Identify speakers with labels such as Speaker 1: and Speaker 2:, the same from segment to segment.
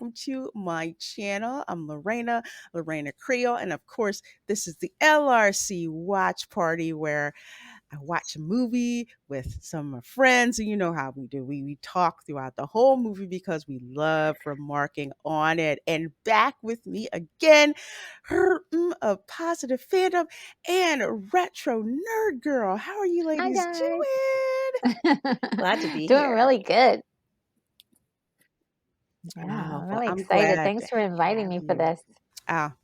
Speaker 1: welcome to my channel. I'm Reina Creole, and of course, this is the LRC watch party where I watch a movie with some of my friends, and you know how we do. We talk throughout the whole movie because we love remarking on it. And back with me again, her of positive fandom and retro nerd girl. How are you
Speaker 2: Hi,
Speaker 1: ladies doing?
Speaker 3: Glad to be
Speaker 2: Doing
Speaker 3: here.
Speaker 2: really good. Yeah,
Speaker 1: Oh,
Speaker 2: I'm
Speaker 1: well,
Speaker 2: really
Speaker 1: I'm
Speaker 2: excited.
Speaker 1: glad to
Speaker 2: Thanks for inviting
Speaker 1: have
Speaker 2: me for
Speaker 1: you.
Speaker 2: this.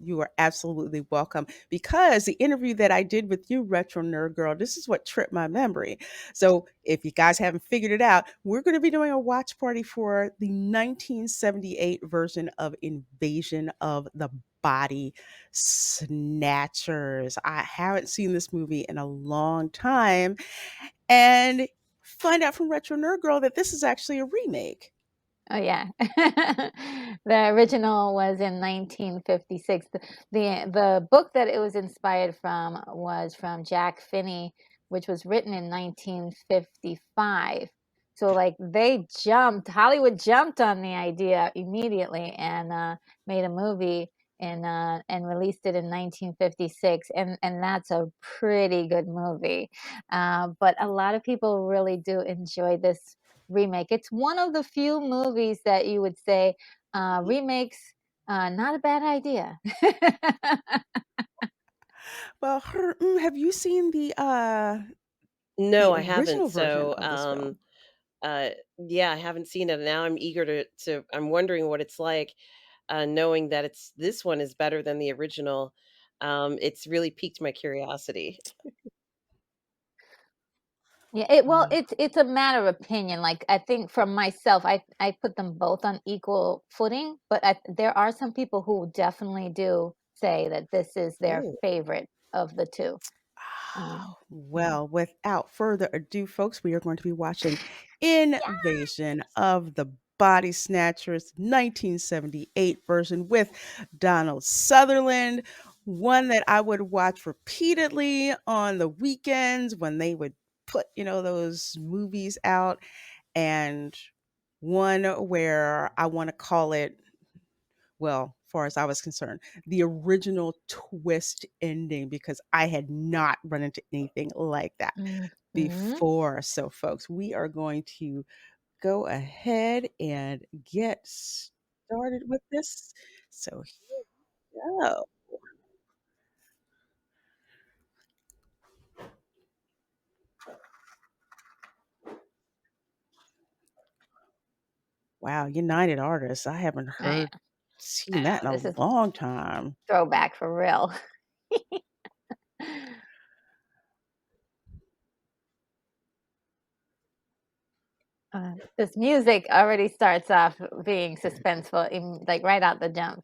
Speaker 1: You are absolutely welcome because the interview that I did with you, Retro Nerd Girl, this is what tripped my memory. So, if you guys haven't figured it out, we're going to be doing a watch party for the 1978 version of Invasion of the Body Snatchers. I haven't seen this movie in a long time, and find out from Retro Nerd Girl that this is actually a remake.
Speaker 2: Oh, yeah. The original was in 1956. The book that it was inspired from was from Jack Finney, which was written in 1955. So, like, Hollywood jumped on the idea immediately and made a movie and released it in 1956. And that's a pretty good movie. But a lot of people really do enjoy this remake. It's one of the few movies that you would say remakes not a bad idea.
Speaker 1: Well, have you seen
Speaker 3: No,
Speaker 1: the
Speaker 3: I haven't.
Speaker 1: original version
Speaker 3: So,
Speaker 1: of this film?
Speaker 3: uh, yeah, I haven't seen it. And now I'm eager to. I'm wondering what it's like, knowing that this one is better than the original. It's really piqued my curiosity.
Speaker 2: Yeah, well,
Speaker 1: Mm.
Speaker 2: it's a matter of opinion. Like, I think for myself, I put them both on equal footing, but there are some people who definitely do say that this is their
Speaker 3: Ooh.
Speaker 2: favorite of the two. Yeah.
Speaker 1: Well, without further ado, folks, we are going to be watching
Speaker 2: Yeah.
Speaker 1: Invasion of the Body Snatchers 1978 version with Donald Sutherland, one that I would watch repeatedly on the weekends when they would put, those movies out, and one where I want to call it, well, far as I was concerned, the original twist ending because I had not run into anything like that
Speaker 2: Mhm.
Speaker 1: before. So, folks, we are going to go ahead and get started with this. So, here we go. Wow, United Artists. I haven't
Speaker 2: Oh, yeah.
Speaker 1: seen that
Speaker 2: I
Speaker 1: in
Speaker 2: know.
Speaker 1: a
Speaker 2: This is
Speaker 1: long time.
Speaker 2: throwback for real. This music already starts off being suspenseful, like right out the jump.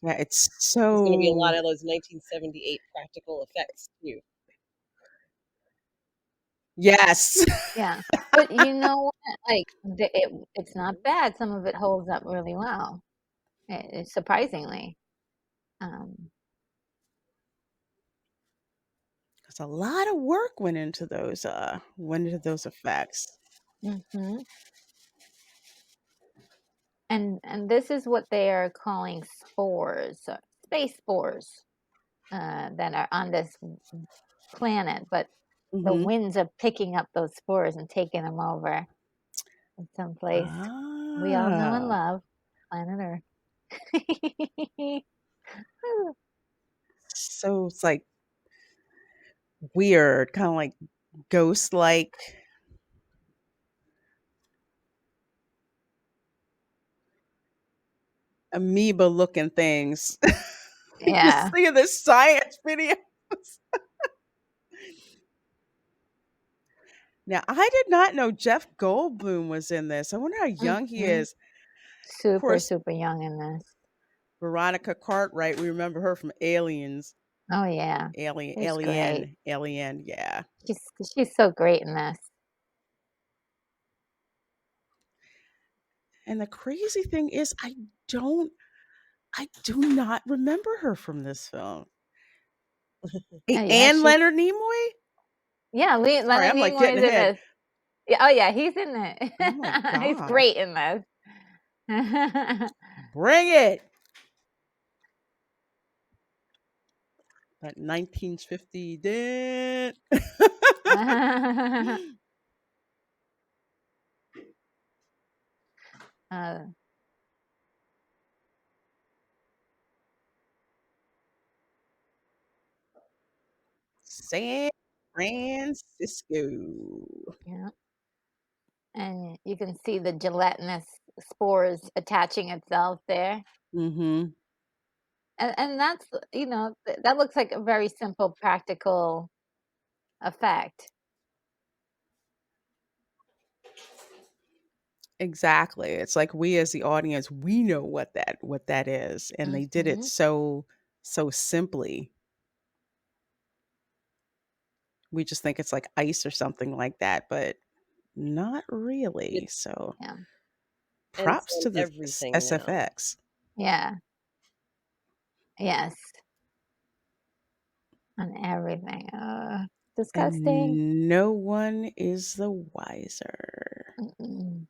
Speaker 1: Yeah, it's
Speaker 3: There's going to be a lot
Speaker 1: so.
Speaker 3: of those 1978 practical effects too.
Speaker 1: Yes.
Speaker 2: Yeah, but you know what? Like it's not bad. Some of it holds up really well, surprisingly. Um,
Speaker 1: Because a lot of work went into those effects.
Speaker 2: mhm. And this is what they are calling spores, space spores, that are on this planet, but the
Speaker 1: Mhm.
Speaker 2: winds are picking up those spores and taking them over in some place we all know and
Speaker 1: Ah.
Speaker 2: love, planet Earth.
Speaker 1: So it's like weird, kinda like ghost-like amoeba-looking things. You
Speaker 2: Yeah.
Speaker 1: see the science videos. Now, I did not know Jeff Goldblum was in this. I wonder how young he
Speaker 2: Mhm.
Speaker 1: is. Of
Speaker 2: Super,
Speaker 1: course,
Speaker 2: super young in this.
Speaker 1: Veronica Cartwright, we remember her from Aliens.
Speaker 2: Oh, yeah. She's great.
Speaker 1: Alien, yeah.
Speaker 2: She's she's so great in this.
Speaker 1: And the crazy thing is I do not remember her from this film.
Speaker 2: Oh, yeah,
Speaker 1: And Leonard Nimoy? Sorry,
Speaker 2: Leonard
Speaker 1: I'm, like,
Speaker 2: Nimoy
Speaker 1: getting
Speaker 2: is in
Speaker 1: ahead.
Speaker 2: this. Yeah, oh, yeah, he's in it.
Speaker 1: Oh my
Speaker 2: He's
Speaker 1: gosh.
Speaker 2: great in this.
Speaker 1: Bring it. That 1950 dent.
Speaker 2: uh,
Speaker 1: San Francisco.
Speaker 2: yeah. And you can see the gelatinous spores attaching itself there.
Speaker 1: Mm-hmm.
Speaker 2: And that's, that looks like a very simple, practical effect.
Speaker 1: Exactly. It's like we as the audience, we know what that is. And they did it
Speaker 2: Hmm.
Speaker 1: so simply. We just think it's like ice or something like that, but not really.
Speaker 3: It's
Speaker 1: So
Speaker 2: Yeah.
Speaker 3: and it's
Speaker 1: props
Speaker 3: on
Speaker 1: to the
Speaker 3: everything now.
Speaker 1: SFX.
Speaker 2: Yeah. Yes. On everything. Disgusting.
Speaker 1: And no one is the wiser.
Speaker 2: Mm-mm.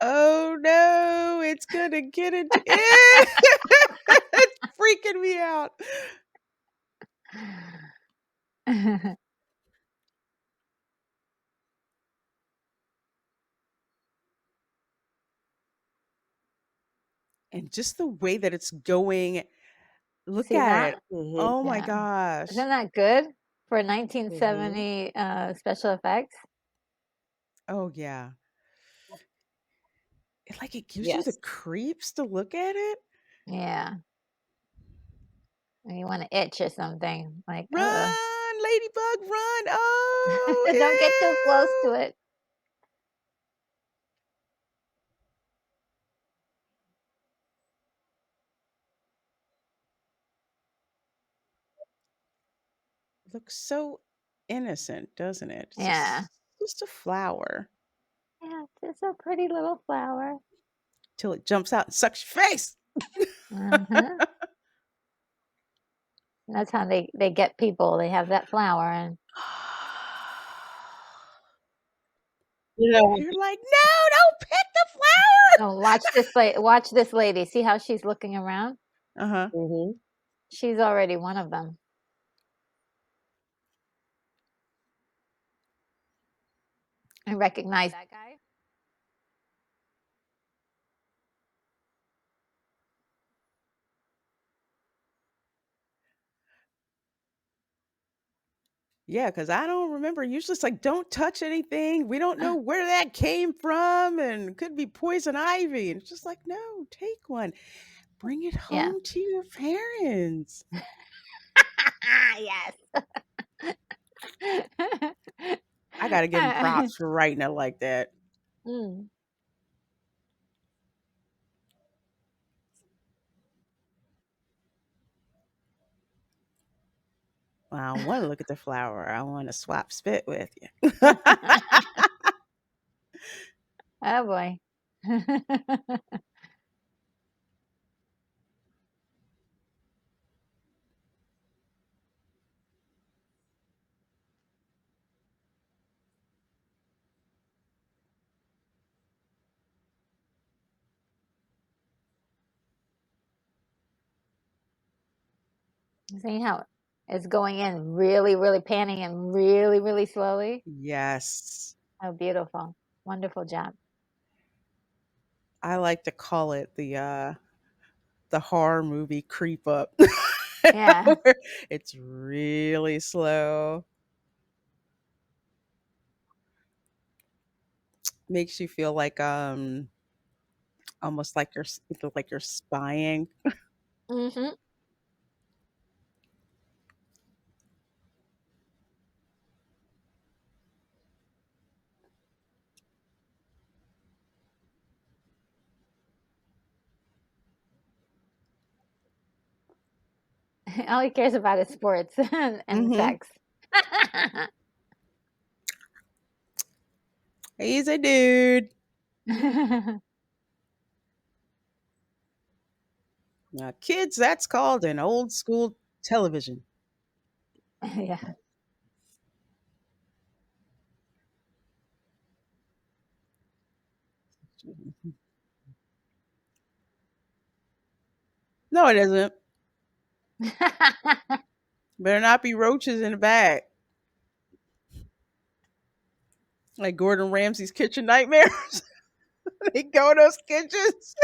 Speaker 1: Oh no, it's gonna get into it's freaking me out. And just the way that it's going, look
Speaker 2: See
Speaker 1: at
Speaker 2: that?
Speaker 1: it.
Speaker 3: Mhm.
Speaker 1: Oh my
Speaker 2: Yeah.
Speaker 1: gosh.
Speaker 2: Isn't that good for
Speaker 3: Mhm.
Speaker 2: 1970 special effects?
Speaker 1: Oh yeah. It gives you the
Speaker 3: Yes.
Speaker 1: creeps to look at it.
Speaker 2: Yeah. When you want to itch or something, like,
Speaker 1: Run, ladybug, run. Oh,
Speaker 2: don't get too close to
Speaker 1: ew.
Speaker 2: it.
Speaker 1: Looks so innocent, doesn't it? It's
Speaker 2: Yeah.
Speaker 1: just a flower
Speaker 2: Yeah, it's a pretty little flower.
Speaker 1: till it jumps out and sucks your face.
Speaker 2: Hmm. That's how they get people. They have that flower, and
Speaker 3: You know,
Speaker 1: You're like, no, don't pick the flower.
Speaker 2: oh, watch this lady. See how she's looking around?
Speaker 1: Uh-huh.
Speaker 3: mhm.
Speaker 2: She's already one of them. I recognize that guy.
Speaker 1: Yeah, because I don't remember. Usually it's like, don't touch anything. We don't know where that came from and it could be poison ivy. And it's just like, no, take one. Bring it
Speaker 2: Yeah.
Speaker 1: home to your parents.
Speaker 2: Yes.
Speaker 1: I gotta give him props for writing it like that.
Speaker 2: Mm.
Speaker 1: Well, I want to look at the flower. I want to swap spit with you.
Speaker 2: Oh boy. See how it's going in really, really panning and really, really slowly?
Speaker 1: Yes.
Speaker 2: Oh, beautiful. Wonderful job.
Speaker 1: I like to call it the horror movie creep up.
Speaker 2: Yeah.
Speaker 1: Where it's really slow. Makes you feel like almost like you feel like you're spying.
Speaker 2: Hmm. All he cares about is sports and
Speaker 1: Mhm.
Speaker 2: sex.
Speaker 1: He's a dude. Now, kids, that's called an old school television.
Speaker 2: Yeah.
Speaker 1: No, it isn't. Better not be roaches in the bag. Like Gordon Ramsay's kitchen nightmares. They go in those kitchens.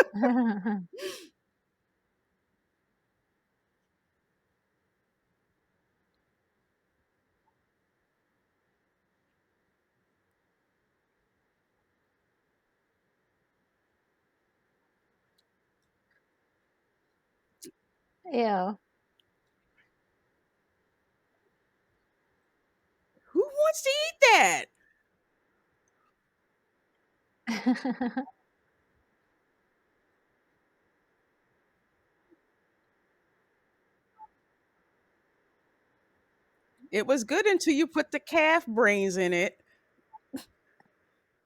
Speaker 2: Ew.
Speaker 1: Who wants to eat that? It was good until you put the calf brains in it.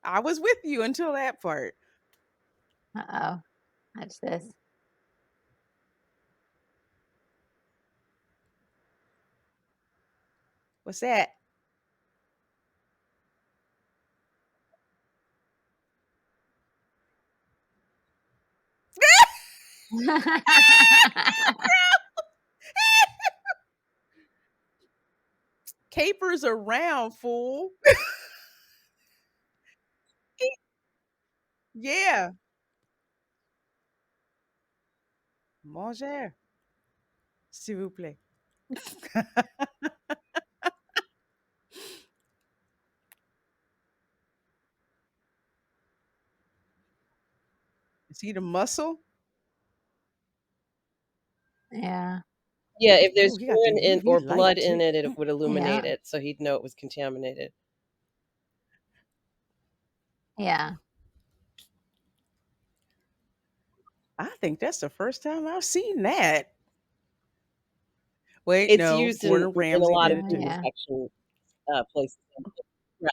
Speaker 1: I was with you until that part.
Speaker 2: Uh-oh. Watch this.
Speaker 1: What's that? Capers are round, fool. Yeah. Manger. S'il vous plaît. Is he the muscle?
Speaker 2: Yeah.
Speaker 3: Yeah, if
Speaker 1: Oh,
Speaker 3: there's
Speaker 1: he got the
Speaker 3: urine in
Speaker 1: UV
Speaker 3: or
Speaker 1: light
Speaker 3: blood in
Speaker 1: too.
Speaker 3: it, it would illuminate
Speaker 2: Yeah.
Speaker 3: it, so he'd know it was contaminated.
Speaker 2: Yeah.
Speaker 1: I think that's the first time I've seen that. Wait,
Speaker 3: It's
Speaker 1: no.
Speaker 3: used in
Speaker 1: Gordon
Speaker 3: a
Speaker 1: Ramsay
Speaker 3: lot
Speaker 1: did
Speaker 3: of
Speaker 1: it
Speaker 2: Oh,
Speaker 1: too.
Speaker 2: yeah.
Speaker 3: disinfection, places. Right.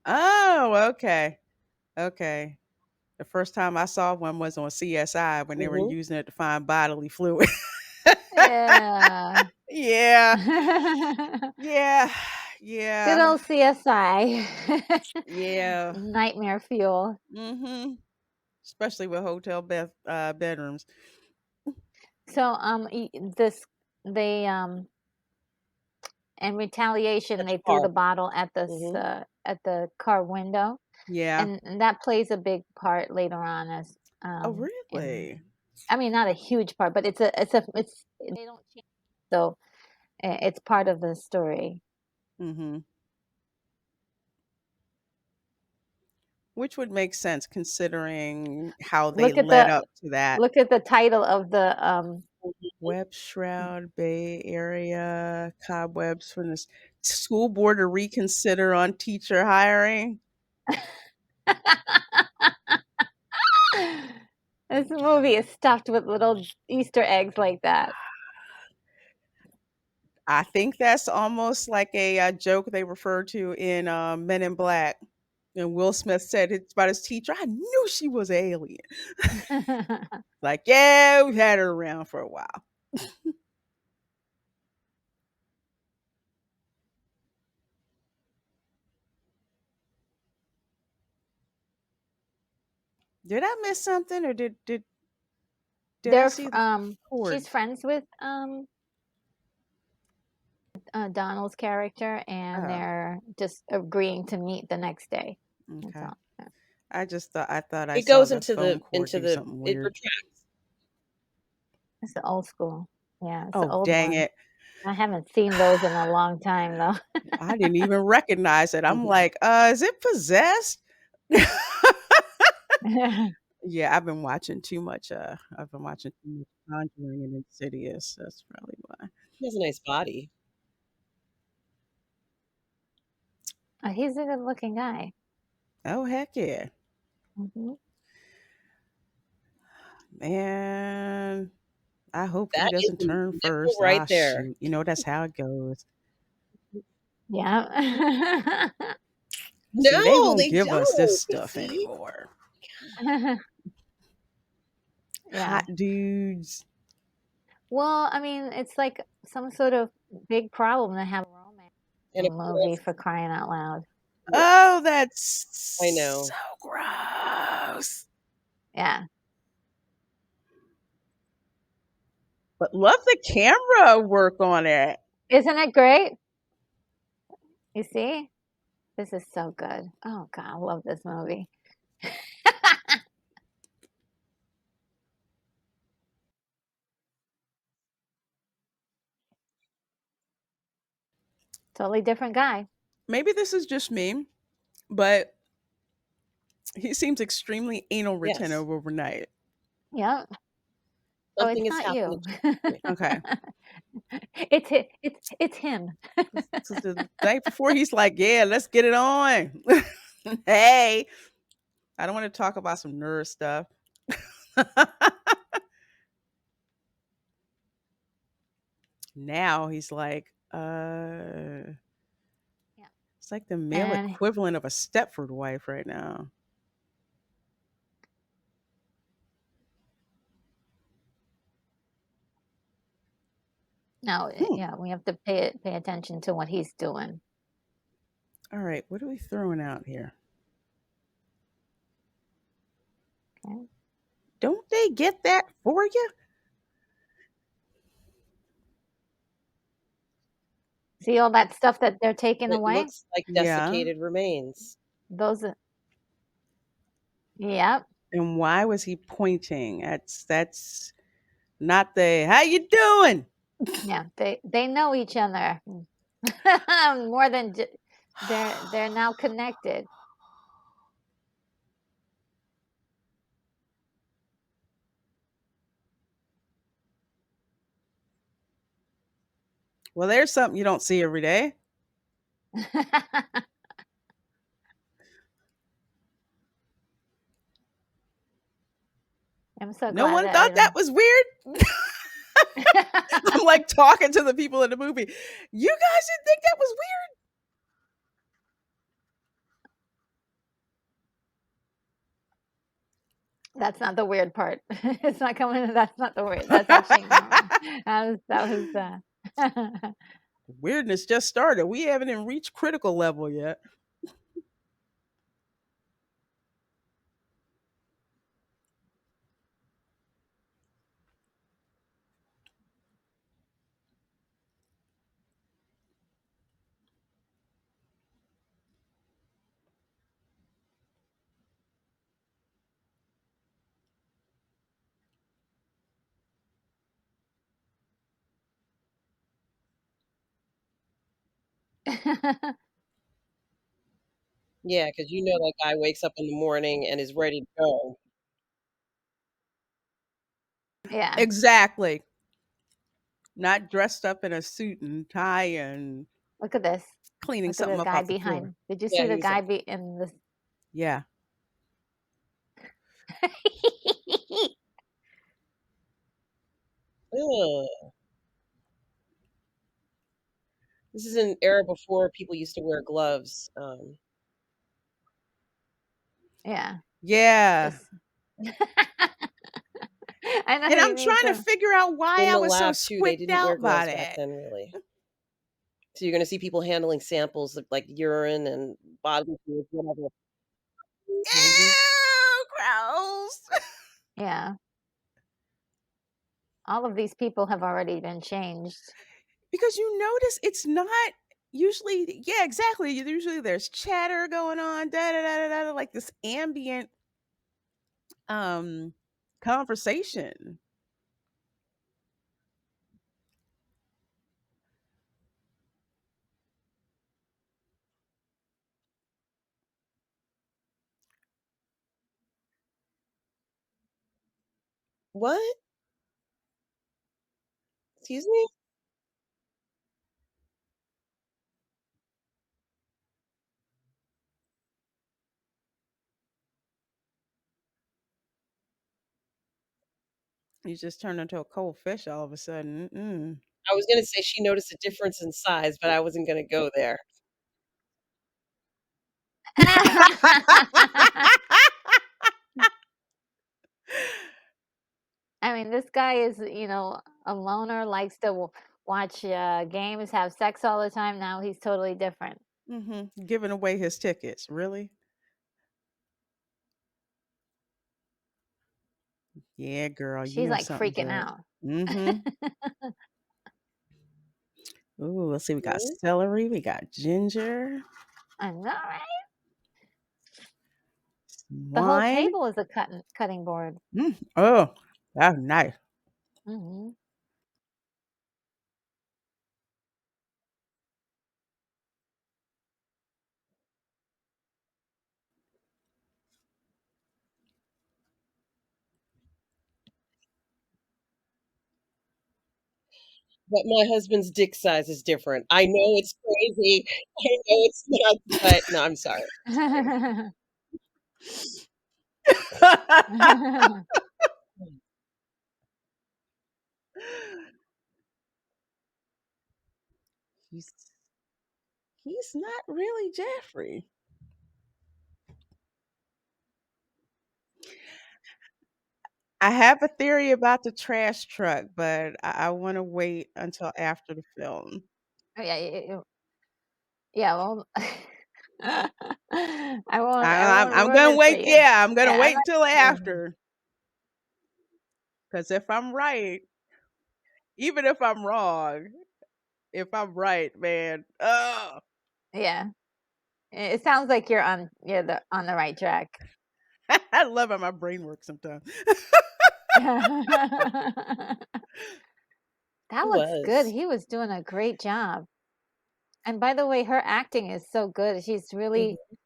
Speaker 1: Oh, okay. Okay. The first time I saw one was on CSI when they were
Speaker 3: Mhm.
Speaker 1: using it to find bodily fluid.
Speaker 2: Yeah.
Speaker 1: Yeah.
Speaker 2: Good
Speaker 1: Yeah. Yeah.
Speaker 2: old CSI.
Speaker 1: Yeah.
Speaker 2: Nightmare fuel.
Speaker 1: Mhm. Especially with hotel bedrooms.
Speaker 2: So, this they in retaliation
Speaker 3: Such
Speaker 2: they
Speaker 3: a
Speaker 2: threw
Speaker 3: car.
Speaker 2: the bottle
Speaker 3: Mhm.
Speaker 2: at the car window,
Speaker 1: Yeah.
Speaker 2: and that plays a big part later on as
Speaker 1: Oh,
Speaker 2: in
Speaker 1: really?
Speaker 2: I mean not a huge part, but it's they don't change, so it's part of the story.
Speaker 1: Mhm. Which would make sense considering how they
Speaker 2: Look at
Speaker 1: led
Speaker 2: the
Speaker 1: up to that.
Speaker 2: title of the
Speaker 3: Mhm.
Speaker 1: Web Shroud, Bay Area, cobwebs from the school board to reconsider on teacher hiring.
Speaker 2: this movie is stuffed with little Easter eggs like that.
Speaker 1: I think that's almost like a, joke they refer to in Men in Black. And Will Smith said it's about his teacher. I knew she was an alien. Like, yeah, we've had her around for a while. Did I miss something, or did I
Speaker 2: They're
Speaker 1: see the cord?
Speaker 2: she's friends with Donald's character, and
Speaker 1: Oh,
Speaker 2: they're just agreeing to meet the next day. That's
Speaker 1: okay.
Speaker 2: all. Yeah.
Speaker 1: I thought I
Speaker 3: It
Speaker 1: saw
Speaker 3: goes
Speaker 1: the phone cord do something
Speaker 3: it
Speaker 1: weird.
Speaker 3: retracts.
Speaker 2: It's the old school. Yeah, it's the
Speaker 1: Oh,
Speaker 2: old
Speaker 1: dang
Speaker 2: one.
Speaker 1: it.
Speaker 2: I haven't seen those in a long time though.
Speaker 1: I didn't even recognize it. I'm
Speaker 3: Mhm.
Speaker 1: like, is it possessed? Yeah, I've been watching too much Conjuring and Insidious. That's probably why.
Speaker 3: He has a nice body.
Speaker 2: Oh, he's a good looking guy.
Speaker 1: Oh, heck yeah.
Speaker 2: Hmm.
Speaker 1: Man, I hope he
Speaker 3: That is
Speaker 1: doesn't
Speaker 3: a
Speaker 1: turn
Speaker 3: nipple
Speaker 1: first.
Speaker 3: right
Speaker 1: Ah,
Speaker 3: there.
Speaker 1: shoot. That's how it goes.
Speaker 2: Yeah.
Speaker 1: See, they
Speaker 3: No,
Speaker 1: won't
Speaker 3: they
Speaker 1: give us this
Speaker 3: don't, you
Speaker 1: stuff
Speaker 3: see?
Speaker 1: anymore.
Speaker 2: Yeah.
Speaker 1: Hot dudes.
Speaker 2: Well, I mean, it's like some sort of big problem to have a romance
Speaker 3: And of
Speaker 2: movie
Speaker 3: course,
Speaker 2: for crying out loud.
Speaker 1: Oh, that's
Speaker 3: I
Speaker 1: so
Speaker 3: know.
Speaker 1: gross.
Speaker 2: Yeah.
Speaker 1: But love the camera work on it.
Speaker 2: Isn't it great? You see? This is so good. Oh god, I love this movie. Totally different guy.
Speaker 1: Maybe this is just me, but he seems extremely anal
Speaker 3: Yes.
Speaker 1: retentive overnight.
Speaker 2: Yep. Oh,
Speaker 3: Something
Speaker 2: it's
Speaker 3: has
Speaker 2: not
Speaker 3: happened
Speaker 2: you.
Speaker 3: to
Speaker 1: Okay.
Speaker 2: It's him.
Speaker 1: So the night before, he's like, "Yeah, let's get it on." Hey, I don't want to talk about some nerd stuff. Now he's like,
Speaker 2: Yeah.
Speaker 1: it's like the male
Speaker 2: And
Speaker 1: equivalent of a Stepford wife right now.
Speaker 2: no,
Speaker 1: Hmm.
Speaker 2: yeah, we have to pay attention to what he's doing.
Speaker 1: All right, what are we throwing out here?
Speaker 2: Okay.
Speaker 1: Don't they get that for you?
Speaker 2: See all that stuff that they're taking
Speaker 3: It
Speaker 2: away?
Speaker 3: looks like
Speaker 1: Yeah.
Speaker 3: desiccated remains.
Speaker 2: Those are yep.
Speaker 1: And why was he pointing? That's not the how you doing?
Speaker 2: Yeah, they know each other. More than they're now connected.
Speaker 1: Well, there's something you don't see every day.
Speaker 2: I'm so
Speaker 1: No
Speaker 2: glad
Speaker 1: one
Speaker 2: that I
Speaker 1: thought that
Speaker 2: don't.
Speaker 1: was weird. I'm like talking to the people in the movie. You guys didn't think that was
Speaker 2: That's not the weird part. It's not coming. That's not the weird. That's actually normal. That was.
Speaker 1: Weirdness just started. We haven't even reached critical level yet.
Speaker 3: Yeah, because you know that guy wakes up in the morning and is ready to go.
Speaker 2: Yeah.
Speaker 1: Exactly. Not dressed up in a suit and tie and
Speaker 2: Look at this.
Speaker 1: cleaning
Speaker 2: Look at the
Speaker 1: something up
Speaker 2: guy
Speaker 1: off the floor.
Speaker 2: behind. Did you
Speaker 3: Yeah,
Speaker 2: see
Speaker 3: he
Speaker 2: the
Speaker 3: was
Speaker 2: guy
Speaker 3: like,
Speaker 2: be in the?
Speaker 1: Yeah.
Speaker 3: "Ugh." This is an era before people used to wear gloves,
Speaker 2: Yeah.
Speaker 1: Yeah.
Speaker 2: This. I know
Speaker 1: And
Speaker 2: you
Speaker 1: I'm
Speaker 2: need
Speaker 1: trying to
Speaker 2: to.
Speaker 1: figure out why
Speaker 3: in
Speaker 1: I
Speaker 3: the
Speaker 1: was so
Speaker 3: lab too, they
Speaker 1: squicked
Speaker 3: didn't wear
Speaker 1: out by
Speaker 3: gloves back
Speaker 1: that.
Speaker 3: then, really. So you're gonna see people handling samples of, like, urine and bodily fluids, whatever. Mhm.
Speaker 1: Ew, gross.
Speaker 2: Yeah. All of these people have already been changed.
Speaker 1: Because you notice it's not usually, yeah, exactly. Usually there's chatter going on, da da da da da, like this ambient um conversation.
Speaker 3: What? Excuse me?
Speaker 1: You just turn into a cold fish all of a sudden. Mm-mm.
Speaker 3: I was gonna say she noticed a difference in size, but I wasn't gonna go there.
Speaker 2: I mean, this guy is, a loner, likes to watch games, have sex all the time. Now he's totally different.
Speaker 1: Giving away his tickets, really? Yeah, girl, you
Speaker 2: She's
Speaker 1: know
Speaker 2: like
Speaker 1: something
Speaker 2: freaking
Speaker 1: good.
Speaker 2: out.
Speaker 1: Mhm. Ooh, let's see. We got
Speaker 3: Mhm.
Speaker 1: celery. We got ginger,
Speaker 2: I know, right? The whole
Speaker 1: wine.
Speaker 2: table is a cutting board.
Speaker 1: Oh, that's nice.
Speaker 2: Hmm.
Speaker 3: But my husband's dick size is different. I know it's crazy. I know it's nuts, but no, I'm sorry. It's true.
Speaker 1: he's he's not really Jeffrey. I have a theory about the trash truck, but I want to wait until after the film.
Speaker 2: Oh, yeah, yeah. Well, I won't
Speaker 1: I'm
Speaker 2: ruin
Speaker 1: gonna
Speaker 2: it for
Speaker 1: wait.
Speaker 2: you.
Speaker 1: Yeah, I'm gonna
Speaker 2: Yeah, I
Speaker 1: wait
Speaker 2: like.
Speaker 1: until
Speaker 2: Mhm.
Speaker 1: after. Because if I'm right, even if I'm right, man, oh,
Speaker 2: Yeah, it sounds like you're on the right track.
Speaker 1: I love how my brain works sometimes.
Speaker 2: That
Speaker 3: He
Speaker 2: looks good.
Speaker 3: was.
Speaker 2: He was doing a great job. And by the way, her acting is so good. She's really
Speaker 3: Mhm.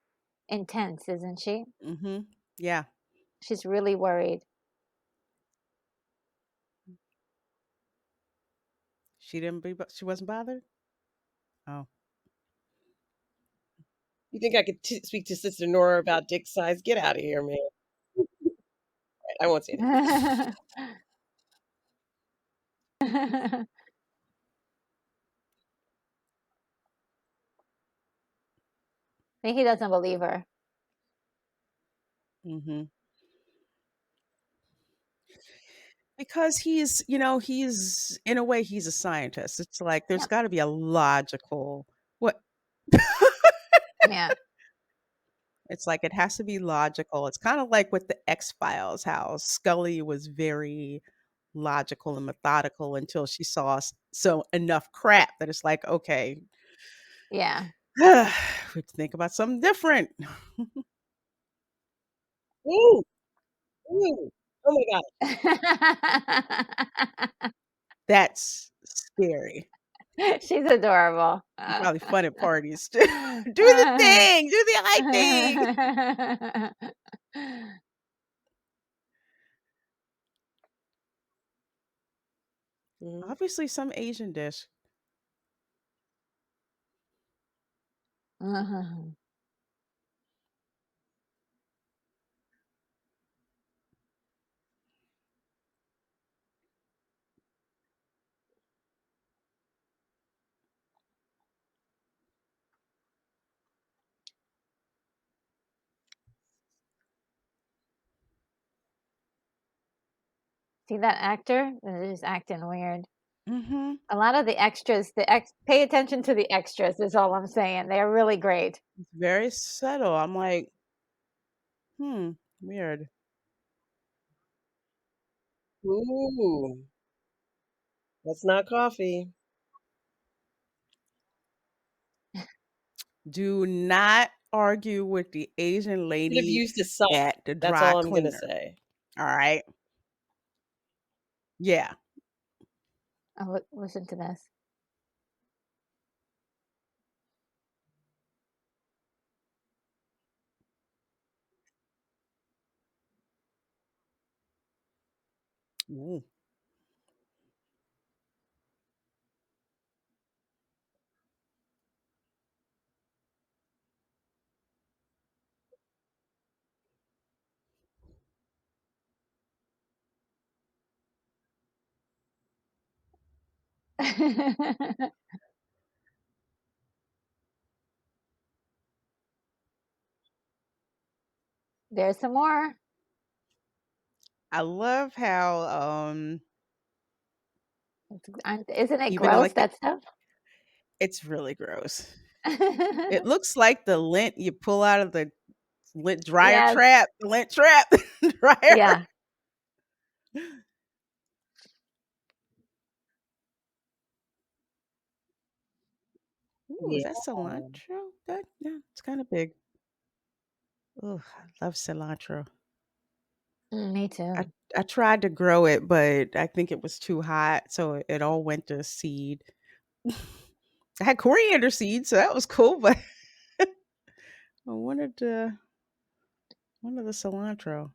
Speaker 2: intense, isn't she?
Speaker 1: Yeah,
Speaker 2: She's really worried.
Speaker 1: she wasn't bothered. Oh,
Speaker 3: You think I could speak to Sister Nora about dick size? Get out of here, man. I won't say anything.
Speaker 2: Think he doesn't believe her.
Speaker 1: hmm because he's in a way he's a scientist. It's like there's
Speaker 2: Yep.
Speaker 1: got to be a logical what.
Speaker 2: Yeah.
Speaker 1: It's like it has to be logical. It's kind of like with the X Files, how Scully was very logical and methodical until she saw so enough crap that it's like, okay,
Speaker 2: Yeah.
Speaker 1: we have to think about something different.
Speaker 3: Ooh, ooh. Oh my god.
Speaker 1: That's scary.
Speaker 2: She's adorable.
Speaker 1: And probably fun at parties too. Do the thing, do the eye thing.
Speaker 3: Mhm.
Speaker 1: Obviously, some Asian dish.
Speaker 2: See that actor? They're just acting weird.
Speaker 1: hmm
Speaker 2: A lot of the extras, pay attention to the extras is all I'm saying. They're really great.
Speaker 1: It's very subtle. I'm like, weird.
Speaker 3: Ooh, that's not coffee.
Speaker 1: Do not argue with the Asian
Speaker 3: Could have
Speaker 1: lady
Speaker 3: used a sock.
Speaker 1: at the
Speaker 3: That's
Speaker 1: dry
Speaker 3: all I'm gonna
Speaker 1: cleaner.
Speaker 3: say.
Speaker 1: All right. Yeah.
Speaker 2: Oh, listen to this.
Speaker 1: Ooh.
Speaker 2: There's some more.
Speaker 1: I love how
Speaker 2: Isn't it
Speaker 1: even in
Speaker 2: gross,
Speaker 1: like the
Speaker 2: that stuff?
Speaker 1: it's really gross. It looks like the lint you pull out of the lint dryer
Speaker 2: Yes.
Speaker 1: trap, the lint trap dryer.
Speaker 2: Yeah.
Speaker 1: Ooh, is
Speaker 3: Yeah.
Speaker 1: that cilantro? That yeah, it's kind of big. Oh, I love cilantro.
Speaker 2: Me
Speaker 1: I
Speaker 2: too.
Speaker 1: I tried to grow it, but I think it was too hot, so it all went to seed. I had coriander seeds, so that was cool, but I wanted the cilantro.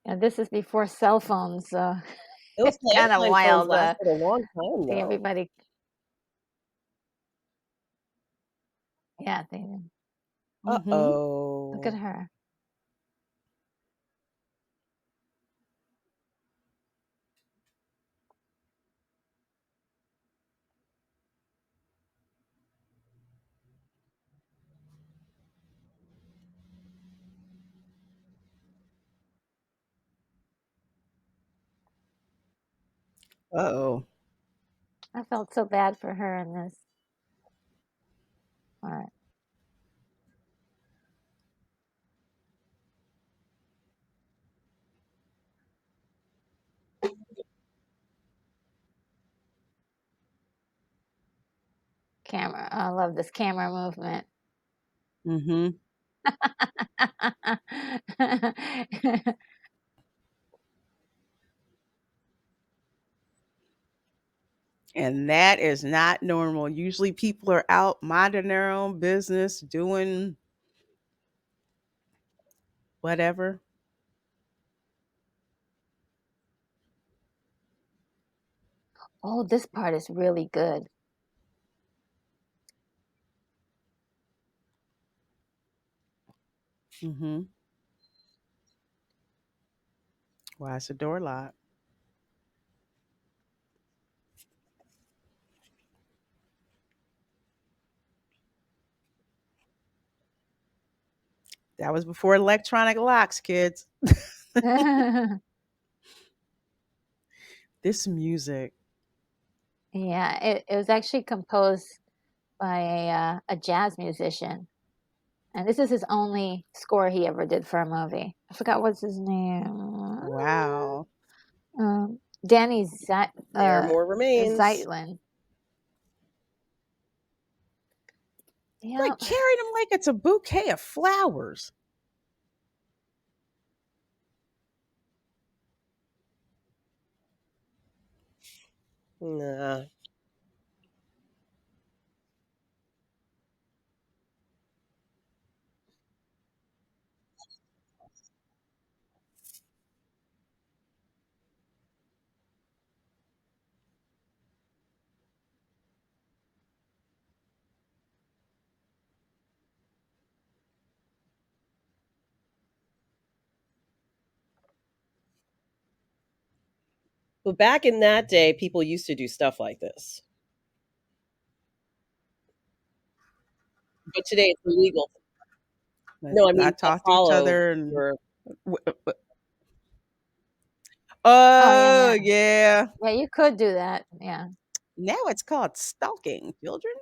Speaker 2: Yeah, this is before cell phones, so
Speaker 3: Those
Speaker 2: it's kind of
Speaker 3: landline phones
Speaker 2: wild,
Speaker 3: lasted a long time,
Speaker 2: see
Speaker 3: though.
Speaker 2: everybody. Yeah, they
Speaker 1: Mhm.
Speaker 2: look at
Speaker 3: Uh-oh.
Speaker 2: her.
Speaker 1: Uh-oh.
Speaker 2: I felt so bad for her in this part. Camera. I love this camera movement.
Speaker 1: Mhm. And that is not normal. Usually people are out minding their own business, doing whatever.
Speaker 2: Oh, this part is really good.
Speaker 1: Mhm. Why is the door locked? That was before electronic locks, kids. This music.
Speaker 2: Yeah, it was actually composed by a jazz musician, and this is his only score he ever did for a movie. I forgot what's his name.
Speaker 1: Wow.
Speaker 2: Danny
Speaker 3: There more remains.
Speaker 2: Zeitlin.
Speaker 1: Like
Speaker 2: Yep.
Speaker 1: carrying them like it's a bouquet of flowers.
Speaker 3: Nah. But back in that day, people used to do stuff like this. But today it's illegal.
Speaker 1: Let's
Speaker 3: No, I mean
Speaker 1: not talk to each
Speaker 3: Apollo
Speaker 1: other and
Speaker 3: or
Speaker 2: Oh yeah,
Speaker 1: oh
Speaker 2: yeah,
Speaker 1: yeah.
Speaker 2: yeah. You could do that. Yeah.
Speaker 1: Now it's called stalking, children.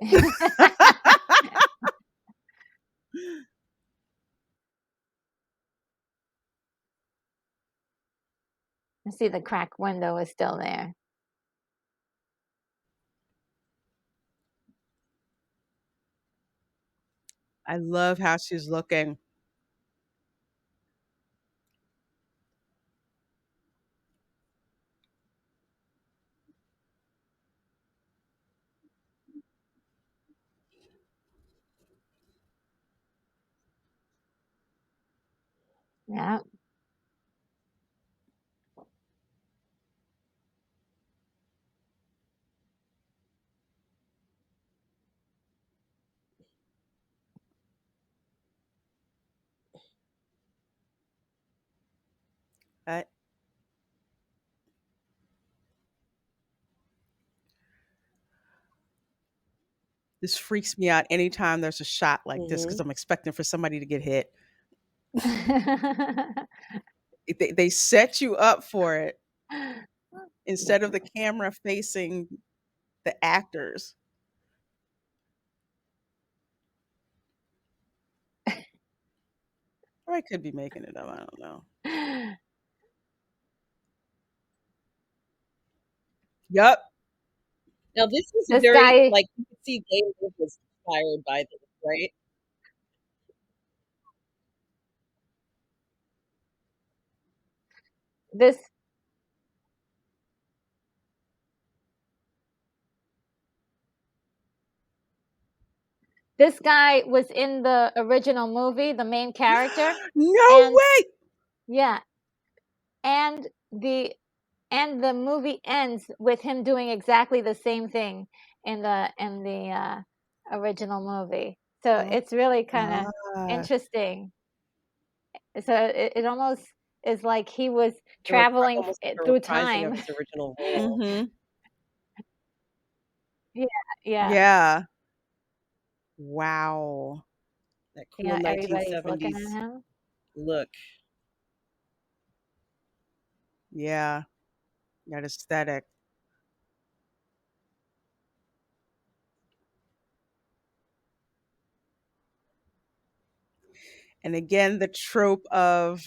Speaker 2: I see the crack window is still there.
Speaker 1: I love how she's looking.
Speaker 2: Yeah.
Speaker 1: I, this freaks me out anytime there's a shot like this because
Speaker 3: mhm.
Speaker 1: I'm expecting for somebody to get hit. They set you up for it. instead of the camera facing the actors. Or I could be making it up. I don't know. Yep.
Speaker 3: Now this was a
Speaker 2: This
Speaker 3: very
Speaker 2: guy,
Speaker 3: like, you could see Dave was inspired by this, right?
Speaker 2: this this guy was in the original movie, the main character,
Speaker 1: No
Speaker 2: and
Speaker 1: way.
Speaker 2: yeah, and the movie ends with him doing exactly the same thing in the original movie. So
Speaker 1: Oh
Speaker 2: it's really kind of
Speaker 1: gosh.
Speaker 2: interesting. So it almost is like he was
Speaker 3: It was
Speaker 2: traveling
Speaker 3: almost like a
Speaker 2: through
Speaker 3: reprising of
Speaker 2: time.
Speaker 3: his original role.
Speaker 1: Mhm.
Speaker 2: Yeah, yeah,
Speaker 1: Yeah. Wow.
Speaker 3: That cool
Speaker 2: yeah. Everybody's looking at
Speaker 3: 1970s
Speaker 2: him.
Speaker 3: look.
Speaker 1: Yeah. That aesthetic. And again, the trope of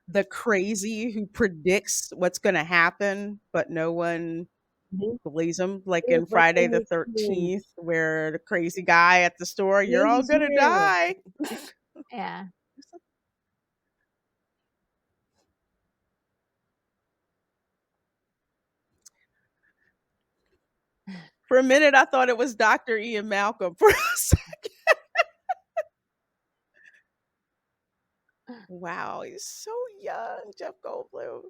Speaker 1: the crazy who predicts what's going to happen, but no one
Speaker 3: Mhm.
Speaker 1: believes him. Like
Speaker 3: Oh,
Speaker 1: in
Speaker 3: my
Speaker 1: Friday the
Speaker 3: family's here.
Speaker 1: 13th, where the crazy guy at the store, you're all
Speaker 3: Andy's
Speaker 1: going to
Speaker 3: here.
Speaker 1: die.
Speaker 2: Yeah.
Speaker 1: For a minute, I thought it was Dr. Ian Malcolm. For a second. Wow, he's so young, Jeff Goldblum.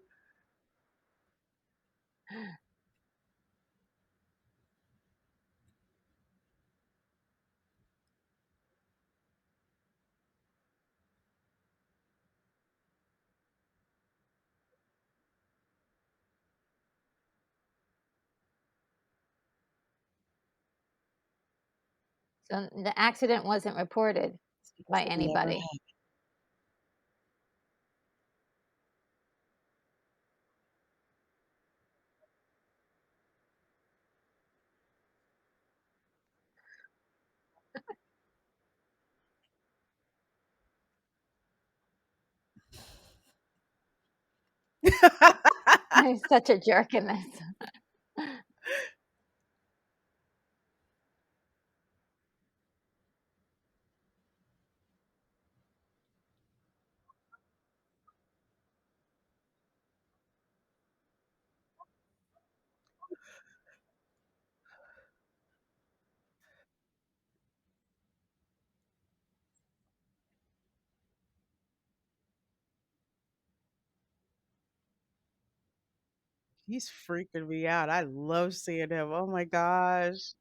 Speaker 2: So the accident wasn't reported
Speaker 3: It's because
Speaker 2: by
Speaker 3: it never
Speaker 2: anybody.
Speaker 3: happened.
Speaker 2: He's such a jerk in this.
Speaker 1: He's freaking me out. I love seeing him. Oh my gosh.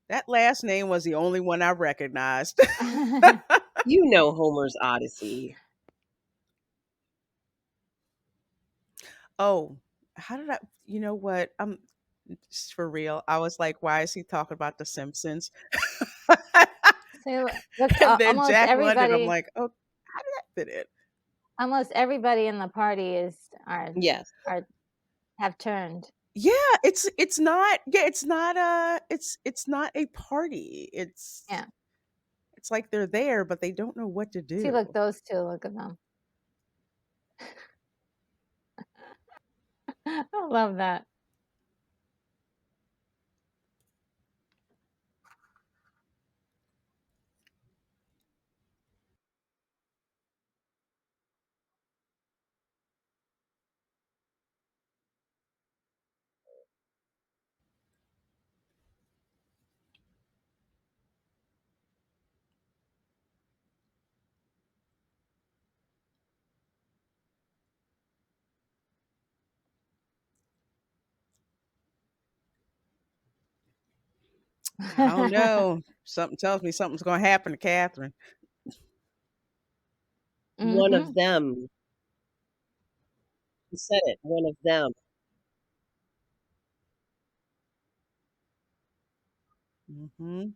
Speaker 1: That last name was the only one I recognized.
Speaker 3: You know Homer's Odyssey.
Speaker 1: Oh, how did I you know what? I'm just for real. I was like, why is he talking about The Simpsons?
Speaker 2: So look,
Speaker 1: And then Jack London, I'm like, oh, how did that fit in?
Speaker 2: almost everybody in the party is
Speaker 3: Yes.
Speaker 2: are have turned.
Speaker 1: Yeah, it's not yeah, it's not a party.
Speaker 2: Yeah.
Speaker 1: It's like they're there, but they don't know what to
Speaker 2: See,
Speaker 1: do.
Speaker 2: look, those two, look at them. I love that.
Speaker 1: I don't know. Something tells me something's gonna happen to Catherine.
Speaker 3: One of
Speaker 2: Mhm.
Speaker 3: them. You said it, one of them.
Speaker 1: Mhm.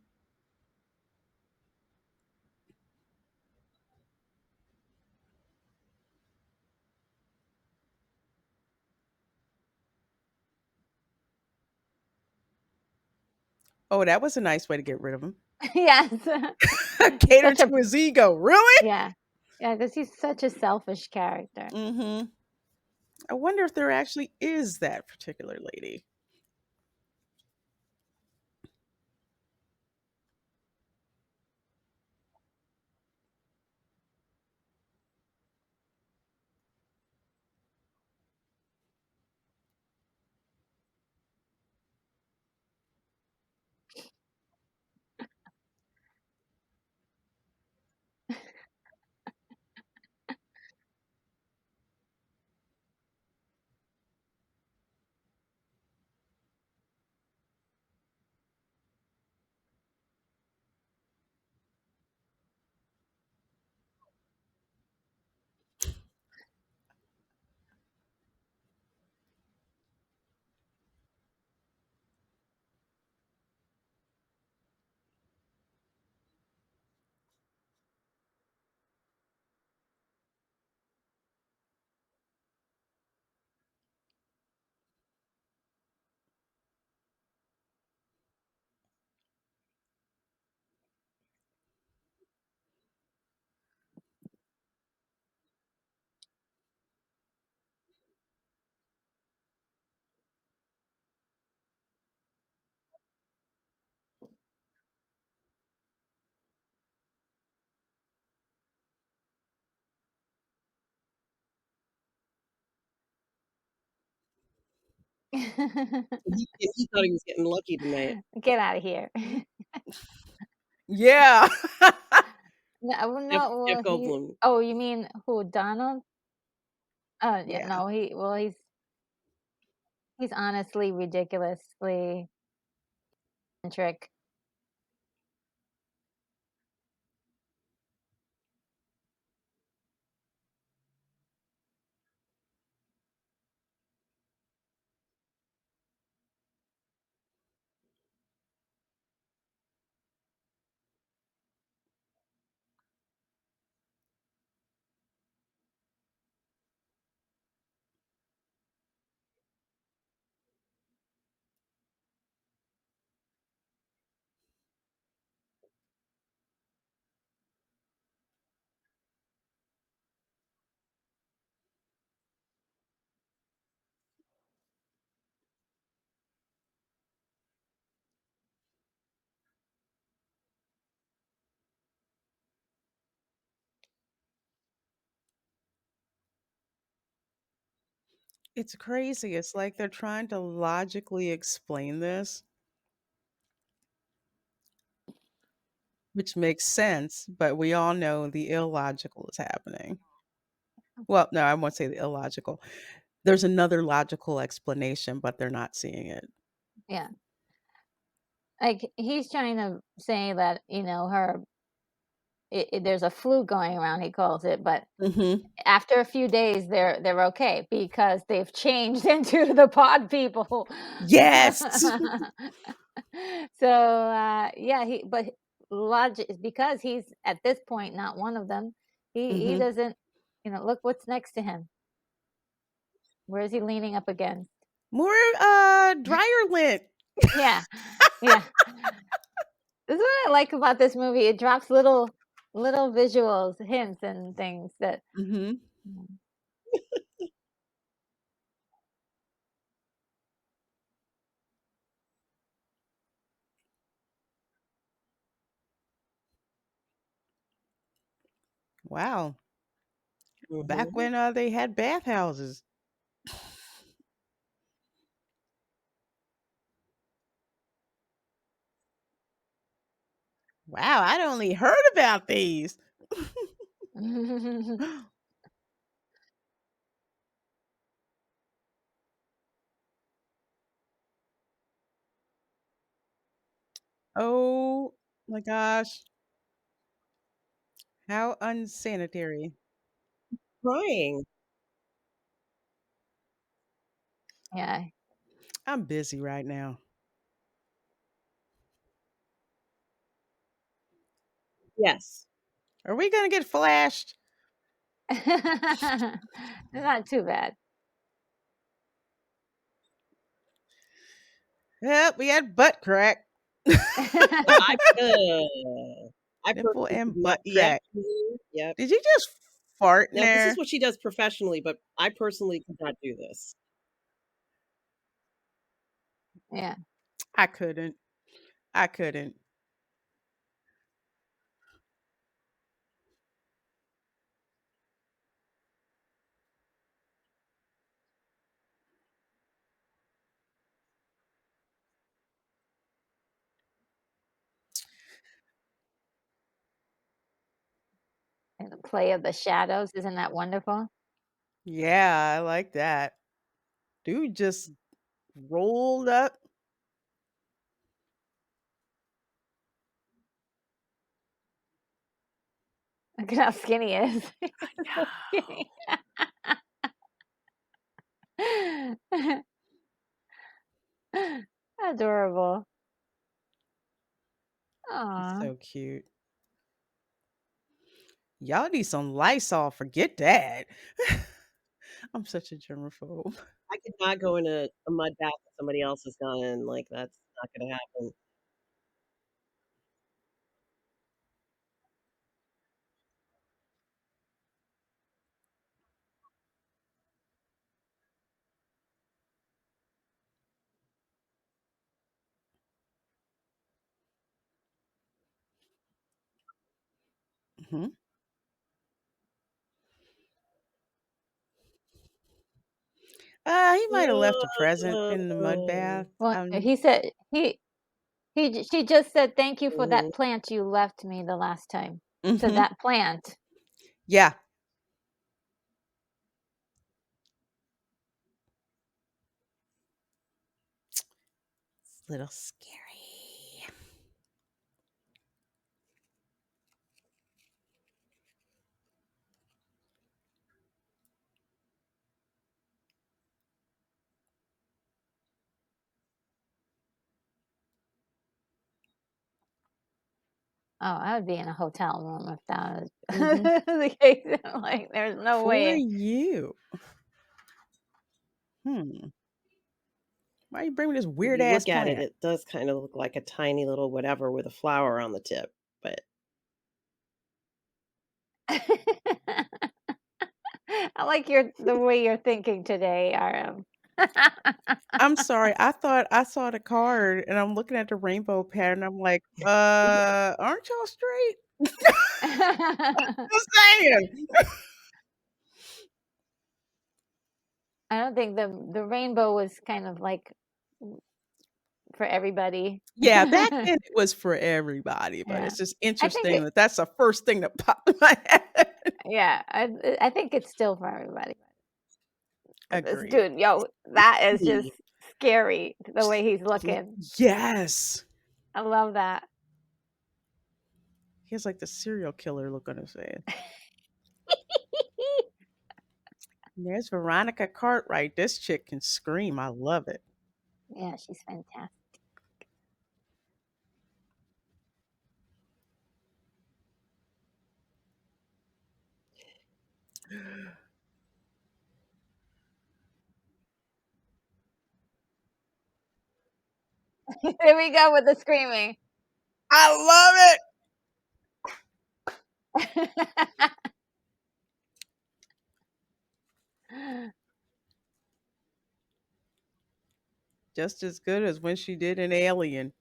Speaker 1: Oh, that was a nice way to get rid of him.
Speaker 2: Yes. He's
Speaker 1: Cater
Speaker 2: such a
Speaker 1: to his ego. Really?
Speaker 2: yeah. Yeah, because he's such a selfish character.
Speaker 1: Mhm. I wonder if there actually is that particular lady.
Speaker 3: He thought he was getting lucky tonight.
Speaker 2: Get out of here.
Speaker 1: Yeah.
Speaker 2: No,
Speaker 3: Jeff
Speaker 2: no,
Speaker 3: Jeff
Speaker 2: well,
Speaker 3: Goldblum.
Speaker 2: oh, you mean who, Donald? Oh, yeah,
Speaker 1: Yeah.
Speaker 2: no, he's honestly ridiculously eccentric.
Speaker 1: It's crazy. It's like they're trying to logically explain this, which makes sense, but we all know the illogical is happening. Well, no, I won't say the illogical. There's another logical explanation, but they're not seeing it.
Speaker 2: Yeah. Like, he's trying to say that, there's a flu going around, he calls it, but
Speaker 1: Mhm.
Speaker 2: after a few days, they're okay because they've changed into the pod people.
Speaker 1: Yes.
Speaker 2: So, yeah, logic is because he's at this point not one of them. He
Speaker 1: Mhm.
Speaker 2: doesn't, look what's next to him. Where is he leaning up against?
Speaker 1: More dryer lint.
Speaker 2: Yeah, yeah. This is what I like about this movie. It drops little visuals, hints, and things that.
Speaker 1: Mhm.
Speaker 2: Mm.
Speaker 1: Wow. Back
Speaker 3: Mhm.
Speaker 1: when they had bathhouses. Wow, I'd only heard about these. Oh my gosh. How unsanitary.
Speaker 3: Crying.
Speaker 2: Yeah.
Speaker 1: I'm busy right now.
Speaker 3: Yes.
Speaker 1: Are we gonna get flashed?
Speaker 2: Not too bad.
Speaker 1: Yep, we had butt crack.
Speaker 3: I I
Speaker 1: Nipple
Speaker 3: personally could
Speaker 1: and
Speaker 3: not.
Speaker 1: butt
Speaker 3: Yep.
Speaker 1: crack.
Speaker 3: Mhm, yep.
Speaker 1: Did you just fart in
Speaker 3: Now this is
Speaker 1: there?
Speaker 3: what she does professionally, but I personally could not do this.
Speaker 2: Yeah.
Speaker 1: I couldn't. I couldn't.
Speaker 2: And the play of the shadows, isn't that wonderful?
Speaker 1: Yeah, I like that. Dude just rolled up.
Speaker 2: Look at how skinny he is. He's so
Speaker 1: No.
Speaker 2: skinny. Adorable.
Speaker 1: He's
Speaker 2: Aw.
Speaker 1: so cute. Y'all need some Lysol. Forget that. I'm such a germaphobe.
Speaker 3: I could not go in a mud bath that somebody else has gone in, like, that's not gonna happen.
Speaker 1: Mhm. He might have left a present in the mud bath.
Speaker 2: Well, he said she just said, "Thank you for
Speaker 3: Mhm.
Speaker 2: that plant you left me the last time." So
Speaker 1: Mhm.
Speaker 2: that plant.
Speaker 1: Yeah. It's a little scary.
Speaker 2: Oh, I would be in a hotel room if that was
Speaker 1: Mhm.
Speaker 2: the case. Like, there's no
Speaker 1: For
Speaker 2: way.
Speaker 1: you. Hmm. Why you bring me this
Speaker 3: If
Speaker 1: weird
Speaker 3: you
Speaker 1: ass
Speaker 3: look at it,
Speaker 1: plant?
Speaker 3: it does kinda look like a tiny little whatever with a flower on the tip, but
Speaker 2: I like the way you're thinking today, RM.
Speaker 1: I'm sorry. I thought I saw the card and I'm looking at the rainbow pattern. I'm like, aren't y'all straight? Just saying.
Speaker 2: I don't think the rainbow was kind of like for everybody.
Speaker 1: Yeah, back then it was for everybody, but
Speaker 2: Yeah.
Speaker 1: it's just
Speaker 2: I think
Speaker 1: interesting
Speaker 2: it
Speaker 1: that that's the first thing that popped in my head.
Speaker 2: yeah, I think it's still for everybody. But this
Speaker 1: Agreed.
Speaker 2: dude, yo, that is just
Speaker 3: pretty.
Speaker 2: scary the way he's
Speaker 1: Cl-
Speaker 2: looking.
Speaker 1: Yes.
Speaker 2: I love that.
Speaker 1: He has like the serial killer look on his face. There's Veronica Cartwright. This chick can scream. I love it.
Speaker 2: Yeah, she's fantastic. Here we go with the screaming.
Speaker 1: I love it. Just as good as when she did an alien.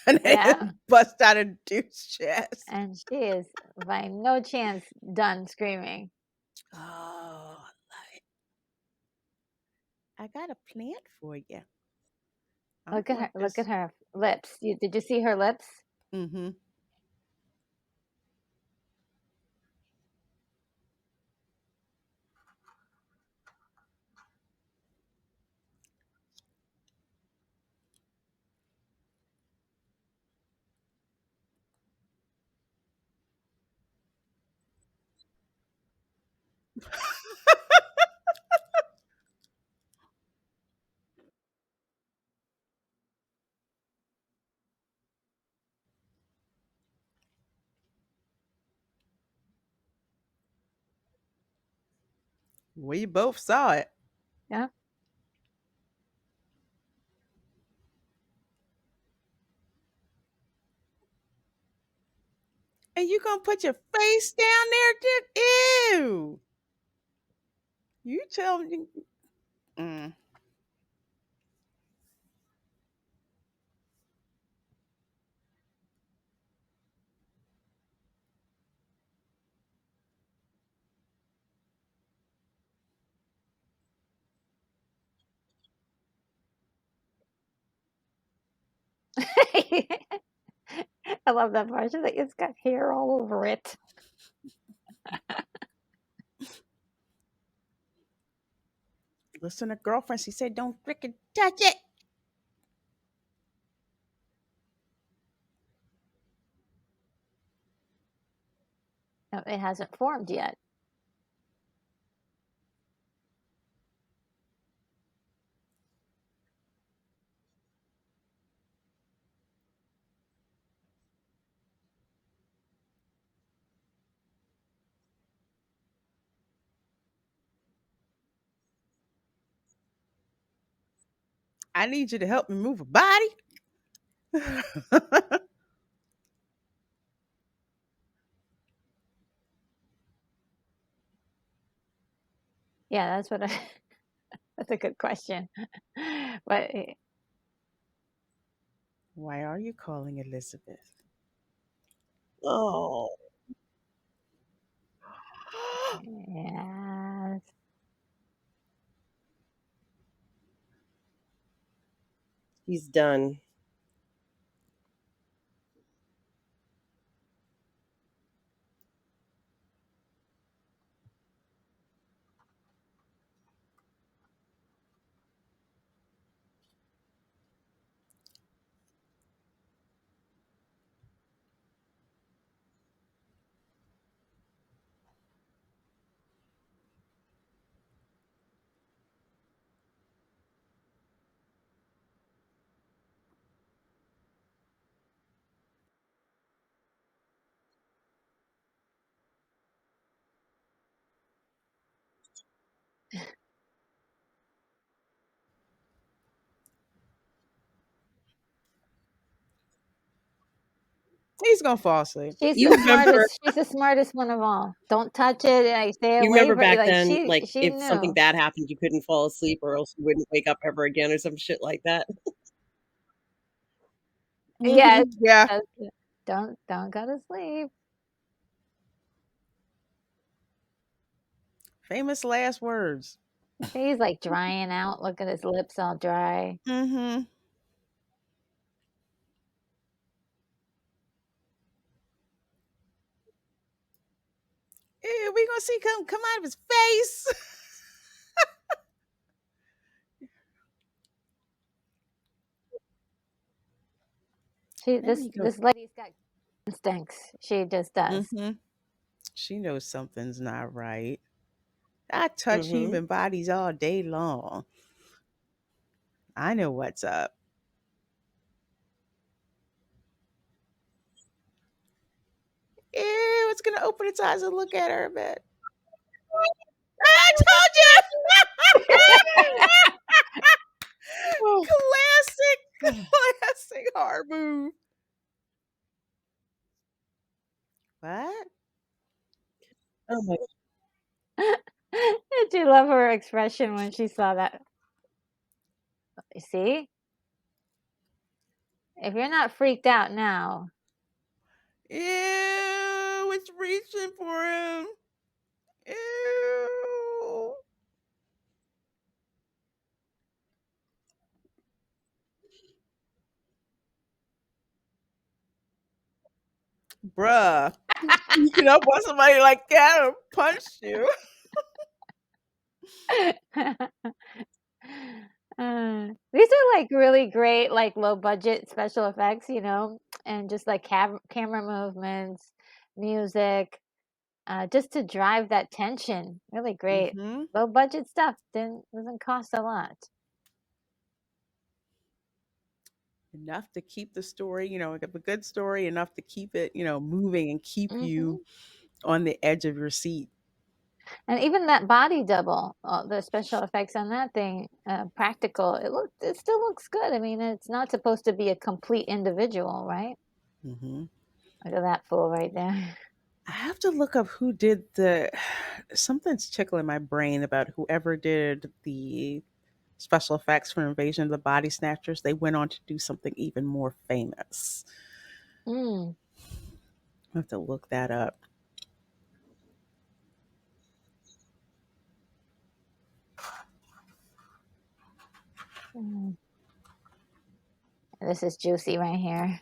Speaker 1: And
Speaker 2: Yeah,
Speaker 1: it bust out a dude's chest.
Speaker 2: and she is by no chance done screaming.
Speaker 1: Oh, I got a plant for you. I'm
Speaker 2: Look at
Speaker 1: gonna
Speaker 2: her,
Speaker 1: let
Speaker 2: look at
Speaker 1: this.
Speaker 2: her lips. Did you see her lips?
Speaker 1: Mm-hmm. We both saw it.
Speaker 2: Yeah.
Speaker 1: And you gonna put your face down there, dude? Ew. You tell me. Mm.
Speaker 2: I love that part. She's like, it's got hair all over it.
Speaker 1: Listen to girlfriend. She said, don't freaking touch it.
Speaker 2: No, it hasn't formed yet.
Speaker 1: I need you to help me move a body.
Speaker 2: Yeah, that's what I, that's a good question. But
Speaker 1: Why are you calling Elizabeth?
Speaker 3: Oh,
Speaker 2: yes.
Speaker 3: he's done.
Speaker 1: He's gonna fall asleep.
Speaker 2: She's
Speaker 3: You
Speaker 2: the
Speaker 3: remember
Speaker 2: smartest. She's the smartest one of all. Don't touch it. Like stay
Speaker 3: you
Speaker 2: away
Speaker 3: remember
Speaker 2: from.
Speaker 3: back
Speaker 2: Like
Speaker 3: then,
Speaker 2: she
Speaker 3: like,
Speaker 2: she
Speaker 3: if something
Speaker 2: knew.
Speaker 3: bad happened, you couldn't fall asleep or else you wouldn't wake up ever again or some shit like that?
Speaker 2: Yes.
Speaker 1: Yeah.
Speaker 2: Yes. Don't go to sleep.
Speaker 1: Famous last words.
Speaker 2: He's like drying out. Look at his lips all dry.
Speaker 1: Mm-hmm. Ew, we gonna see come out of his face.
Speaker 2: She
Speaker 1: Let me go.
Speaker 2: this lady's got instincts. She just does.
Speaker 1: Mm-hmm. She knows something's not right. I touch
Speaker 3: Mhm.
Speaker 1: human bodies all day long. I know what's up. Ew, it's gonna open its eyes and look at her a bit. I told you.
Speaker 3: Oh.
Speaker 1: Classic, classic horror move. What?
Speaker 3: Oh my
Speaker 2: Did you love her expression when she saw that? You see, if you're not freaked out now,
Speaker 1: Ew, it's reaching for him. Ew. Bruh. Sneaking up on somebody like that or punch you.
Speaker 2: these are like really great, like low budget special effects, and just like camera movements, music, just to drive that tension. Really great.
Speaker 1: Mm-hmm.
Speaker 2: Low budget stuff doesn't cost a lot.
Speaker 1: Enough to keep the story, like a good story, enough to keep it, moving and keep you
Speaker 2: Hmm.
Speaker 1: on the edge of your seat.
Speaker 2: And even that body double, the special effects on that thing, practical, it still looks good. I mean, it's not supposed to be a complete individual, right?
Speaker 1: Mhm.
Speaker 2: Look at that fool right there.
Speaker 1: I have to look up who did the something's tickling my brain about whoever did the special effects for Invasion of the Body Snatchers. They went on to do something even more famous.
Speaker 2: Mm.
Speaker 1: I have to look that up.
Speaker 2: Mm. This is juicy right here.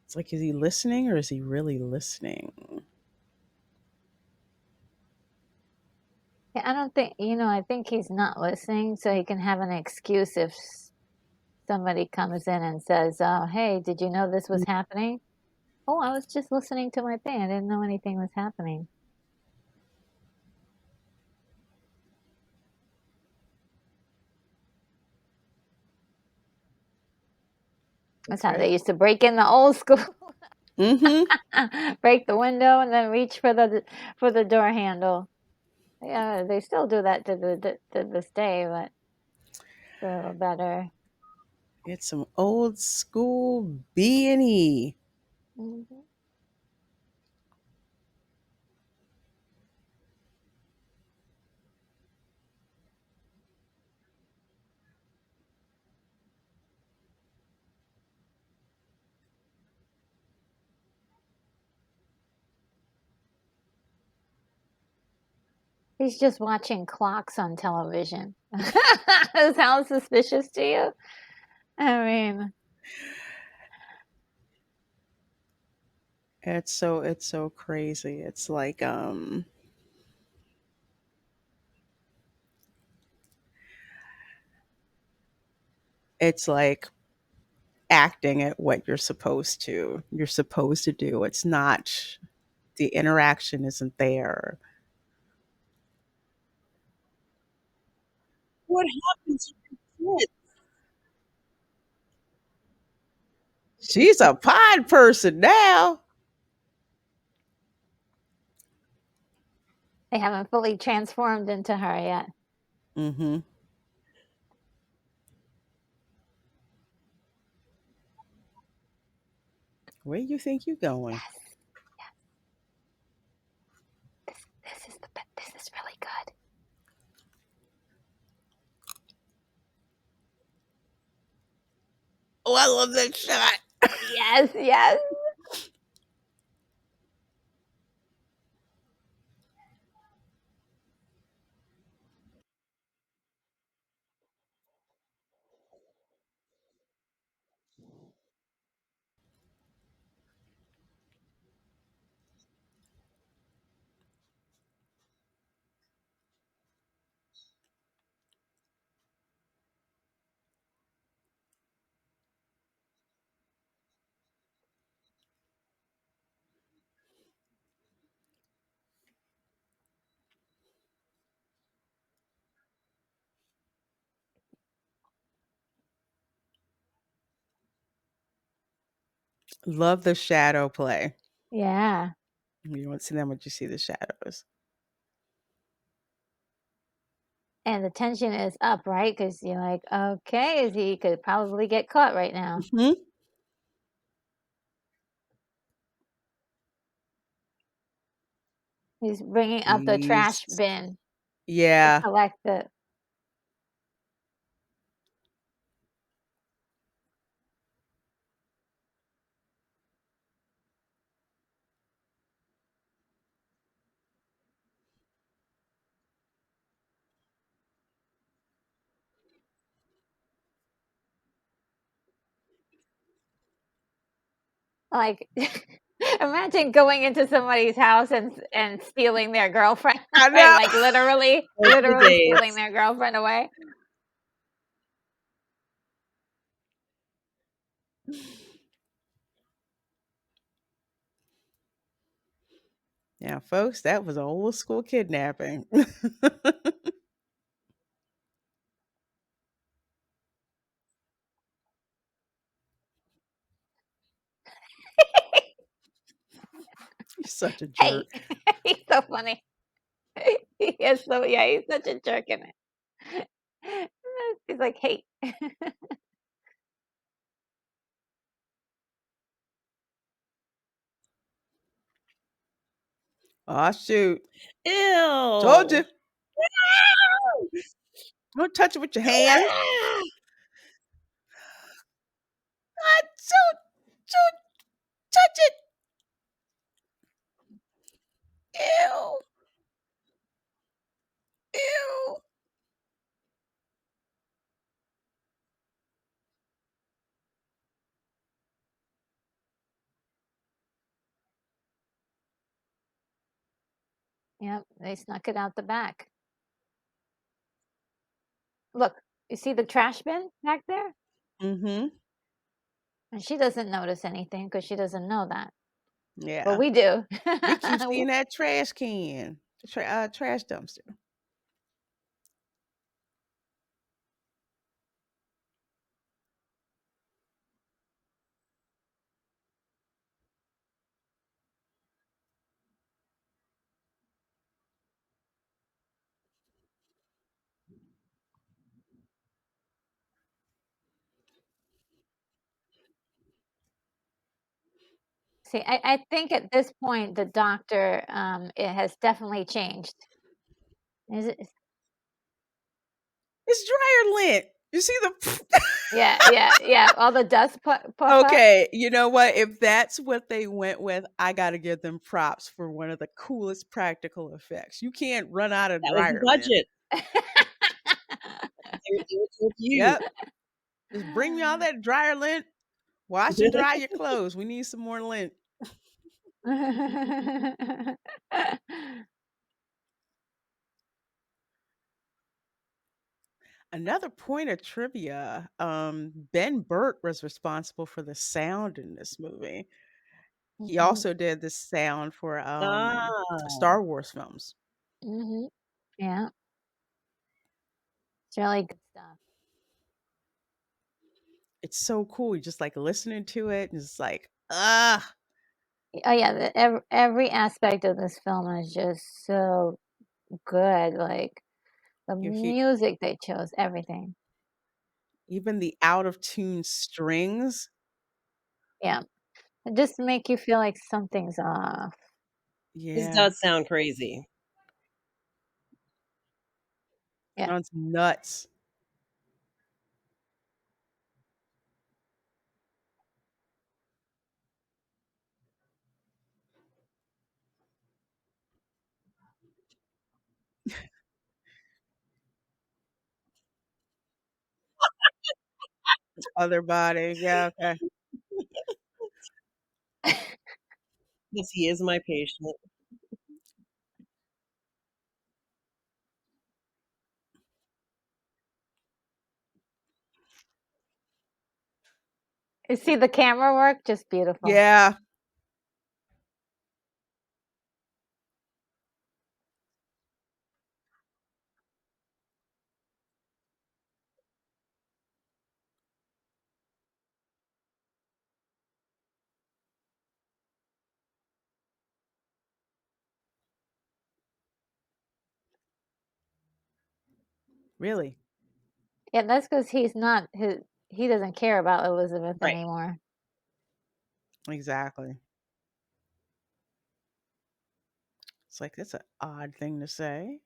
Speaker 1: It's like, is he listening or is he really listening?
Speaker 2: Yeah, I don't think, I think he's not listening so he can have an excuse if somebody comes in and says, "Oh, hey, did you know this was happening?" "Oh, I was just listening to my thing. I didn't know anything was happening." That's how they
Speaker 1: Okay.
Speaker 2: used to break in the old school.
Speaker 1: Mm-hmm.
Speaker 2: Break the window and then reach for the door handle. Yeah, they still do that to this day, but it's a little better.
Speaker 1: It's some old school B&E.
Speaker 2: Mhm. He's just watching clocks on television. Sounds suspicious to you? I mean,
Speaker 1: It's so crazy. It's like acting at what you're supposed to do. It's not, the interaction isn't there. What happens to your kid? She's a pod person now.
Speaker 2: they haven't fully transformed into her yet.
Speaker 1: Mm-hmm. Where do you think you're going?
Speaker 2: Yes, this is really good.
Speaker 1: Oh, I love that shot.
Speaker 2: Yes, yes.
Speaker 1: Love the shadow play.
Speaker 2: Yeah.
Speaker 1: You don't see them, but you see the shadows.
Speaker 2: And the tension is up, right? Because you're like, okay, is he could probably get caught right now.
Speaker 1: Hmm.
Speaker 2: He's bringing up the trash
Speaker 1: He's
Speaker 2: bin to
Speaker 1: Yeah.
Speaker 2: collect the. Like, imagine going into somebody's house and stealing their girlfriend,
Speaker 1: I
Speaker 2: right?
Speaker 1: know.
Speaker 2: Like
Speaker 1: Those are the
Speaker 2: literally stealing
Speaker 1: days.
Speaker 2: their girlfriend away.
Speaker 1: Yeah, folks, that was an old school kidnapping. You're such a
Speaker 2: Hey,
Speaker 1: jerk.
Speaker 2: he's so funny. He is so yeah, he's such a jerk in it. He's like, "Hey."
Speaker 1: Aw, shoot. Told
Speaker 3: Ew.
Speaker 1: you. Don't touch it with your hand. Ah, don't touch it. Ew. Ew.
Speaker 2: Yep, they snuck it out the back. Look, you see the trash bin back there?
Speaker 1: Mhm.
Speaker 2: And she doesn't notice anything because she doesn't know that, but
Speaker 1: Yeah.
Speaker 2: we do.
Speaker 1: We keep seeing that trash can, trash dumpster.
Speaker 2: See, I think at this point, the doctor, it has definitely changed. Is it
Speaker 1: It's dryer lint. You see the
Speaker 2: Yeah, yeah, yeah, all the dust puff up?
Speaker 1: Okay, you know what? If that's what they went with, I gotta give them props for one of the coolest practical effects. You can't run out of
Speaker 3: That was the
Speaker 1: dryer lint.
Speaker 3: budget. It was you.
Speaker 1: Yep. Just bring me all that dryer lint. Wash and dry your clothes. We need some more lint. Another point of trivia, Ben Burt was responsible for the sound in this movie. He
Speaker 2: Mhm,
Speaker 1: also did the sound for
Speaker 3: Ah.
Speaker 1: Star Wars films.
Speaker 2: mhm. Yeah, it's really good stuff.
Speaker 1: It's so cool. You just like listening to it and it's like, ah,
Speaker 2: Oh, yeah, every aspect of this film is just so good, like, the
Speaker 1: you hear
Speaker 2: music they chose, everything.
Speaker 1: even the out of tune strings.
Speaker 2: Yeah, it just make you feel like something's off.
Speaker 3: This
Speaker 1: Yeah,
Speaker 3: does sound crazy.
Speaker 2: Yeah.
Speaker 1: sounds nuts. Other body. Yeah, okay.
Speaker 3: Yes, he is my patient.
Speaker 2: You see the camera work? Just beautiful.
Speaker 1: Yeah, really.
Speaker 2: Yeah, that's because he doesn't care about Elizabeth
Speaker 3: Right.
Speaker 2: anymore.
Speaker 1: Exactly. It's like that's an odd thing to say.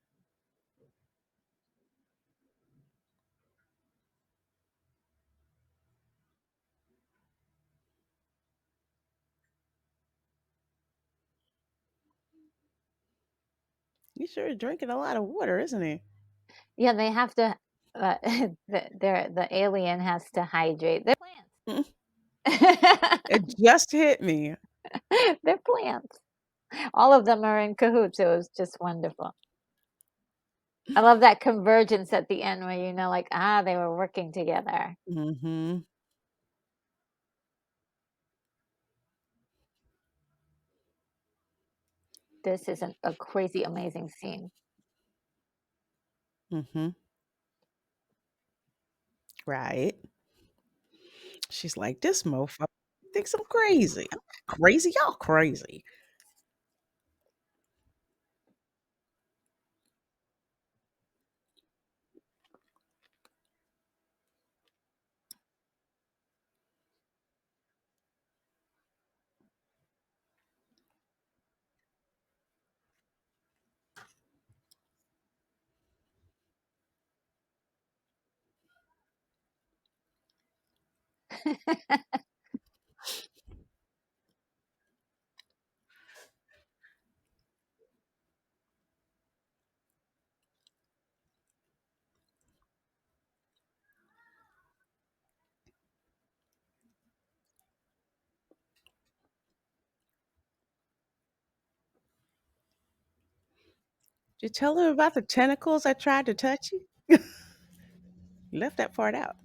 Speaker 1: He sure is drinking a lot of water, isn't he?
Speaker 2: Yeah, they have to, the alien has to hydrate. They're
Speaker 1: Mm,
Speaker 2: plants.
Speaker 1: it just hit me.
Speaker 2: They're plants. All of them are in cahoots. It was just wonderful. I love that convergence at the end where you know, like, they were working together.
Speaker 1: Mhm.
Speaker 2: this is a crazy amazing scene.
Speaker 1: Mhm. Right. She's like, "This motherfucker thinks I'm crazy. I'm not crazy, y'all crazy." Did you tell him about the tentacles I tried to touch you? You left that part out.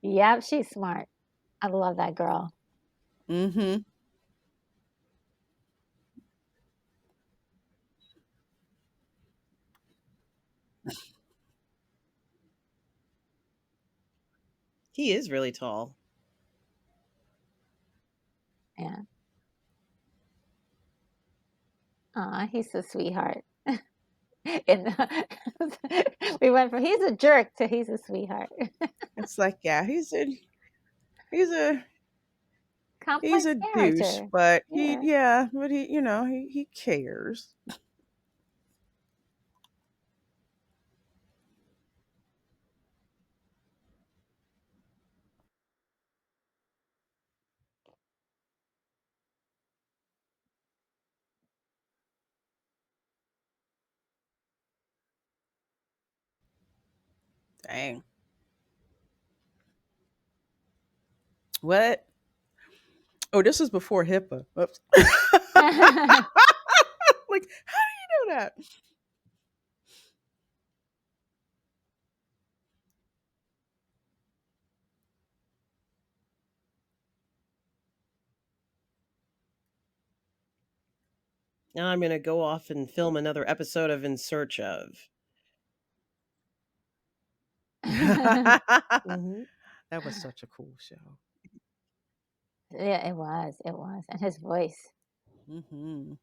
Speaker 2: Yep, she's smart. I love that girl.
Speaker 1: Mhm.
Speaker 3: He is really tall.
Speaker 2: Yeah. Aw, he's a sweetheart. And we went from he's a jerk to he's a sweetheart.
Speaker 1: It's like, yeah, he's a he's
Speaker 2: Complex
Speaker 1: a douche,
Speaker 2: character.
Speaker 1: but he
Speaker 2: Yeah.
Speaker 1: yeah, but he cares. Dang. What? Oh, this was before HIPAA. Oops. Like, how do you know that?
Speaker 3: Now I'm gonna go off and film another episode of In Search of.
Speaker 1: That
Speaker 3: Mhm.
Speaker 1: was such a cool show.
Speaker 2: Yeah, it was. It was. And his voice.
Speaker 1: Mhm.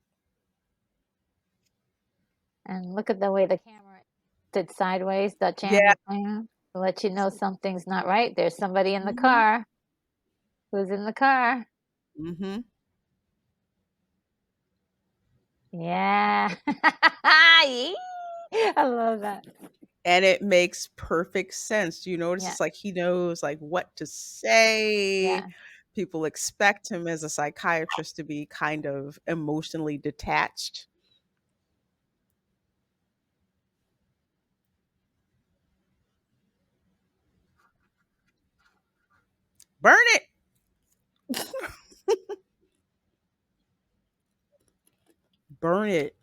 Speaker 2: And look at the way the camera did sideways, the
Speaker 1: Yeah.
Speaker 2: channel to let you know something's not right. There's somebody in the
Speaker 1: Mhm.
Speaker 2: car. Who's in the car?
Speaker 1: Mhm.
Speaker 2: Yeah. Yee. I love that.
Speaker 1: And it makes perfect sense. You notice
Speaker 2: Yeah.
Speaker 1: it's like he knows like what to say.
Speaker 2: Yeah.
Speaker 1: People expect him as a psychiatrist to be kind of emotionally detached. Burn it. Burn it.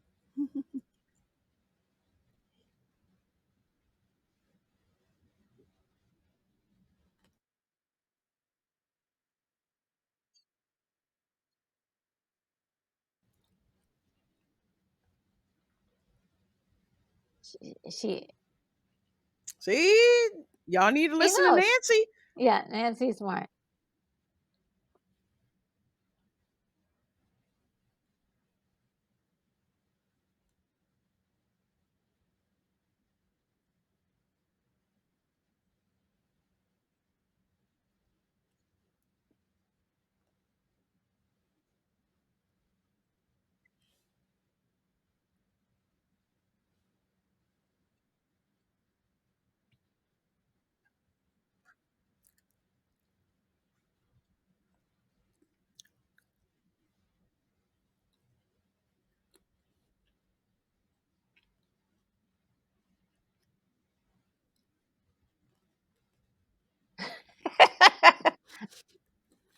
Speaker 2: She
Speaker 1: See? Y'all need to
Speaker 2: she
Speaker 1: listen to
Speaker 2: knows.
Speaker 1: Nancy.
Speaker 2: Yeah, Nancy's smart.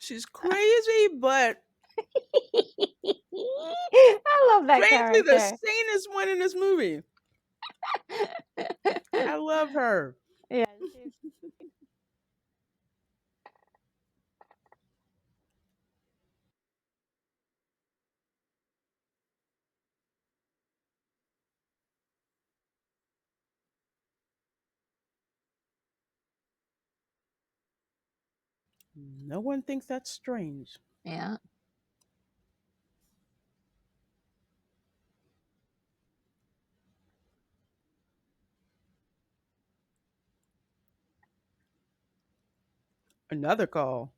Speaker 1: She's crazy, but
Speaker 2: I love that
Speaker 1: strangely the
Speaker 2: character.
Speaker 1: sanest one in this movie. I love her.
Speaker 2: Yeah, she's
Speaker 1: No one thinks that's strange.
Speaker 2: yeah.
Speaker 1: Another call.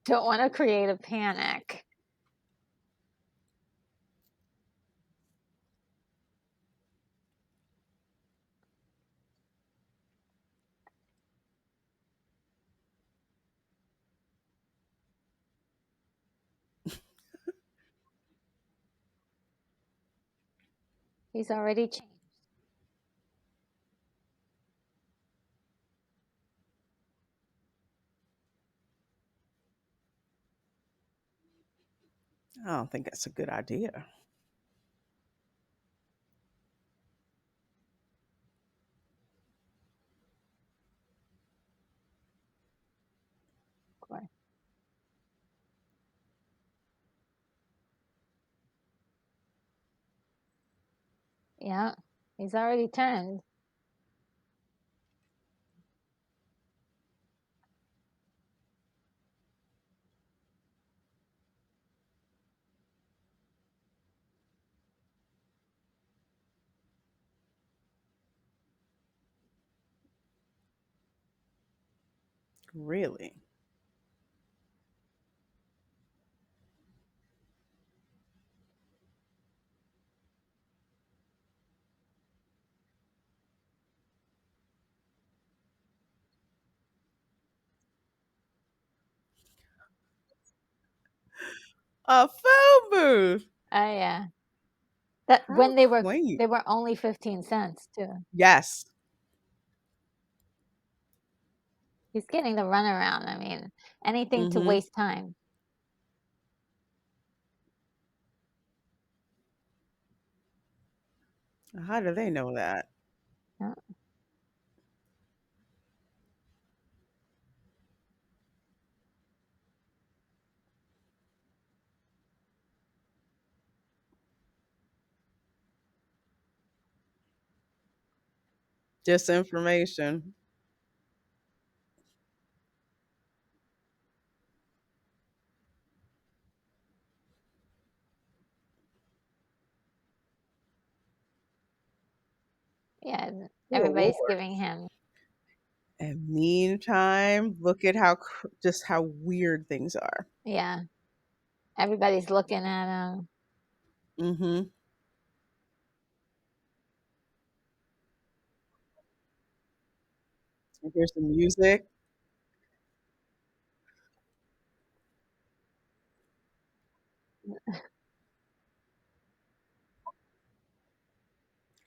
Speaker 2: Don't want to create a panic. He's already changed.
Speaker 1: I don't think that's a good idea.
Speaker 2: Of course. Yeah. He's already turned.
Speaker 1: Really? A phone booth.
Speaker 2: Oh yeah. That
Speaker 1: How
Speaker 2: when
Speaker 1: quaint.
Speaker 2: they were only 15 cents too.
Speaker 1: Yes.
Speaker 2: He's getting the runaround. I mean, anything to
Speaker 1: Mm-hmm.
Speaker 2: waste time.
Speaker 1: How do they know that?
Speaker 2: Yeah.
Speaker 1: Disinformation.
Speaker 2: Yeah.
Speaker 1: Oh
Speaker 2: Everybody's
Speaker 1: Lord.
Speaker 2: giving him.
Speaker 1: And meantime, look at how just how weird things are.
Speaker 2: Yeah. Everybody's looking at him.
Speaker 1: Mm-hmm. Here's the music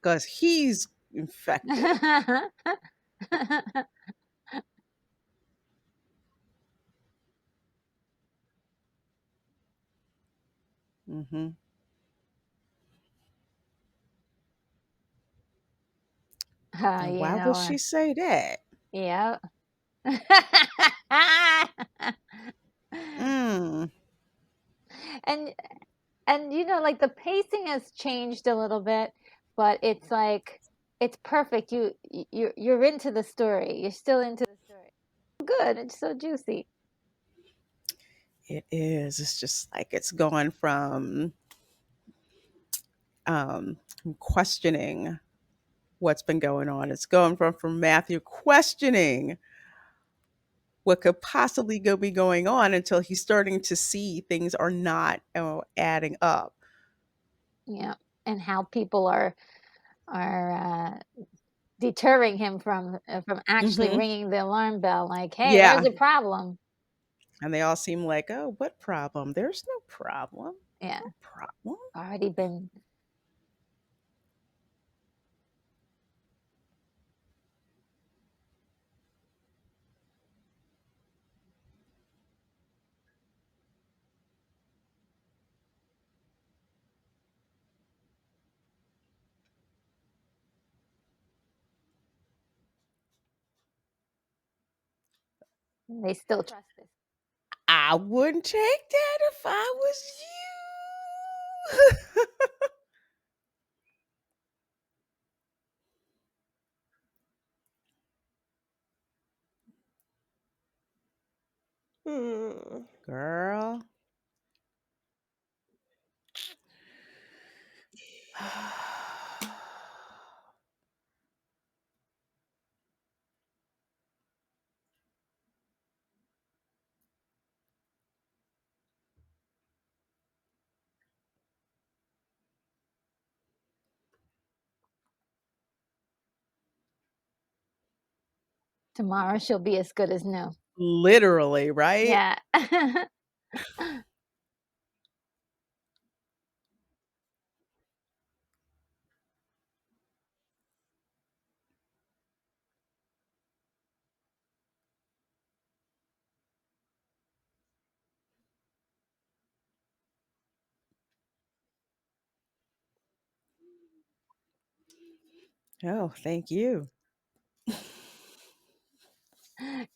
Speaker 1: because he's infected. Mm-hmm. And
Speaker 2: You
Speaker 1: why would
Speaker 2: know,
Speaker 1: she say that?
Speaker 2: yeah.
Speaker 1: Mm.
Speaker 2: and you know, like the pacing has changed a little bit, but it's like it's perfect. You're into the story. You're still into the story. Good. It's so juicy.
Speaker 1: It is. It's just like it's going um, questioning what's been going on. It's going from Matthew questioning what could possibly be going on until he's starting to see things are not adding up.
Speaker 2: Yeah. And how people are deterring him from actually
Speaker 1: Hmm.
Speaker 2: ringing the alarm bell. Like, hey, there's
Speaker 1: Yeah.
Speaker 2: a problem.
Speaker 1: And they all seem like, oh, what problem? There's no problem.
Speaker 2: Yeah.
Speaker 1: No problem.
Speaker 2: Already been. They still trust this.
Speaker 1: I wouldn't take that if I was you.
Speaker 3: Hmm.
Speaker 1: Girl.
Speaker 2: Tomorrow she'll be as good as new.
Speaker 1: Literally, right?
Speaker 2: Yeah.
Speaker 1: Oh, thank you.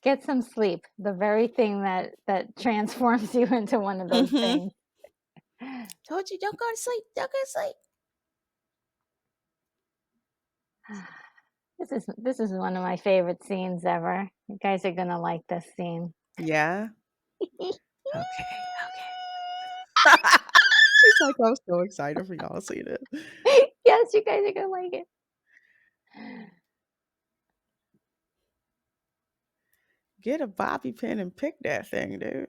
Speaker 2: Get some sleep. The very thing that transforms you into one of those
Speaker 1: Mhm.
Speaker 2: things.
Speaker 1: Told you, don't go to sleep. Don't go to sleep.
Speaker 2: This is one of my favorite scenes ever. You guys are gonna like this scene.
Speaker 1: Yeah. Okay. Okay. She's like, I'm so excited for y'all to see this.
Speaker 2: Yes, you guys are gonna like it.
Speaker 1: Get a bobby pin and pick that thing, dude.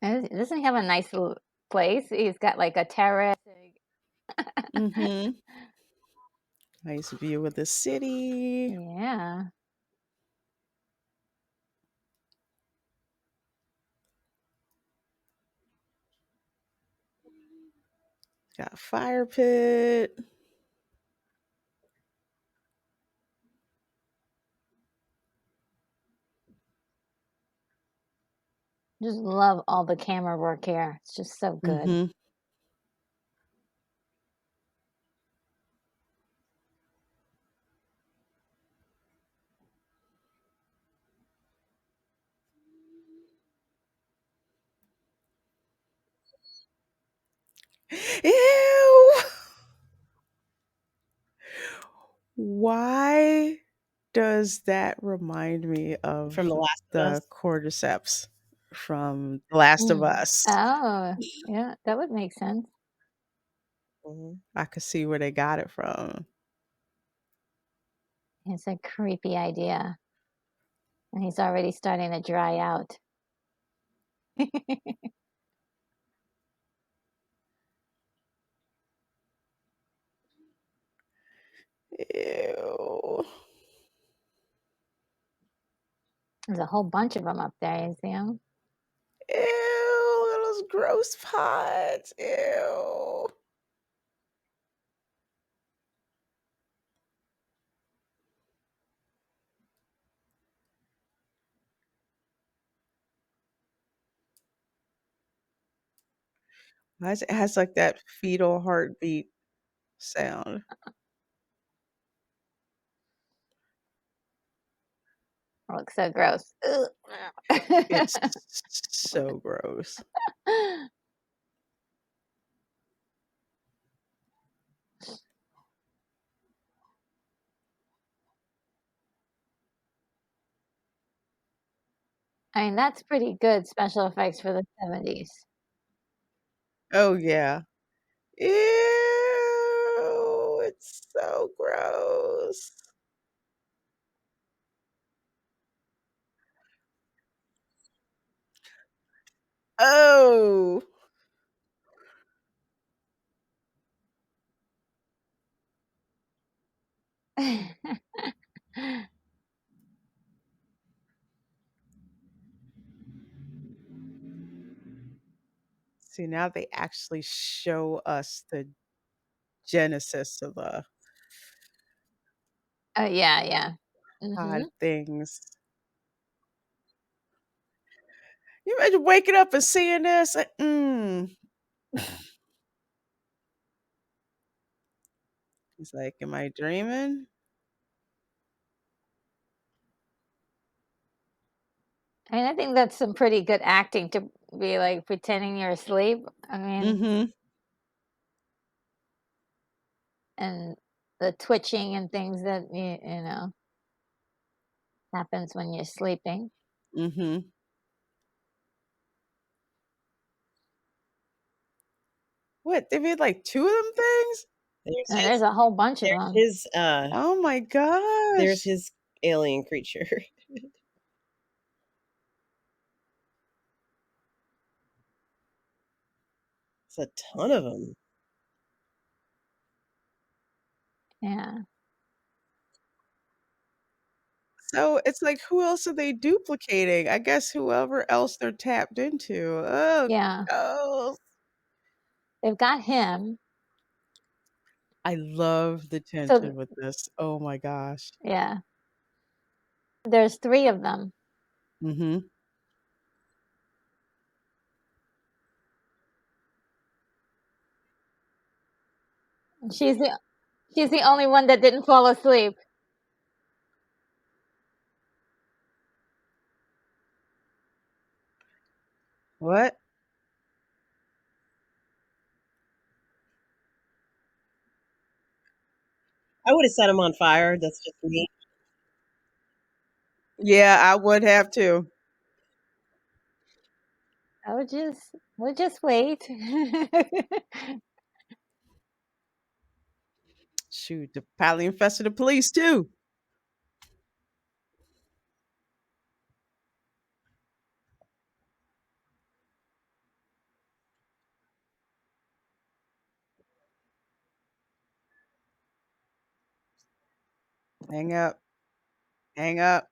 Speaker 2: And doesn't he have a nice little place? He's got like a terrace.
Speaker 1: Mm-hmm. Nice view of the city.
Speaker 2: Yeah.
Speaker 1: Got a fire pit.
Speaker 2: Just love all the camera work here. It's just so good.
Speaker 1: Mm-hmm. Ew. Why does that remind me
Speaker 3: From
Speaker 1: of
Speaker 3: The Last of Us?
Speaker 1: the cordyceps from The Last of
Speaker 2: Mm.
Speaker 1: Us?
Speaker 2: Oh, yeah, that would make sense.
Speaker 3: Mhm.
Speaker 1: I could see where they got it from.
Speaker 2: It's a creepy idea. And he's already starting to dry out.
Speaker 1: Ew.
Speaker 2: There's a whole bunch of them up there, you see them?
Speaker 1: Ew, those gross pods. Ew. Why is it has like that fetal heartbeat sound?
Speaker 2: It looks so gross. Ugh.
Speaker 1: It's so gross.
Speaker 2: I mean, that's pretty good special effects for the 70s.
Speaker 1: Oh yeah. Ew, it's so gross. Oh. See, now they actually show us the genesis of the
Speaker 2: Oh, yeah, yeah.
Speaker 1: odd
Speaker 2: Mhm.
Speaker 1: things. You imagine waking up and seeing this? He's like, "Am I dreaming?"
Speaker 2: I mean, I think that's some pretty good acting to be, like, pretending you're asleep. I mean,
Speaker 1: Mhm.
Speaker 2: and the twitching and things that happens when you're sleeping.
Speaker 1: Mhm. What, they made, like, 2 of them things?
Speaker 3: There's
Speaker 2: And there's
Speaker 3: his
Speaker 2: a whole bunch of
Speaker 3: there's
Speaker 2: them.
Speaker 3: his,
Speaker 1: Oh my
Speaker 3: there's
Speaker 1: gosh.
Speaker 3: his alien creature. It's a ton of them.
Speaker 2: Yeah.
Speaker 1: So, it's like, who else are they duplicating? I guess whoever else they're tapped into. Oh,
Speaker 2: Yeah.
Speaker 1: oh.
Speaker 2: They've got him.
Speaker 1: I love the
Speaker 2: So
Speaker 1: tension with this. Oh my gosh.
Speaker 2: yeah. There's 3 of them.
Speaker 1: Mhm.
Speaker 2: She's the she's the only one that didn't fall asleep.
Speaker 1: What?
Speaker 3: I would have set him on fire. That's just me.
Speaker 1: Yeah, I would have too.
Speaker 2: We'll just wait.
Speaker 1: Shoot, the probably infested the police too. Hang up. Hang up.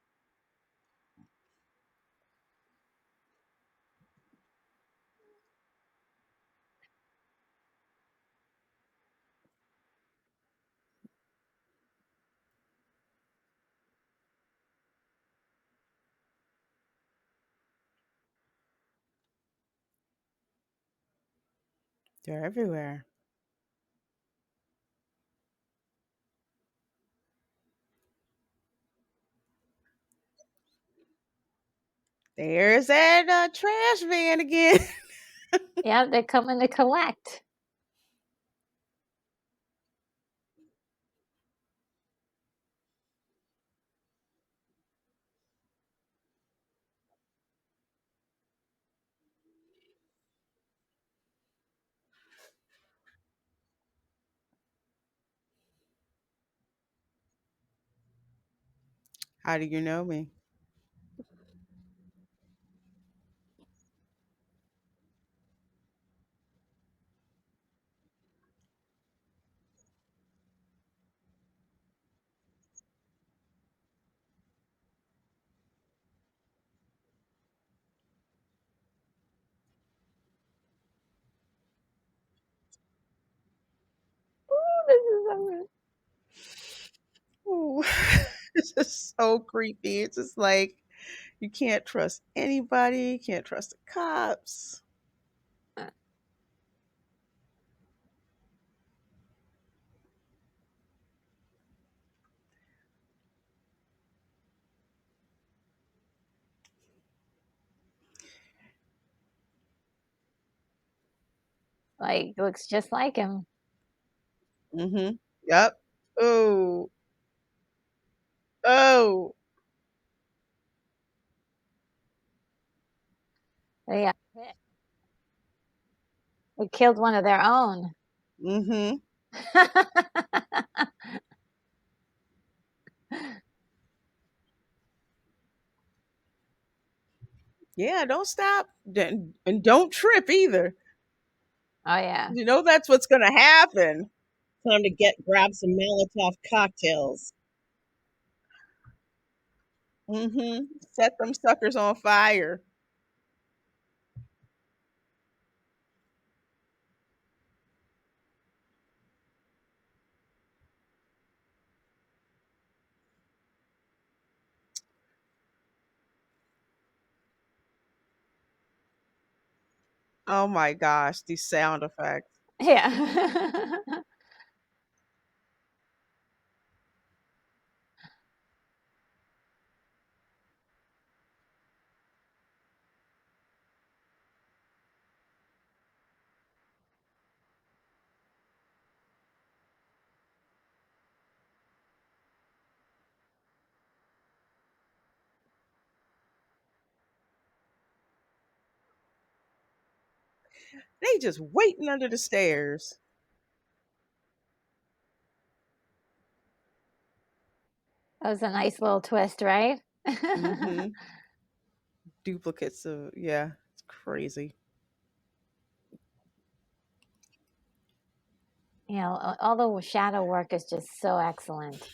Speaker 1: They're everywhere. There's that trash man again.
Speaker 2: Yeah, they're coming to collect.
Speaker 1: How do you know me?
Speaker 2: This is so
Speaker 1: Ooh. It's just so creepy. It's just like you can't trust anybody, you can't trust the cops.
Speaker 2: like, looks just like him.
Speaker 1: Mhm. Yep. Oh. Oh.
Speaker 2: Yeah. They killed one of their own.
Speaker 1: Mhm. Yeah, don't stop. And don't trip either.
Speaker 2: Oh, yeah.
Speaker 1: You know that's what's gonna happen.
Speaker 3: Time to grab some Molotov cocktails.
Speaker 1: Mhm. Set them suckers on fire. Oh my gosh, these sound effects.
Speaker 2: Yeah.
Speaker 1: They just waiting under the stairs.
Speaker 2: That was a nice little twist, right?
Speaker 1: Mhm. Duplicates of, yeah, it's crazy.
Speaker 2: You know, all the shadow work is just so excellent.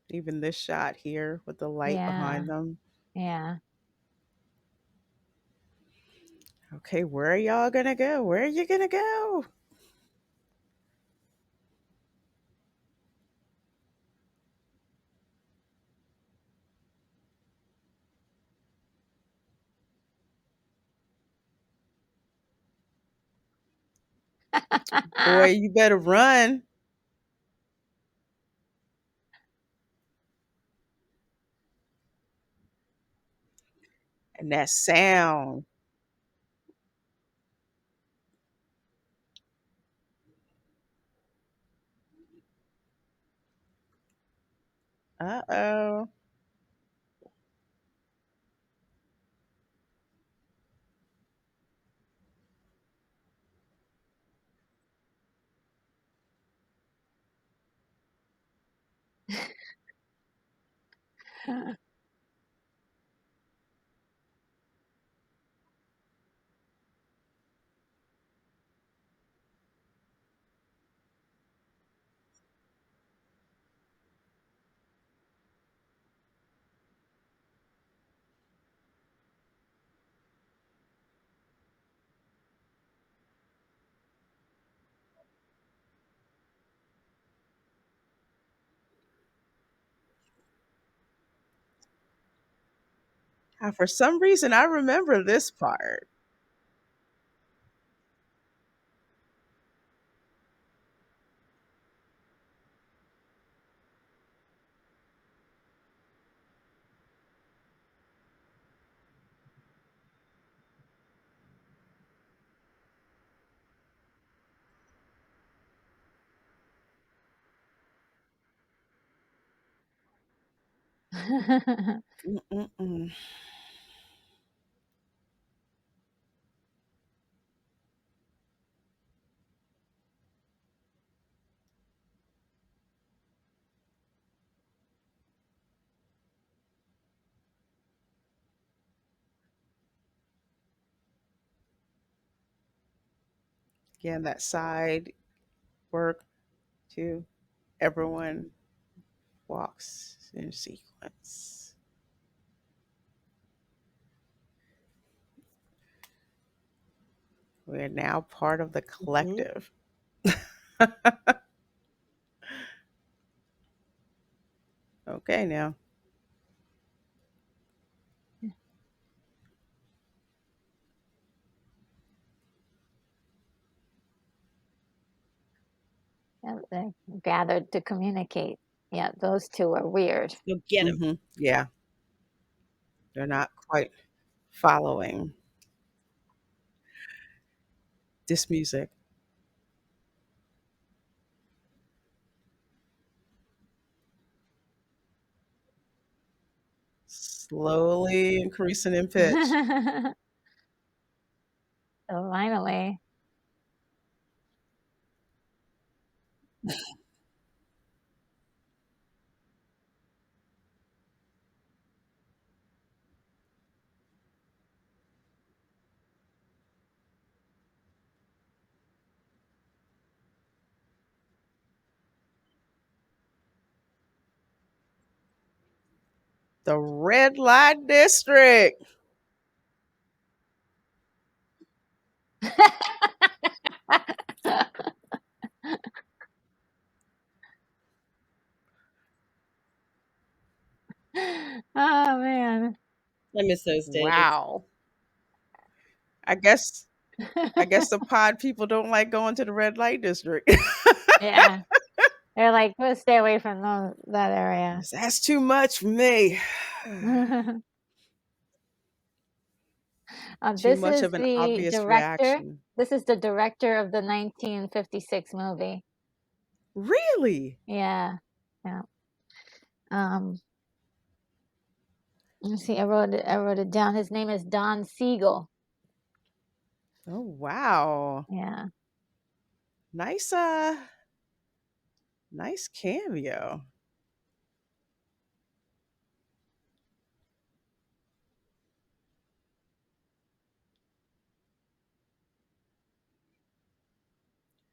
Speaker 1: Even this shot here with the light
Speaker 2: Yeah,
Speaker 1: behind them.
Speaker 2: yeah.
Speaker 1: Okay, where are y'all gonna go? Where are you gonna go? Boy, you better run. And that sound. Uh-oh. For some reason, I remember this part. Mm-mm-mm. Again, that side work too. Everyone walks in sequence. We're now part of the
Speaker 3: Mhm.
Speaker 1: collective. Okay, now.
Speaker 2: Yeah, they gathered to communicate. Yeah, those two are weird.
Speaker 3: Go get him.
Speaker 1: Yeah, they're not quite following this music. Slowly increasing in pitch.
Speaker 2: So finally,
Speaker 1: The red light district.
Speaker 3: I miss those days.
Speaker 1: Wow. I guess I guess the pod people don't like going to the red light district.
Speaker 2: Yeah. They're like, "Let's stay away from that area."
Speaker 1: That's too much for me. Too
Speaker 2: This
Speaker 1: much
Speaker 2: is
Speaker 1: of an
Speaker 2: the
Speaker 1: obvious
Speaker 2: director.
Speaker 1: reaction.
Speaker 2: This is the director of the 1956 movie.
Speaker 1: Really?
Speaker 2: Yeah. Yeah. Um, let's see. I wrote it down. His name is Don Siegel.
Speaker 1: Oh wow.
Speaker 2: Yeah.
Speaker 1: Nice nice cameo.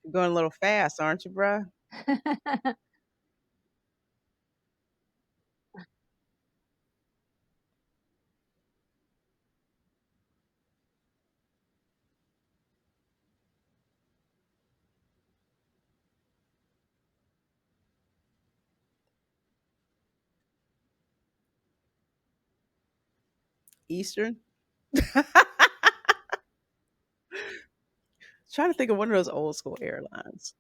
Speaker 1: You're going a little fast, aren't you, bruh? Eastern? Trying to think of one of those old school airlines.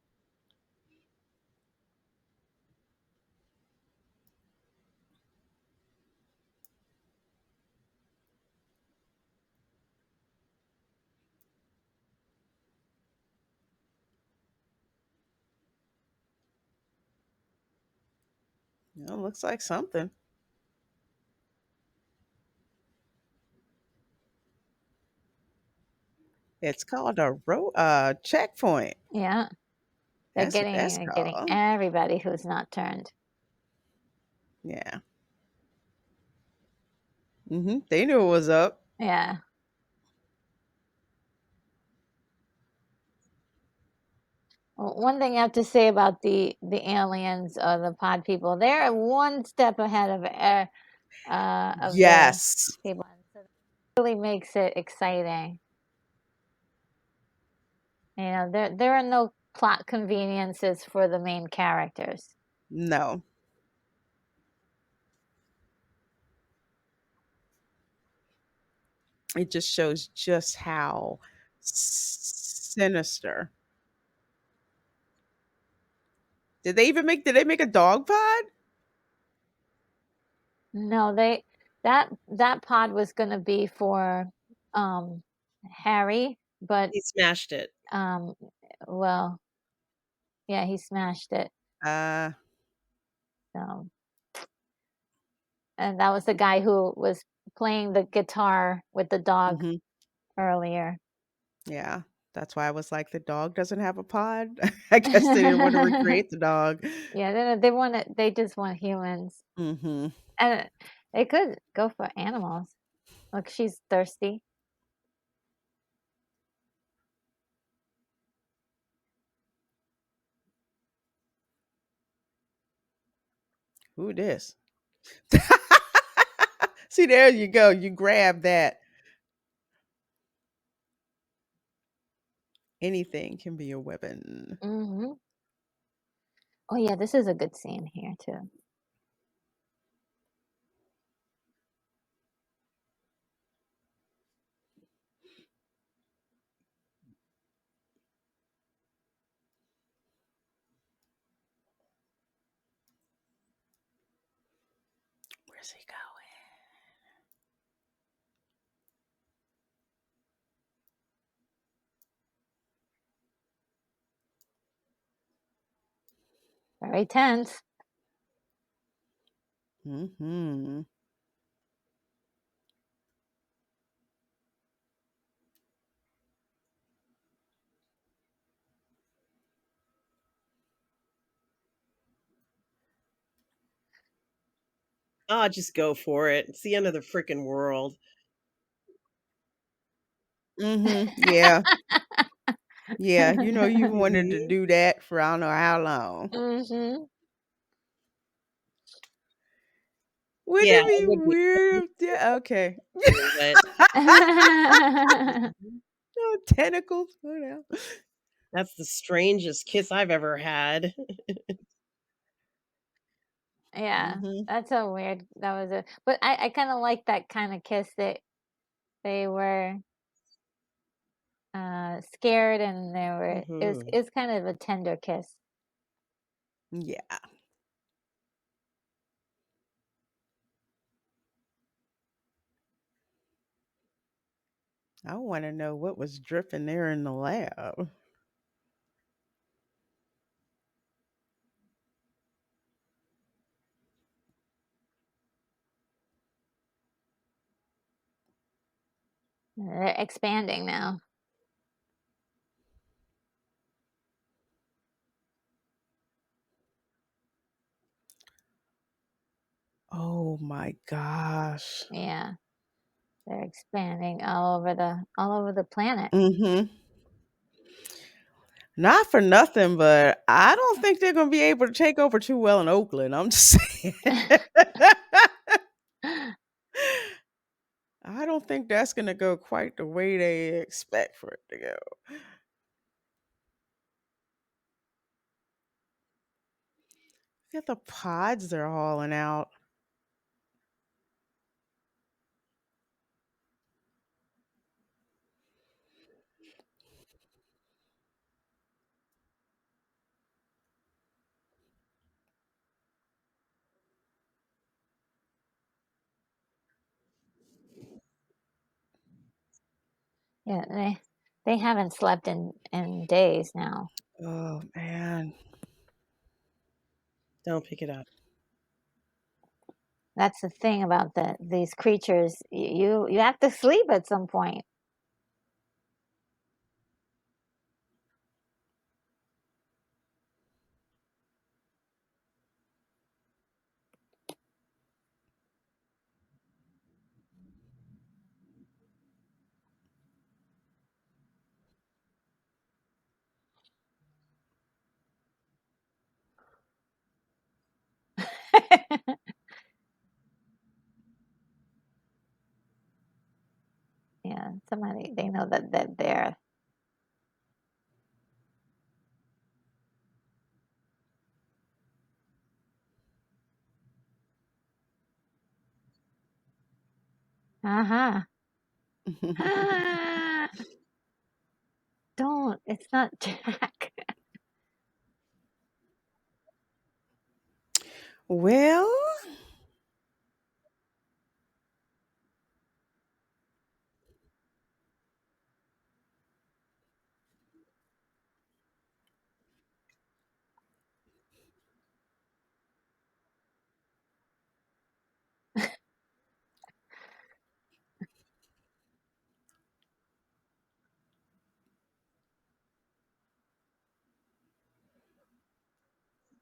Speaker 1: Looks like something. It's called a checkpoint.
Speaker 2: Yeah. They're
Speaker 1: That's what that's
Speaker 2: getting
Speaker 1: called.
Speaker 2: everybody who's not turned.
Speaker 1: Yeah. They knew it was up.
Speaker 2: Yeah. Well, one thing I have to say about the aliens or the pod people, they're one step ahead of the
Speaker 1: Yes.
Speaker 2: people, so that really makes it exciting. There are no plot conveniences for the main characters.
Speaker 1: No. It just shows just how sinister. Did they make a dog pod?
Speaker 2: No, that pod was going to be for um Harry, but
Speaker 3: He smashed it.
Speaker 2: um well, yeah, he smashed it.
Speaker 1: Uh
Speaker 2: So, and that was the guy who was playing the guitar with the dog
Speaker 1: mhm.
Speaker 2: earlier.
Speaker 1: Yeah. That's why I was like the dog doesn't have a pod. I guess they didn't want to recreate the dog.
Speaker 2: Yeah, they just want humans.
Speaker 1: Mhm.
Speaker 2: And they could go for animals. Look, she's thirsty.
Speaker 1: Who this? See, there you go. You grab that. Anything can be a weapon.
Speaker 2: Hmm. Oh yeah, this is a good scene here too.
Speaker 1: Where's he going?
Speaker 2: Very tense.
Speaker 1: Mhm.
Speaker 3: Ah, just go for it. It's the end of the freaking world.
Speaker 1: Mhm. Yeah. Yeah, you wanted to do that for I don't know how long.
Speaker 2: Hmm.
Speaker 1: Wouldn't
Speaker 3: Yeah,
Speaker 1: it
Speaker 3: it
Speaker 1: be
Speaker 3: would be
Speaker 1: weird if okay.
Speaker 3: but
Speaker 1: Oh, tentacles. What else?
Speaker 3: that's the strangest kiss I've ever had.
Speaker 2: Yeah,
Speaker 1: Mhm.
Speaker 2: that's a weird that was a but I kinda like that kinda kiss that they were, scared and they were
Speaker 3: Mhm.
Speaker 2: it's kind of a tender kiss.
Speaker 1: Yeah. I wanna know what was dripping there in the lab.
Speaker 2: They're expanding now.
Speaker 1: Oh my gosh.
Speaker 2: Yeah, they're expanding all over the planet.
Speaker 1: Mhm. Not for nothing, but I don't think they're gonna be able to take over too well in Oakland, I'm just saying. I don't think that's gonna go quite the way they expect for it to go. Look at the pods they're hauling out.
Speaker 2: Yeah, they haven't slept in days now.
Speaker 1: Oh, man.
Speaker 3: Don't pick it up.
Speaker 2: That's the thing about these creatures. You have to sleep at some point. Yeah, somebody they know that they're uh-huh. Ah, don't. It's not Jack.
Speaker 1: Well,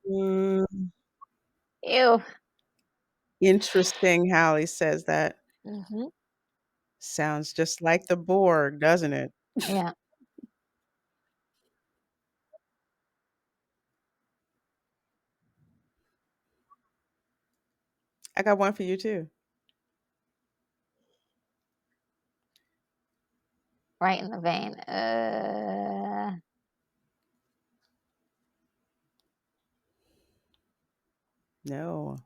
Speaker 3: Mm,
Speaker 2: Ew.
Speaker 1: interesting how he says that.
Speaker 2: Mhm.
Speaker 1: Sounds just like the Borg, doesn't it?
Speaker 2: Yeah.
Speaker 1: I got one for you too.
Speaker 2: Right in the vein.
Speaker 1: No.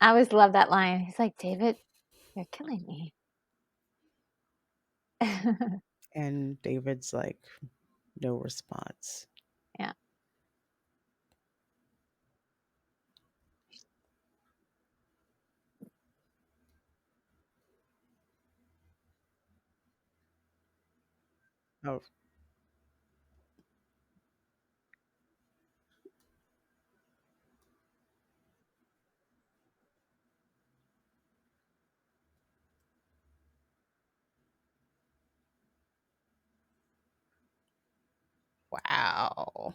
Speaker 2: I always love that line. He's like, "David, you're killing me."
Speaker 1: And David's like, no response.
Speaker 2: Yeah.
Speaker 1: Oh, wow.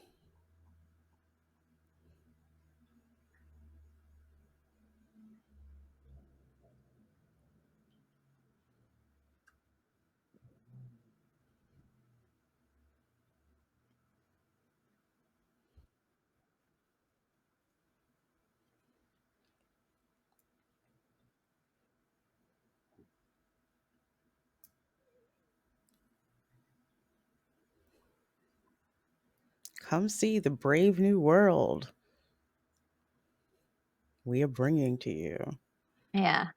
Speaker 1: Come see the brave new world we are bringing to you.
Speaker 2: Yeah.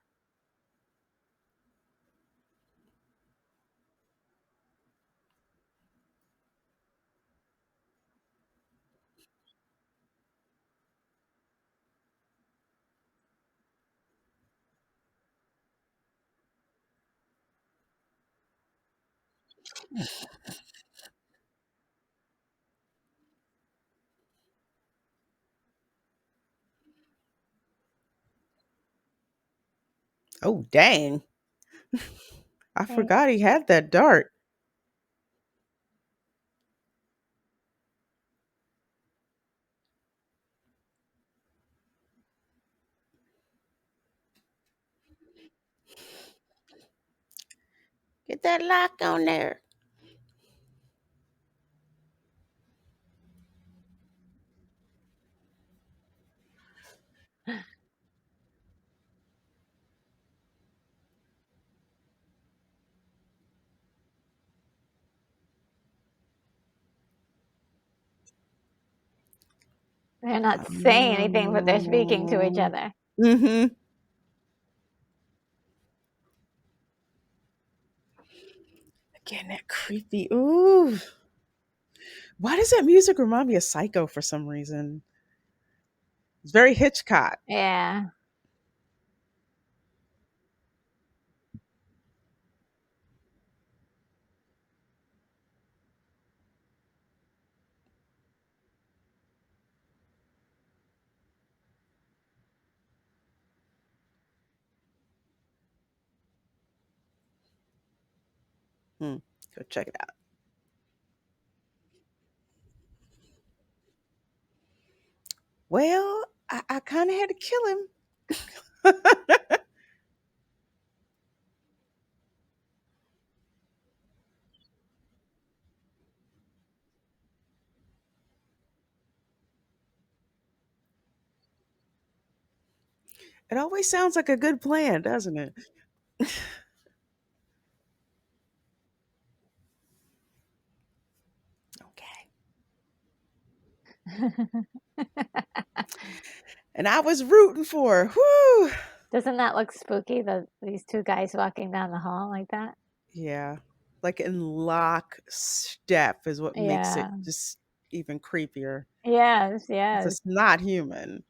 Speaker 1: Oh, dang. I
Speaker 2: Thanks.
Speaker 1: forgot he had that dart. Get that lock on there.
Speaker 2: They're not saying anything, but they're speaking to each other.
Speaker 1: Mm-hmm. Again, that creepy. Ooh. Why does that music remind me of Psycho for some reason? It's very Hitchcock.
Speaker 2: Yeah.
Speaker 1: Hmm. Go check it out. Well, I kind of had to kill him. It always sounds like a good plan, doesn't it? Okay. And I was rooting for her. Whoo!
Speaker 2: Doesn't that look spooky? These two guys walking down the hall like that?
Speaker 1: Yeah. Like in lockstep is what makes it
Speaker 2: Yeah.
Speaker 1: just even creepier.
Speaker 2: Yes,
Speaker 1: It's
Speaker 2: yes.
Speaker 1: just not human.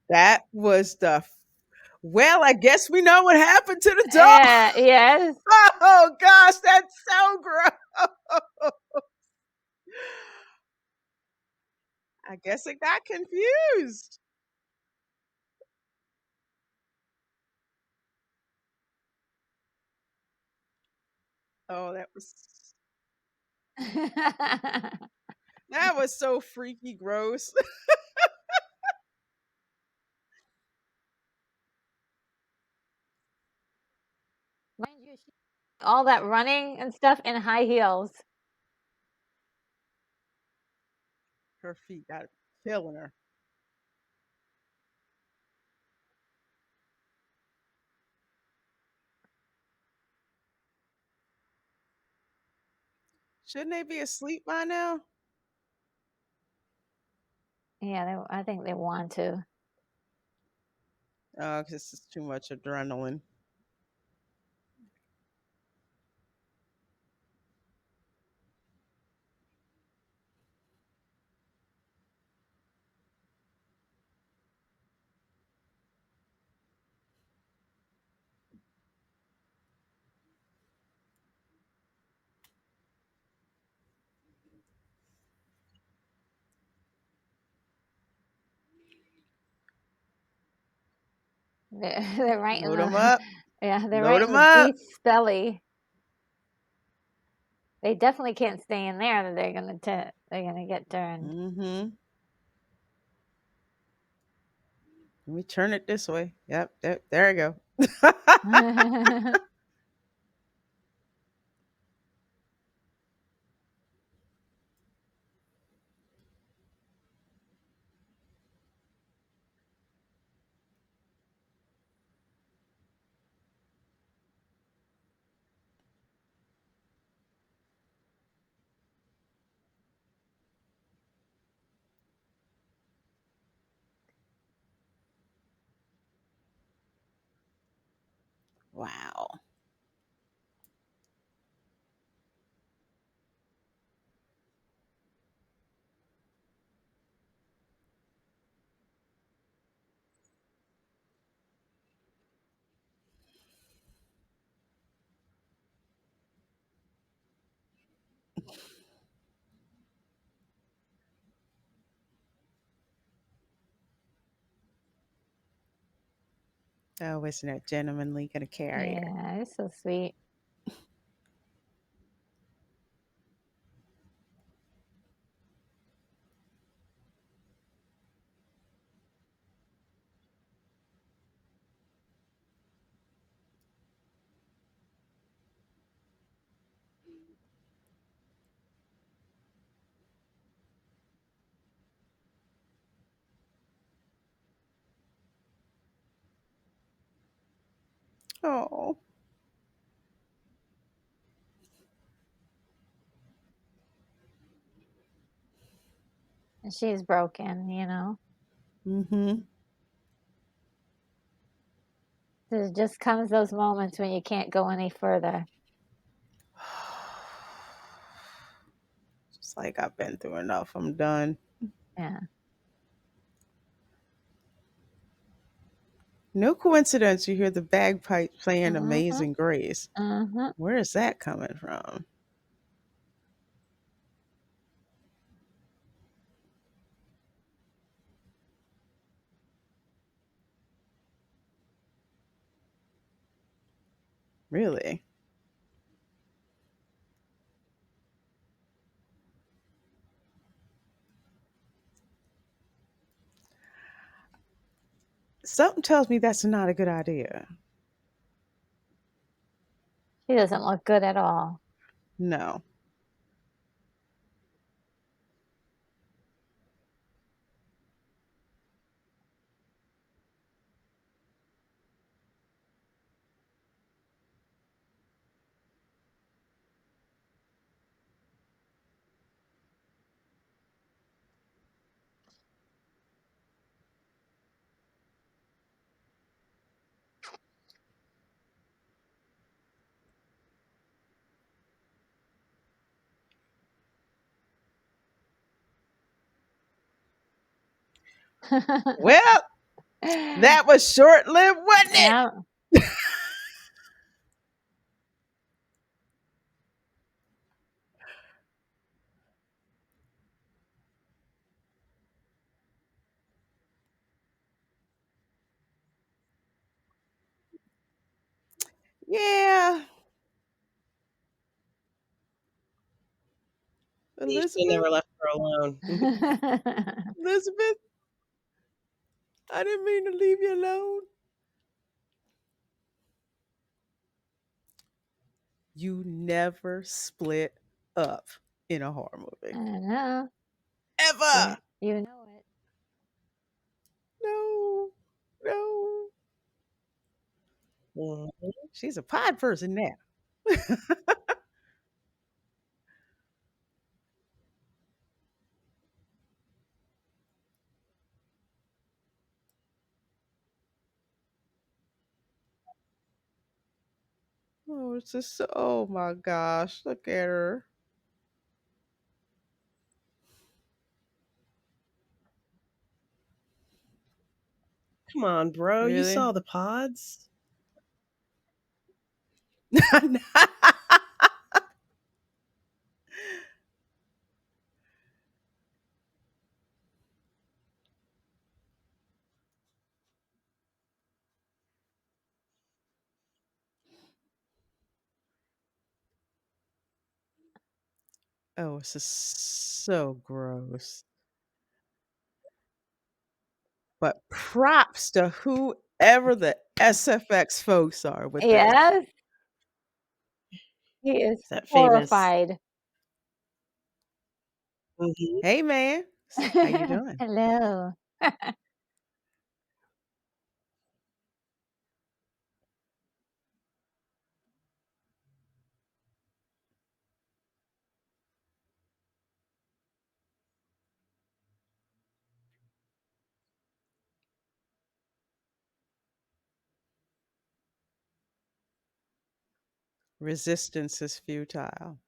Speaker 1: That was well, I guess we know what happened to the dog.
Speaker 2: Yes.
Speaker 1: Oh gosh, that's so gross. I guess it got confused. Oh, that was so freaky gross.
Speaker 2: Mind you, all that running and stuff in high heels.
Speaker 1: Her feet got killing her. Shouldn't they be asleep by now?
Speaker 2: Yeah, I think they want to.
Speaker 1: Oh, 'cause it's too much adrenaline.
Speaker 2: They're right in
Speaker 1: Load them
Speaker 2: the
Speaker 1: up.
Speaker 2: yeah, they're
Speaker 1: Load
Speaker 2: right in
Speaker 1: them
Speaker 2: the
Speaker 1: up.
Speaker 2: beast's belly. They definitely can't stay in there. They're gonna get turned.
Speaker 1: Mm-hmm. Let me turn it this way. Yep. There we go. Wow. Oh, isn't that gentlemanly gonna carry her?
Speaker 2: Yeah, it's so sweet.
Speaker 1: Oh.
Speaker 2: And she's broken.
Speaker 1: Mm-hmm.
Speaker 2: There just comes those moments when you can't go any further.
Speaker 1: It's like I've been through enough. I'm done.
Speaker 2: Yeah.
Speaker 1: No coincidence you hear the bagpipe playing
Speaker 2: Mhm.
Speaker 1: Amazing Grace.
Speaker 2: Mhm.
Speaker 1: Where is that coming from? Really? Something tells me that's not a good idea.
Speaker 2: She doesn't look good at all.
Speaker 1: No. Well, that was short lived, wasn't it?
Speaker 2: Yeah.
Speaker 1: Yeah.
Speaker 3: You should have
Speaker 1: Elizabeth,
Speaker 3: never left her alone.
Speaker 1: Elizabeth, I didn't mean to leave you alone. You never split up in a horror
Speaker 2: I
Speaker 1: movie.
Speaker 2: know.
Speaker 1: Ever.
Speaker 2: Yeah, you know it.
Speaker 1: No. No.
Speaker 3: Mhm.
Speaker 1: She's a pod person now. Oh, it's just so, oh my gosh, look at her.
Speaker 3: Come on, bro. You
Speaker 1: Really?
Speaker 3: saw the pods?
Speaker 1: Oh, it's just so gross. But props to whoever the SFX folks are with this.
Speaker 2: Yes, he is
Speaker 3: Is that famous?
Speaker 2: horrified.
Speaker 3: Mhm.
Speaker 1: Hey man, how you doing?
Speaker 2: Hello.
Speaker 1: Resistance is futile.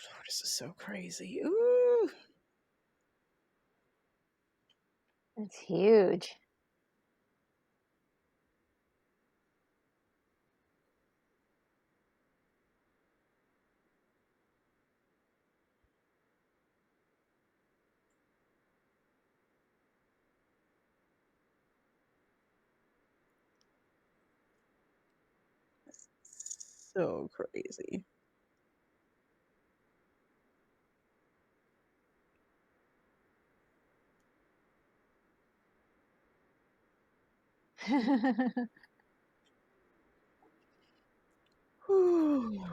Speaker 1: Lord, this is so crazy. Ooh.
Speaker 2: It's huge.
Speaker 1: So crazy. Whew.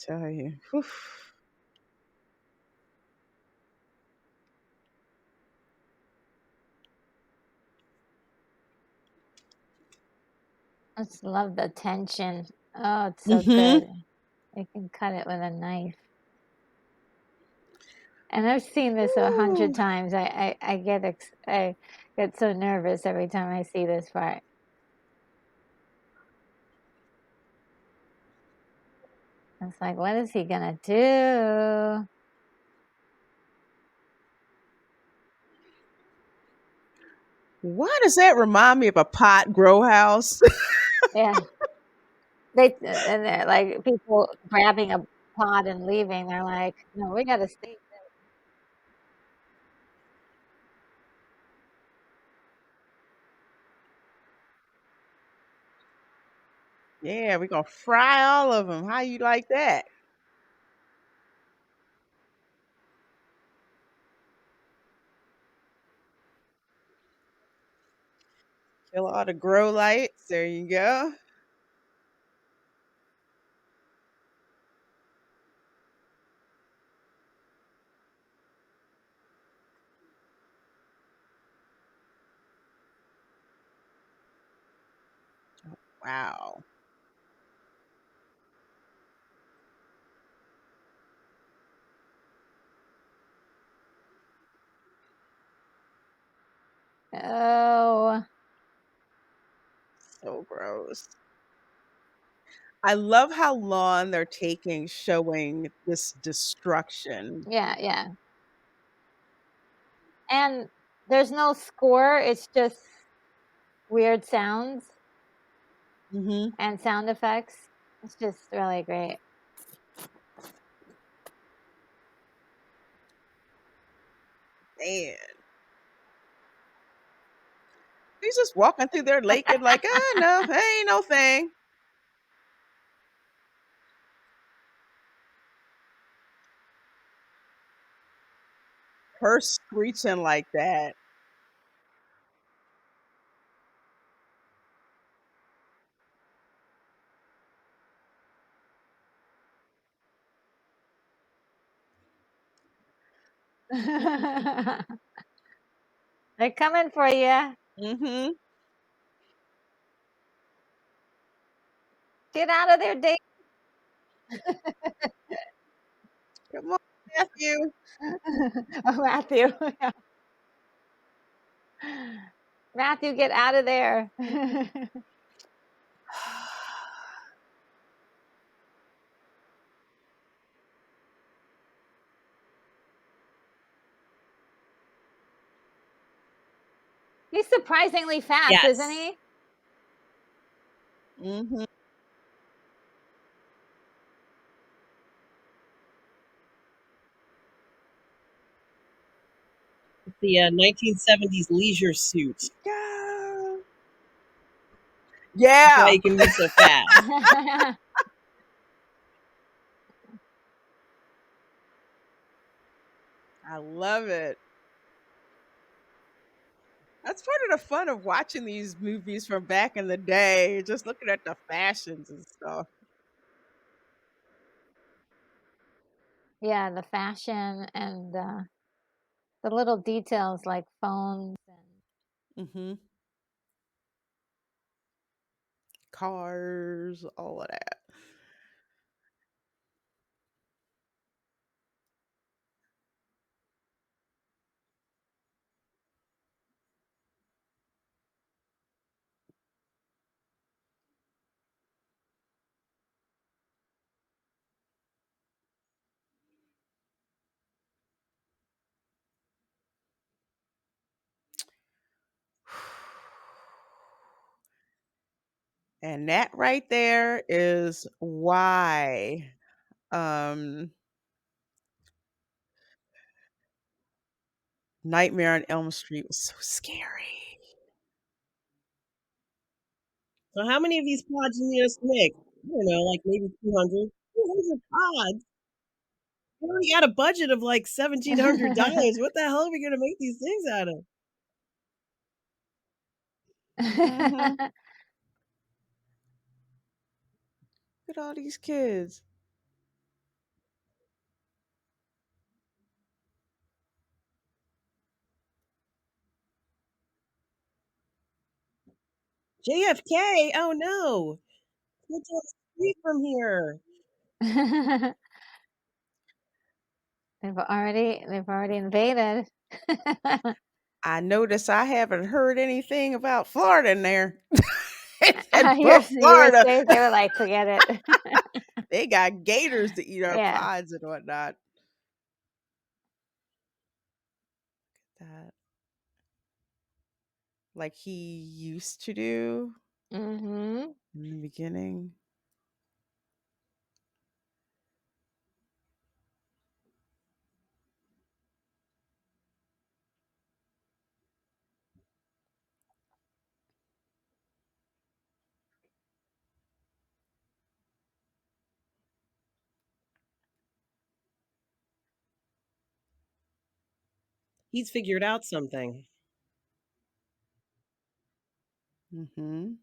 Speaker 1: Tell you. Whew.
Speaker 2: I just love the tension. Oh, it's so
Speaker 1: Mm-hmm.
Speaker 2: good. You can cut it with a knife. And I've seen this 100
Speaker 1: Whew.
Speaker 2: times. I get so nervous every time I see this part. It's like, what is he gonna do?
Speaker 1: Why does that remind me of a pot grow house?
Speaker 2: Yeah, and they're like people grabbing a pot and leaving. They're like, no, we gotta stay.
Speaker 1: Yeah, we're gonna fry all of them. How you like that? Kill all the grow lights. There you go. Wow.
Speaker 2: Oh,
Speaker 1: So gross. I love how long they're taking showing this destruction.
Speaker 2: yeah, yeah. And there's no score. It's just weird sounds
Speaker 1: Mhm.
Speaker 2: and sound effects. It's just really great.
Speaker 1: Man. He's just walking through there naked like, "Ah, no, ain't no thing." Her screeching like that.
Speaker 2: They're coming for you.
Speaker 1: Mhm.
Speaker 2: Get out of there, Dave.
Speaker 1: "Come on, Matthew."
Speaker 2: Oh, Matthew. Matthew, get out of there. He's surprisingly fast, isn't
Speaker 3: Yes.
Speaker 2: he?
Speaker 1: Mhm.
Speaker 3: The 1970s leisure suit.
Speaker 1: Yeah.
Speaker 3: That's why
Speaker 1: Yeah.
Speaker 3: he can move so fast.
Speaker 1: I love it. That's part of the fun of watching these movies from back in the day, just looking at the fashions and stuff.
Speaker 2: Yeah, the fashion and the little details like phones and
Speaker 1: Mhm. Cars, all of that. And that right there is why, um, Nightmare on Elm Street was so scary.
Speaker 3: So how many of these pods do you need us to make? I don't know, like maybe 200. 200 pods. We only got a budget of like $1,700. What the hell are we gonna make these things out of?
Speaker 1: Mhm. Look at all these kids.
Speaker 3: JFK? Oh no. It's down the street from here.
Speaker 2: they've already invaded.
Speaker 1: I notice I haven't heard anything about Florida in there. It said
Speaker 2: You're
Speaker 1: book
Speaker 2: you were
Speaker 1: Florida.
Speaker 2: safe. They were like, forget it.
Speaker 1: They got gators to eat our
Speaker 2: Yeah.
Speaker 1: pods and whatnot. That like he used to do
Speaker 2: Mhm.
Speaker 1: in the beginning.
Speaker 3: He's figured out something.
Speaker 1: Mhm.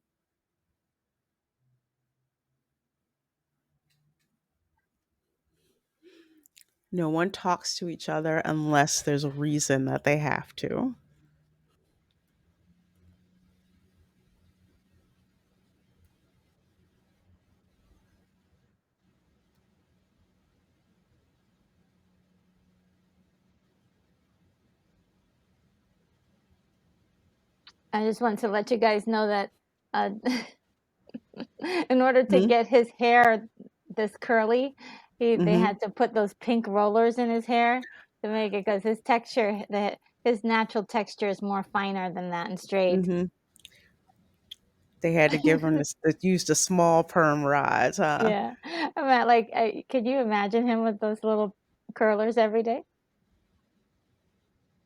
Speaker 1: No one talks to each other unless there's a reason that they have to.
Speaker 2: I just want to let you guys know that uh, in order to
Speaker 1: Mhm.
Speaker 2: get his hair this curly, they
Speaker 1: Mhm.
Speaker 2: had to put those pink rollers in his hair to make it because his texture, his natural texture is more finer than that and straight.
Speaker 1: Mhm. They had to give him this they used the small perm rods, huh?
Speaker 2: Yeah, I mean, like, could you imagine him with those little curlers every day?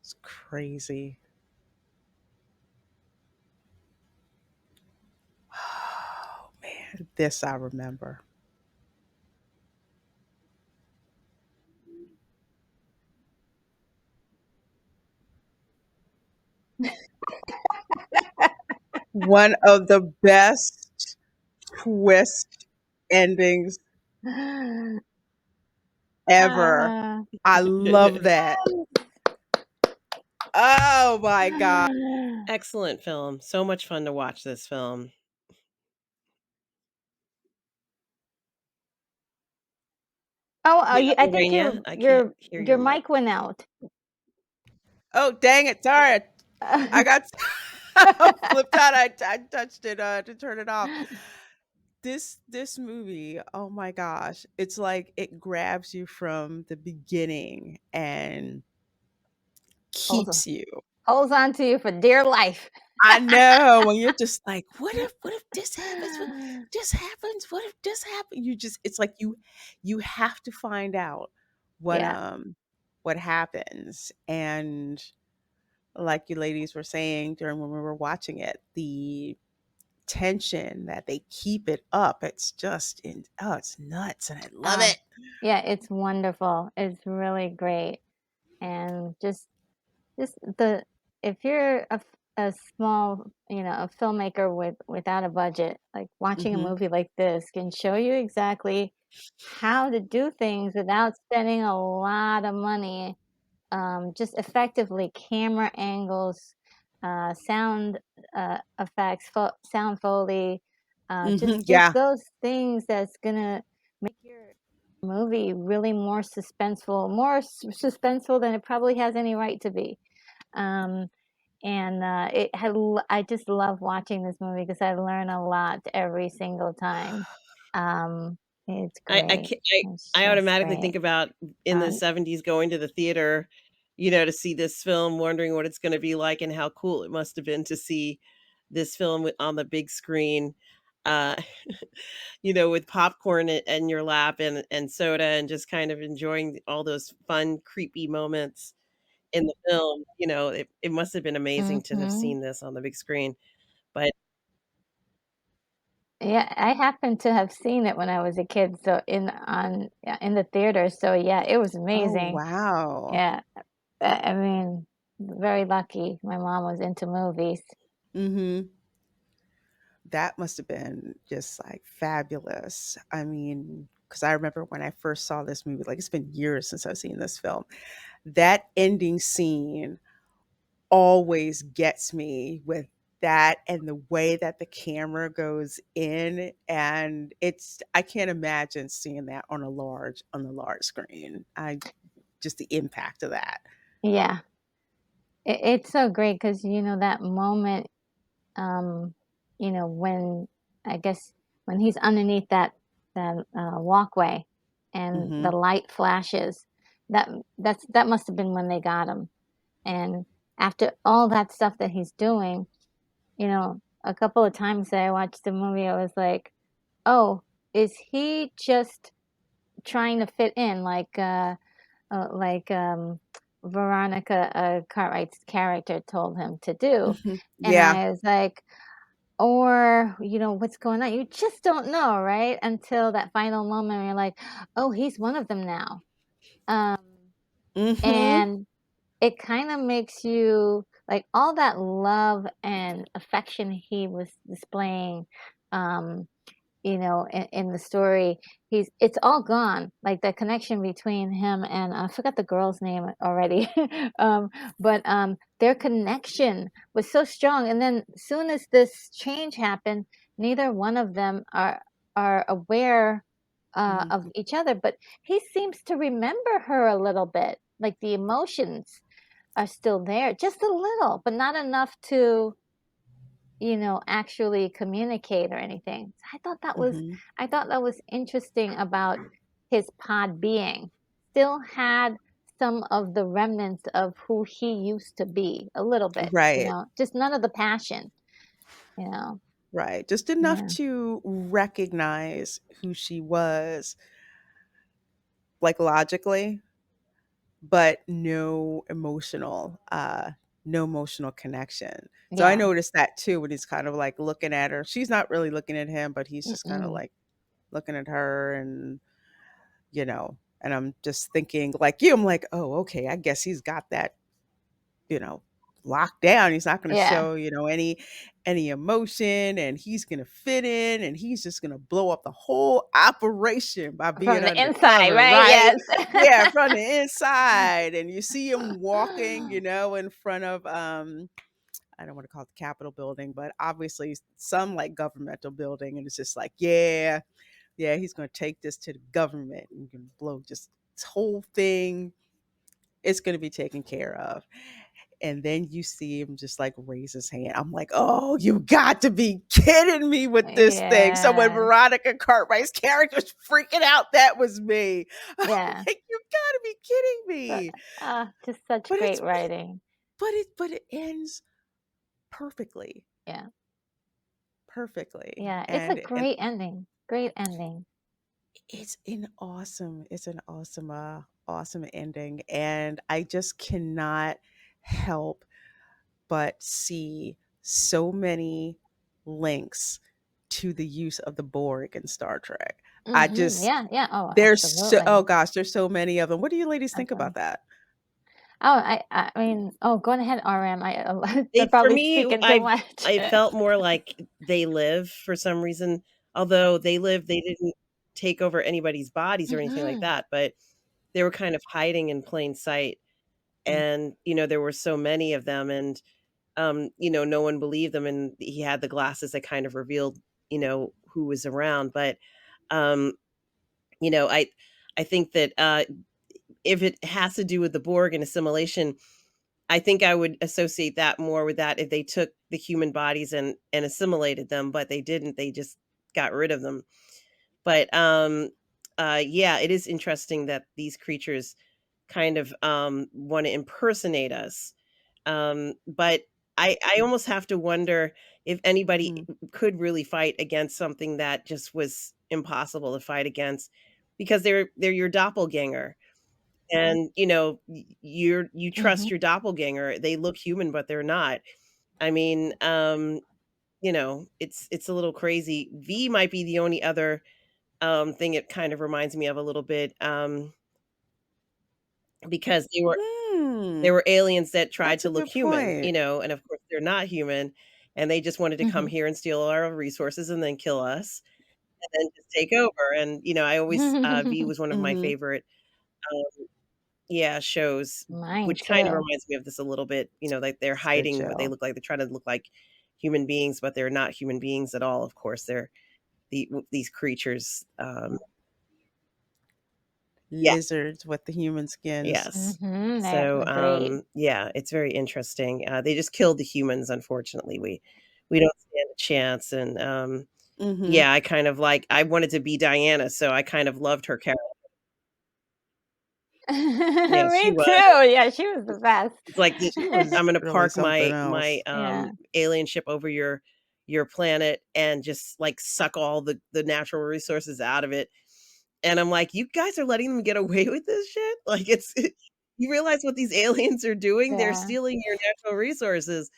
Speaker 1: It's crazy. Oh man, this I remember. One of the best twist endings ever.
Speaker 2: Ah.
Speaker 1: I love that. Oh my god.
Speaker 3: Excellent film. So much fun to watch this film. Yeah,
Speaker 2: I think
Speaker 3: Lorena, I can't hear
Speaker 2: your
Speaker 3: your mic.
Speaker 2: mic went out.
Speaker 1: Oh dang it! Sorry, I got flipped out. I touched it to turn it off. This movie, oh my gosh, it's like it grabs you from the beginning and
Speaker 2: Holds on,
Speaker 1: keeps you.
Speaker 2: holds on to you for dear life.
Speaker 1: I know when you're just like, what if this happens? What this happens? What if this happens? You just it's like you have to find out what
Speaker 2: Yeah.
Speaker 1: um what happens. And like you ladies were saying during when we were watching it, the tension that they keep it up, it's just it's nuts and I love
Speaker 2: Uh,
Speaker 1: it.
Speaker 2: yeah, it's wonderful. It's really great. And just the if you're a small, a filmmaker without a budget, like watching a
Speaker 1: Mhm.
Speaker 2: movie like this can show you exactly how to do things without spending a lot of money. Just effectively camera angles, sound effects, sound foley,
Speaker 1: Mhm.
Speaker 2: just
Speaker 1: Yeah.
Speaker 2: those things that's gonna make your movie really more suspenseful, more suspenseful than it probably has any right to be. Um, and I just love watching this movie because I learn a lot every single time. Um, it's
Speaker 3: I
Speaker 2: great.
Speaker 3: ca
Speaker 2: It's
Speaker 3: I
Speaker 2: just
Speaker 3: automatically think
Speaker 2: great.
Speaker 3: about in the
Speaker 2: Um,
Speaker 3: '70s going to the theater, to see this film, wondering what it's gonna be like and how cool it must have been to see this film on the big screen, uh, with popcorn in your lap and soda and just kind of enjoying all those fun, creepy moments in the film. It must have been amazing to have
Speaker 2: mhm.
Speaker 3: seen this on the big screen, but
Speaker 2: Yeah, I happened to have seen it when I was a kid, so yeah, in the theater, so yeah, it was
Speaker 1: Oh
Speaker 2: amazing.
Speaker 1: wow.
Speaker 2: Yeah, I mean, very lucky my mom was into movies.
Speaker 1: Mhm. That must have been just like fabulous. I mean, because I remember when I first saw this movie, like it's been years since I've seen this film. That ending scene always gets me with that and the way that the camera goes in, and I can't imagine seeing that on a large screen. I just the impact of that.
Speaker 2: Yeah, it's so great because that moment, um, when I guess when he's underneath that walkway and the
Speaker 1: Mhm.
Speaker 2: light flashes, that must have been when they got him. And after all that stuff that he's doing, a couple of times that I watched the movie, I was like, "Oh, is he just trying to fit in like Veronica Cartwright's character told him to do?"
Speaker 1: Mhm.
Speaker 2: And
Speaker 1: Yeah.
Speaker 2: I was like, or, what's going on? You just don't know, right? Until that final moment where you're like, "Oh, he's one of them now." Um,
Speaker 1: Mhm.
Speaker 2: and it kinda makes you like, all that love and affection he was displaying, um, in the story, it's all gone. Like, the connection between him and I forgot the girl's name already, their connection was so strong, and then soon as this change happened, neither one of them are aware, of
Speaker 1: Mhm.
Speaker 2: each other, but he seems to remember her a little bit, like, the emotions are still there, just a little, but not enough to, actually communicate or anything. So
Speaker 1: Mhm.
Speaker 2: I thought that was interesting about his pod being. Still had some of the remnants of who he used to be, a little bit,
Speaker 1: Right.
Speaker 2: just none of the passion, you know.
Speaker 1: Right. Just enough
Speaker 2: Yeah.
Speaker 1: to recognize who she was, like logically, but no emotional connection. So I
Speaker 2: Yeah.
Speaker 1: noticed that too when he's kind of like looking at her. She's not really looking at him, but he's just kind of
Speaker 2: Mm-mm.
Speaker 1: like looking at her, and and I'm just thinking like you, I'm like, "Oh, okay, I guess he's got that, you know, locked down. He's not going to
Speaker 2: Yeah.
Speaker 1: show, any emotion, and he's going to fit in, and he's just going to blow up the whole operation by being
Speaker 2: From the inside,
Speaker 1: undercover,
Speaker 2: right?
Speaker 1: right?"
Speaker 2: Yes.
Speaker 1: Yeah, from the inside. And you see him walking, in front of I don't want to call it the Capitol building, but obviously some like governmental building, and it's just like, yeah, yeah, he's going to take this to the government and can blow just this whole thing. It's going to be taken care of. And then you see him just like raise his hand. I'm like, oh, you got to be kidding me with this thing. So when
Speaker 2: Yes.
Speaker 1: Veronica Cartwright's character was freaking out, that was me. I'm
Speaker 2: Yeah.
Speaker 1: like, you gotta be kidding
Speaker 2: But,
Speaker 1: me.
Speaker 2: just such
Speaker 1: But
Speaker 2: great
Speaker 1: it's
Speaker 2: writing.
Speaker 1: but it ends perfectly.
Speaker 2: Yeah.
Speaker 1: Perfectly.
Speaker 2: Yeah. It's a
Speaker 1: And
Speaker 2: great ending. Great ending.
Speaker 1: it's an awesome awesome ending. And I just cannot help but see so many links to the use of the Borg in Star Trek. I
Speaker 2: Mhm.
Speaker 1: just
Speaker 2: Yeah, yeah. Oh,
Speaker 1: oh
Speaker 2: absolutely.
Speaker 1: gosh, there's so many of them. What do you ladies think about
Speaker 2: Absolutely.
Speaker 1: that?
Speaker 2: Oh, I mean, oh, go on ahead, RM. I'm
Speaker 3: For
Speaker 2: probably
Speaker 3: me,
Speaker 2: speaking too much.
Speaker 3: I felt more like They Live for some reason. Although They Live, they didn't take over anybody's bodies or anything like
Speaker 2: Mm-mm.
Speaker 3: that, but they were kind of hiding in plain sight.
Speaker 1: Mm,
Speaker 3: And, there were so many of them, and, no one believed them, and he had the glasses that kind of revealed, who was around. But, um, you know, I I think that, if it has to do with the Borg and assimilation, I think I would associate that more with that if they took the human bodies and assimilated them, but they didn't. They just got rid of them. But yeah, it is interesting that these creatures kind of want to impersonate us. But I almost have to wonder if anybody
Speaker 1: mm,
Speaker 3: could really fight against something that just was impossible to fight against, because they're your doppelganger. And, you trust
Speaker 2: Mhm.
Speaker 3: your doppelganger. They look human, but they're not. I mean, it's a little crazy. V might be the only other, thing it kind of reminds me of a little bit, because
Speaker 1: hmm,
Speaker 3: there were aliens that tried
Speaker 1: that's
Speaker 3: to
Speaker 1: a
Speaker 3: look
Speaker 1: good
Speaker 3: human,
Speaker 1: point.
Speaker 3: and of course they're not human, and they just wanted to come
Speaker 2: Mhm.
Speaker 3: here and steal all our resources and then kill us and then just take over. And, I always, V was one of my
Speaker 1: Hmm.
Speaker 3: favorite, um yeah, shows,
Speaker 2: Mine
Speaker 3: which kind of
Speaker 2: too.
Speaker 3: reminds me of this a little bit, like they're
Speaker 1: It's a good
Speaker 3: hiding, but they
Speaker 1: show.
Speaker 3: look like they're trying to look like human beings, but they're not human beings at all. Of course, they're these creatures. Yeah,
Speaker 1: Lizards with the human skins.
Speaker 3: yes.
Speaker 2: Mhm. They're
Speaker 3: So,
Speaker 2: great.
Speaker 3: yeah, it's very interesting. They just killed the humans. Unfortunately, we don't stand a chance. And
Speaker 1: Hmm.
Speaker 3: yeah, I wanted to be Diana, so I kind of loved her character. Yeah, she
Speaker 2: Me too.
Speaker 3: was.
Speaker 2: Yeah, she was the best.
Speaker 3: It's like the
Speaker 1: She was
Speaker 3: I'm gonna
Speaker 1: really
Speaker 3: park
Speaker 1: something
Speaker 3: my,
Speaker 1: else.
Speaker 2: Yeah.
Speaker 3: alien ship over your planet and just, like, suck all the natural resources out of it, and I'm like, "You guys are letting them get away with this shit?" Like, it's you realize what these aliens are doing? They're
Speaker 2: Yeah.
Speaker 3: stealing your natural resources,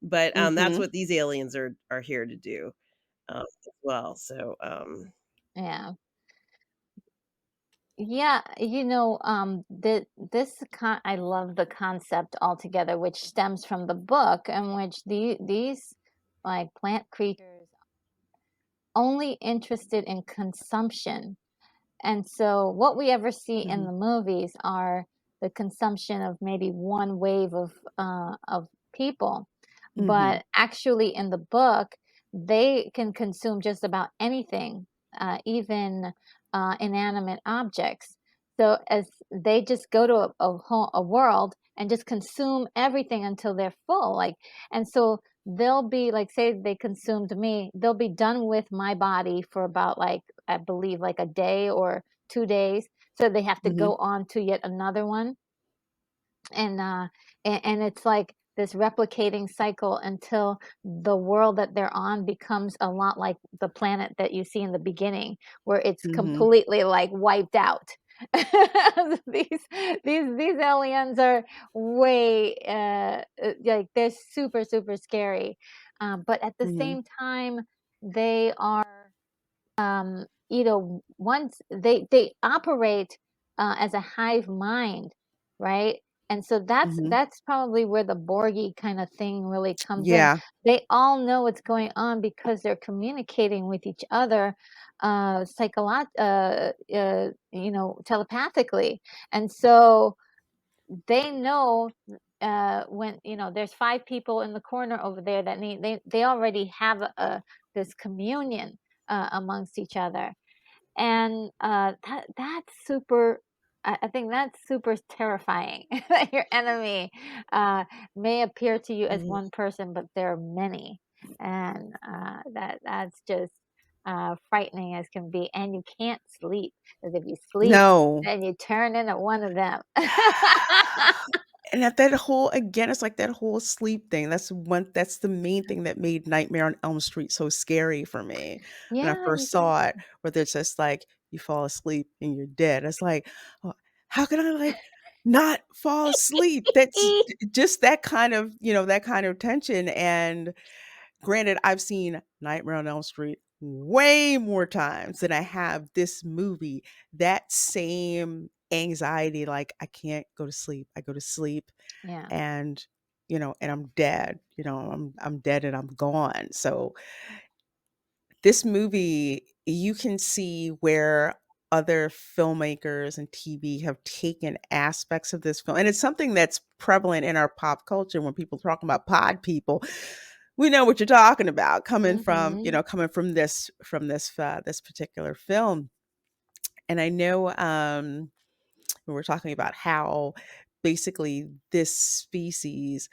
Speaker 3: but, that's
Speaker 1: Hmm.
Speaker 3: what these aliens are here to do, as well. So,
Speaker 2: Yeah. Yeah, I love the concept altogether, which stems from the book, in which these like plant creatures only interested in consumption. And so what we ever see in
Speaker 1: Hmm.
Speaker 2: the movies are the consumption of maybe one wave of people.
Speaker 1: Hmm.
Speaker 2: But actually in the book, they can consume just about anything, even inanimate objects. So as they just go to a world and just consume everything until they're full. And so they'll be like, say they consumed me, they'll be done with my body for about like, I believe like a day or 2 days. So they have to
Speaker 1: Hmm.
Speaker 2: go on to yet another one. And it's like this replicating cycle until the world that they're on becomes a lot like the planet that you see in the beginning, where it's
Speaker 1: Hmm.
Speaker 2: completely like wiped out. these these aliens are way like they're super super scary, but at the
Speaker 1: Mhm.
Speaker 2: same time they are you know, once they operate as a hive mind, right? And so
Speaker 1: Mhm.
Speaker 2: that's probably where the Borgie kind of thing really comes in.
Speaker 1: Yeah.
Speaker 2: They all know what's going on because they're communicating with each other you know, telepathically. And so they know when you know there's five people in the corner over there that need they already have this communion amongst each other, and that's super. I think that's super terrifying. That your enemy may appear to you as
Speaker 1: Mhm.
Speaker 2: one person, but there are many, and that's just frightening as can be. And you can't sleep because if you sleep,
Speaker 1: No.
Speaker 2: then you turn into one of them.
Speaker 1: And that whole again, it's like that whole sleep thing. That's the main thing that made Nightmare on Elm Street so scary for me when I
Speaker 2: Yeah, you
Speaker 1: first
Speaker 2: can.
Speaker 1: saw it, where there's just like you fall asleep and you're dead. It's like, "Oh, how can I, like, not fall asleep?" That's just that kind of, that kind of tension, and granted, I've seen Nightmare on Elm Street way more times than I have this movie. That same anxiety, like, I can't go to sleep. I go to sleep
Speaker 2: Yeah.
Speaker 1: and, and I'm dead. I'm dead and I'm gone. So this movie, you can see where other filmmakers and TV have taken aspects of this film. And it's something that's prevalent in our pop culture when people talk about pod people. We know what you're talking about
Speaker 2: Mhm.
Speaker 1: coming from this particular film. And I know we were talking about how basically this species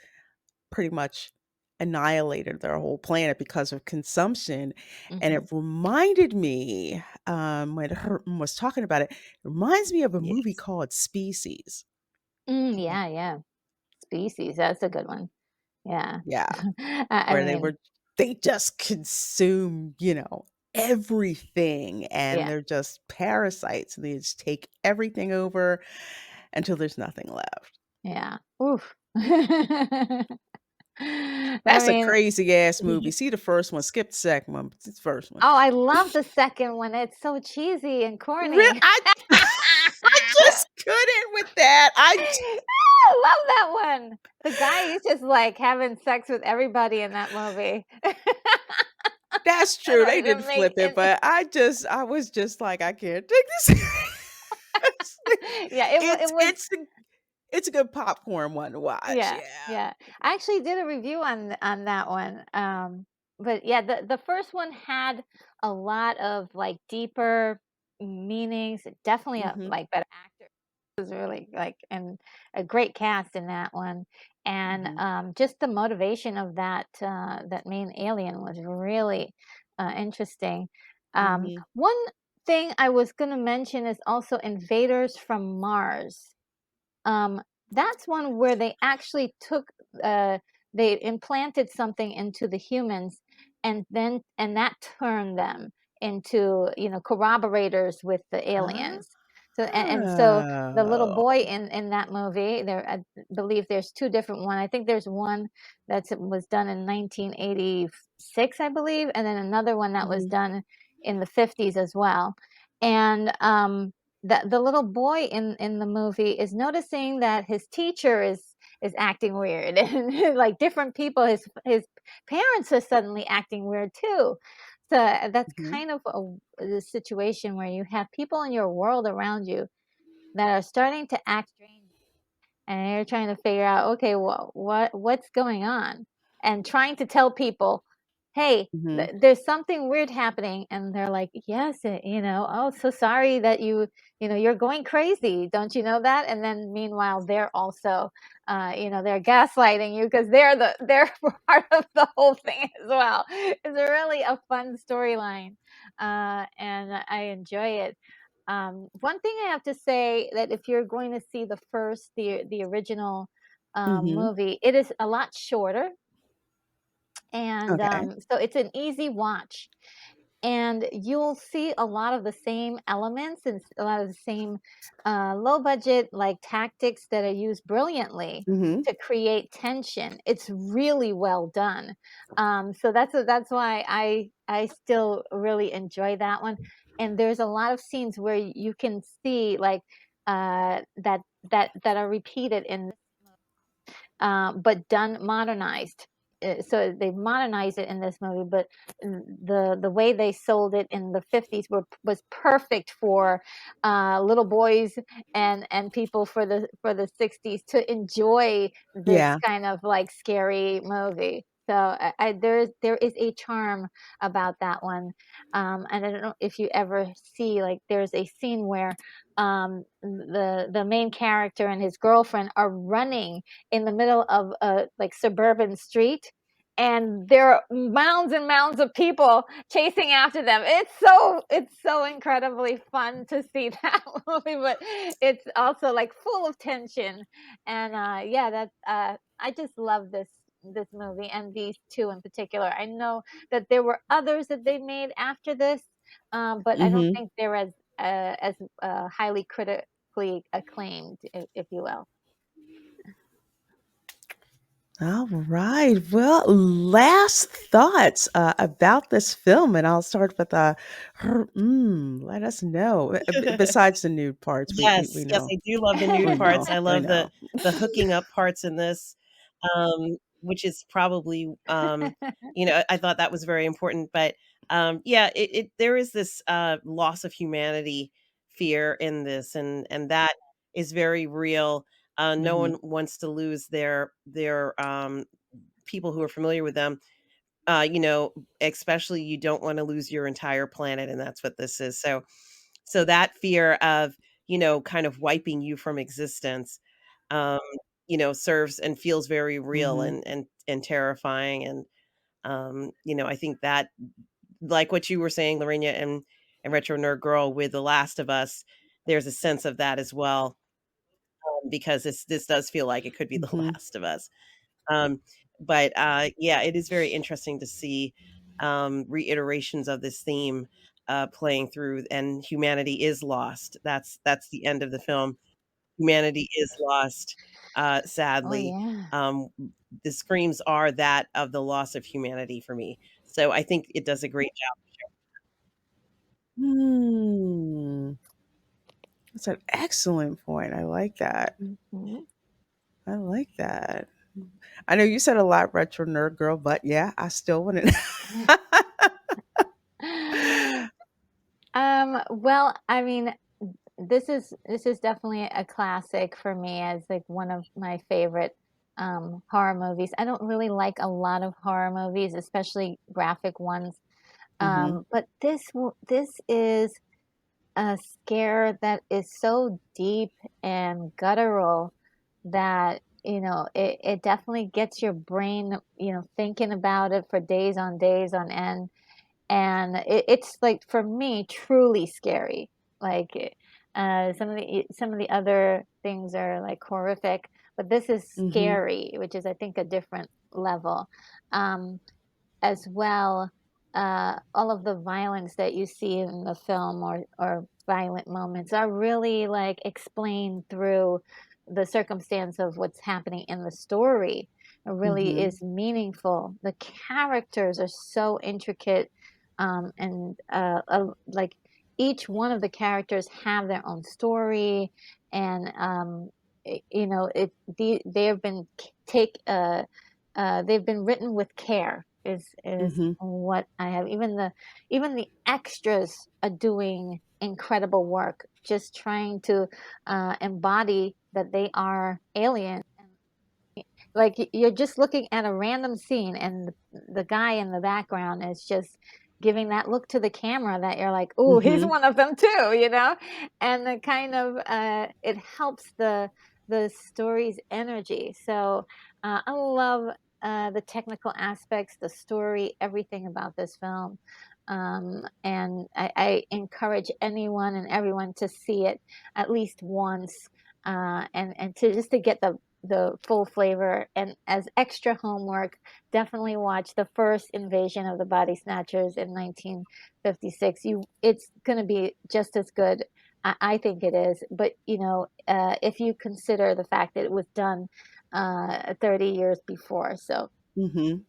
Speaker 1: pretty much annihilated their whole planet because of consumption. And it
Speaker 2: Mhm.
Speaker 1: reminded me, when Herman was talking about it, it reminds me of a movie
Speaker 3: Yes.
Speaker 1: called Species.
Speaker 2: Yeah, yeah. Species, that's a good one. Yeah.
Speaker 1: Yeah,
Speaker 2: I
Speaker 1: where
Speaker 2: mean,
Speaker 1: they just consume, everything, and
Speaker 2: yeah,
Speaker 1: they're just parasites, and they just take everything over until there's nothing left.
Speaker 2: yeah. Oof. I
Speaker 1: That's a
Speaker 2: mean,
Speaker 1: crazy ass movie. See the first one, skip the second one, but it's the first one.
Speaker 2: oh, I love the second one. It's so cheesy and
Speaker 1: Real
Speaker 2: corny.
Speaker 1: I just couldn't with that.
Speaker 2: I love that one. The guy is just like having sex with everybody in that movie.
Speaker 1: That's
Speaker 2: And
Speaker 1: true, they did
Speaker 2: it make
Speaker 1: flip it,
Speaker 2: and
Speaker 1: but I was just like, "I can't take this seriously."
Speaker 2: yeah, it
Speaker 1: It's
Speaker 2: was
Speaker 1: it's a it's a good popcorn one to watch,
Speaker 2: yeah,
Speaker 1: yeah.
Speaker 2: yeah. I actually did a review on that one. But yeah, the first one had a lot of like deeper meanings. Definitely a
Speaker 1: Mhm,
Speaker 2: like better actor. It was really like and a great cast in that one. And
Speaker 1: mhm,
Speaker 2: just the motivation of that main alien was really interesting.
Speaker 1: mhm,
Speaker 2: One thing I was going to mention is also Invaders from Mars. Um, that's one where they actually took they implanted something into the humans and that turned them into, you know, corroborators with the aliens. So and so the little
Speaker 1: oh.
Speaker 2: boy in that movie, there I believe there's two different one. I think there's one that was done in 1986, I believe, and then another one that was
Speaker 1: Mhm,
Speaker 2: done in the 50s as well. And the little boy in the movie is noticing that his teacher is acting weird and like different people his parents are suddenly acting weird too, so that's
Speaker 1: mhm,
Speaker 2: kind of the situation where you have people in your world around you that are starting to act strange and you're trying to figure out, okay, what's going on, and trying to tell people, hey,
Speaker 1: mhm,
Speaker 2: there's something weird happening, and they're like, yes, you know, oh, so sorry that you know, you're going crazy, don't you know that? And then meanwhile, they're also, you know, they're gaslighting you because they're part of the whole thing as well. It's a really a fun storyline, and I enjoy it. One thing I have to say that if you're going to see the original
Speaker 1: mhm,
Speaker 2: movie, it is a lot shorter, and
Speaker 1: okay.
Speaker 2: so it's an easy watch. and you'll see a lot of the same elements and a lot of the same low budget like tactics that are used brilliantly
Speaker 1: Mhm.
Speaker 2: to create tension. It's really well done. So that's why I still really enjoy that one. And there's a lot of scenes where you can see like that are repeated in but done modernized. So they modernized it in this movie, but the way they sold it in the 50s was perfect for little boys and people for the 60s to enjoy this
Speaker 1: Yeah.
Speaker 2: kind of like scary movie. So there is a charm about that one, and I don't know if you ever see like there's a scene where the main character and his girlfriend are running in the middle of a like suburban street, and there are mounds and mounds of people chasing after them. It's so incredibly fun to see that movie, but it's also like full of tension. And yeah, that I just love this movie and these two in particular. I know that there were others that they made after this, but I don't
Speaker 1: Mhm.
Speaker 2: think they're as highly critically acclaimed, if you will.
Speaker 1: All right. Well, last thoughts about this film, and I'll start with let us know. Besides the nude parts, we
Speaker 3: Yes, yes,
Speaker 1: know,
Speaker 3: I do love the nude
Speaker 1: we
Speaker 3: parts.
Speaker 1: know,
Speaker 3: I
Speaker 1: we
Speaker 3: love
Speaker 1: know.
Speaker 3: the hooking up parts in this, which is probably, I thought that was very important. But yeah, there is this loss of humanity fear in this, and that is very real. No
Speaker 1: Hmm.
Speaker 3: one wants to lose their people who are familiar with them. Especially you don't want to lose your entire planet, and that's what this is. So that fear of, kind of wiping you from existence, um, serves and feels very real
Speaker 1: Hmm.
Speaker 3: and terrifying. And I think that, like what you were saying, Lorena, and Retro Nerd Girl with The Last of Us, there's a sense of that as well, because this does feel like it could be The
Speaker 1: Hmm.
Speaker 3: Last of Us. Um, but yeah, it is very interesting to see reiterations of this theme playing through, and humanity is lost. That's the end of the film. Humanity is lost,
Speaker 2: Oh
Speaker 3: sadly.
Speaker 2: yeah.
Speaker 3: Um, the screams are that of the loss of humanity for me. So I think it does a great job.
Speaker 1: Hmm. That's an excellent point. I like that.
Speaker 2: Mhm.
Speaker 1: I like that. I know you said a lot, retro nerd girl, but yeah, I still want to.
Speaker 2: Well, I mean, this is definitely a classic for me as like one of my favorite horror movies. I don't really like a lot of horror movies, especially graphic ones.
Speaker 1: Hmm.
Speaker 2: But this is a scare that is so deep and guttural that it definitely gets your brain thinking about it for days on end, and it's like for me truly scary. Like some of the other things are like horrific, but this is
Speaker 1: Hmm.
Speaker 2: scary, which is I think a different level. um as well. All of the violence that you see in the film or violent moments are really like explained through the circumstance of what's happening in the story. It really
Speaker 1: Hmm.
Speaker 2: is meaningful. The characters are so intricate, and like each one of the characters have their own story, and they have been they've been written with care is
Speaker 1: Hmm.
Speaker 2: what I have. Even the extras are doing incredible work, just trying to embody that they are alien. Like you're just looking at a random scene, and the guy in the background is just giving that look to the camera that you're like, "Oh, he's
Speaker 1: Hmm.
Speaker 2: one of them too," you know. And the kind of it helps the story's energy. So I love the technical aspects, the story, everything about this film. And I encourage anyone and everyone to see it at least once, and to just to get the full flavor. And as extra homework, definitely watch the first Invasion of the Body Snatchers in 1956. It's going to be just as good. I think it is. But if you consider the fact that it was done 30 years before, so.
Speaker 1: Mhm.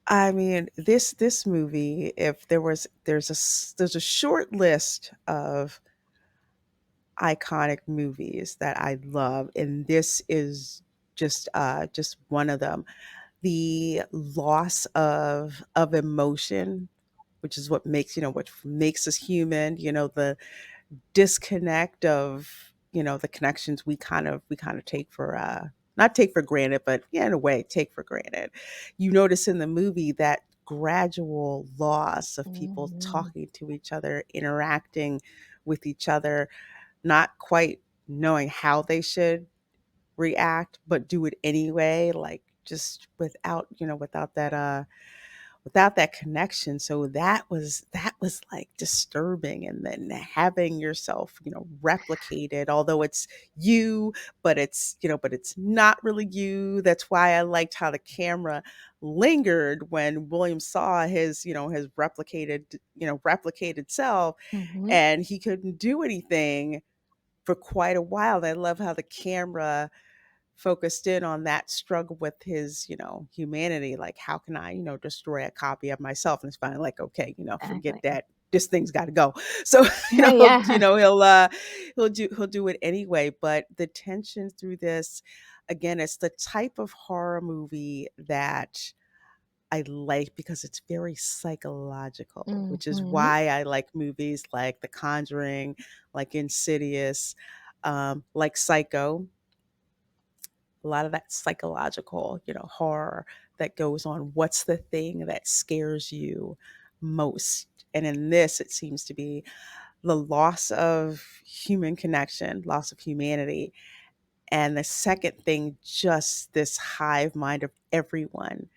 Speaker 1: I mean, this movie, if there's a short list of iconic movies that I love, and this is just one of them. The loss of emotion, which is what makes us human, the disconnect of, the connections we kind of take for not take for granted, but yeah, in a way take for granted. You notice in the movie that gradual loss of people
Speaker 2: Mhm.
Speaker 1: talking to each other, interacting with each other, not quite knowing how they should react, but do it anyway, like just without that connection. So that was like disturbing. And then having yourself, replicated, although it's you, but it's not really you. That's why I liked how the camera lingered when William saw his replicated self,
Speaker 2: Mhm.
Speaker 1: and he couldn't do anything for quite a while. I love how the camera focused in on that struggle with his, humanity. Like, how can I, destroy a copy of myself? And it's finally like, okay, forget
Speaker 2: Exactly.
Speaker 1: that. This thing's got to go. So,
Speaker 2: Yeah.
Speaker 1: he'll do it anyway. But the tension through this, again, it's the type of horror movie that I like because it's very psychological, which is
Speaker 2: Mhm.
Speaker 1: why I like movies like The Conjuring, like Insidious, like Psycho. A lot of that psychological, horror that goes on. What's the thing that scares you most? And in this, it seems to be the loss of human connection, loss of humanity. And the second thing, just this hive mind of everyone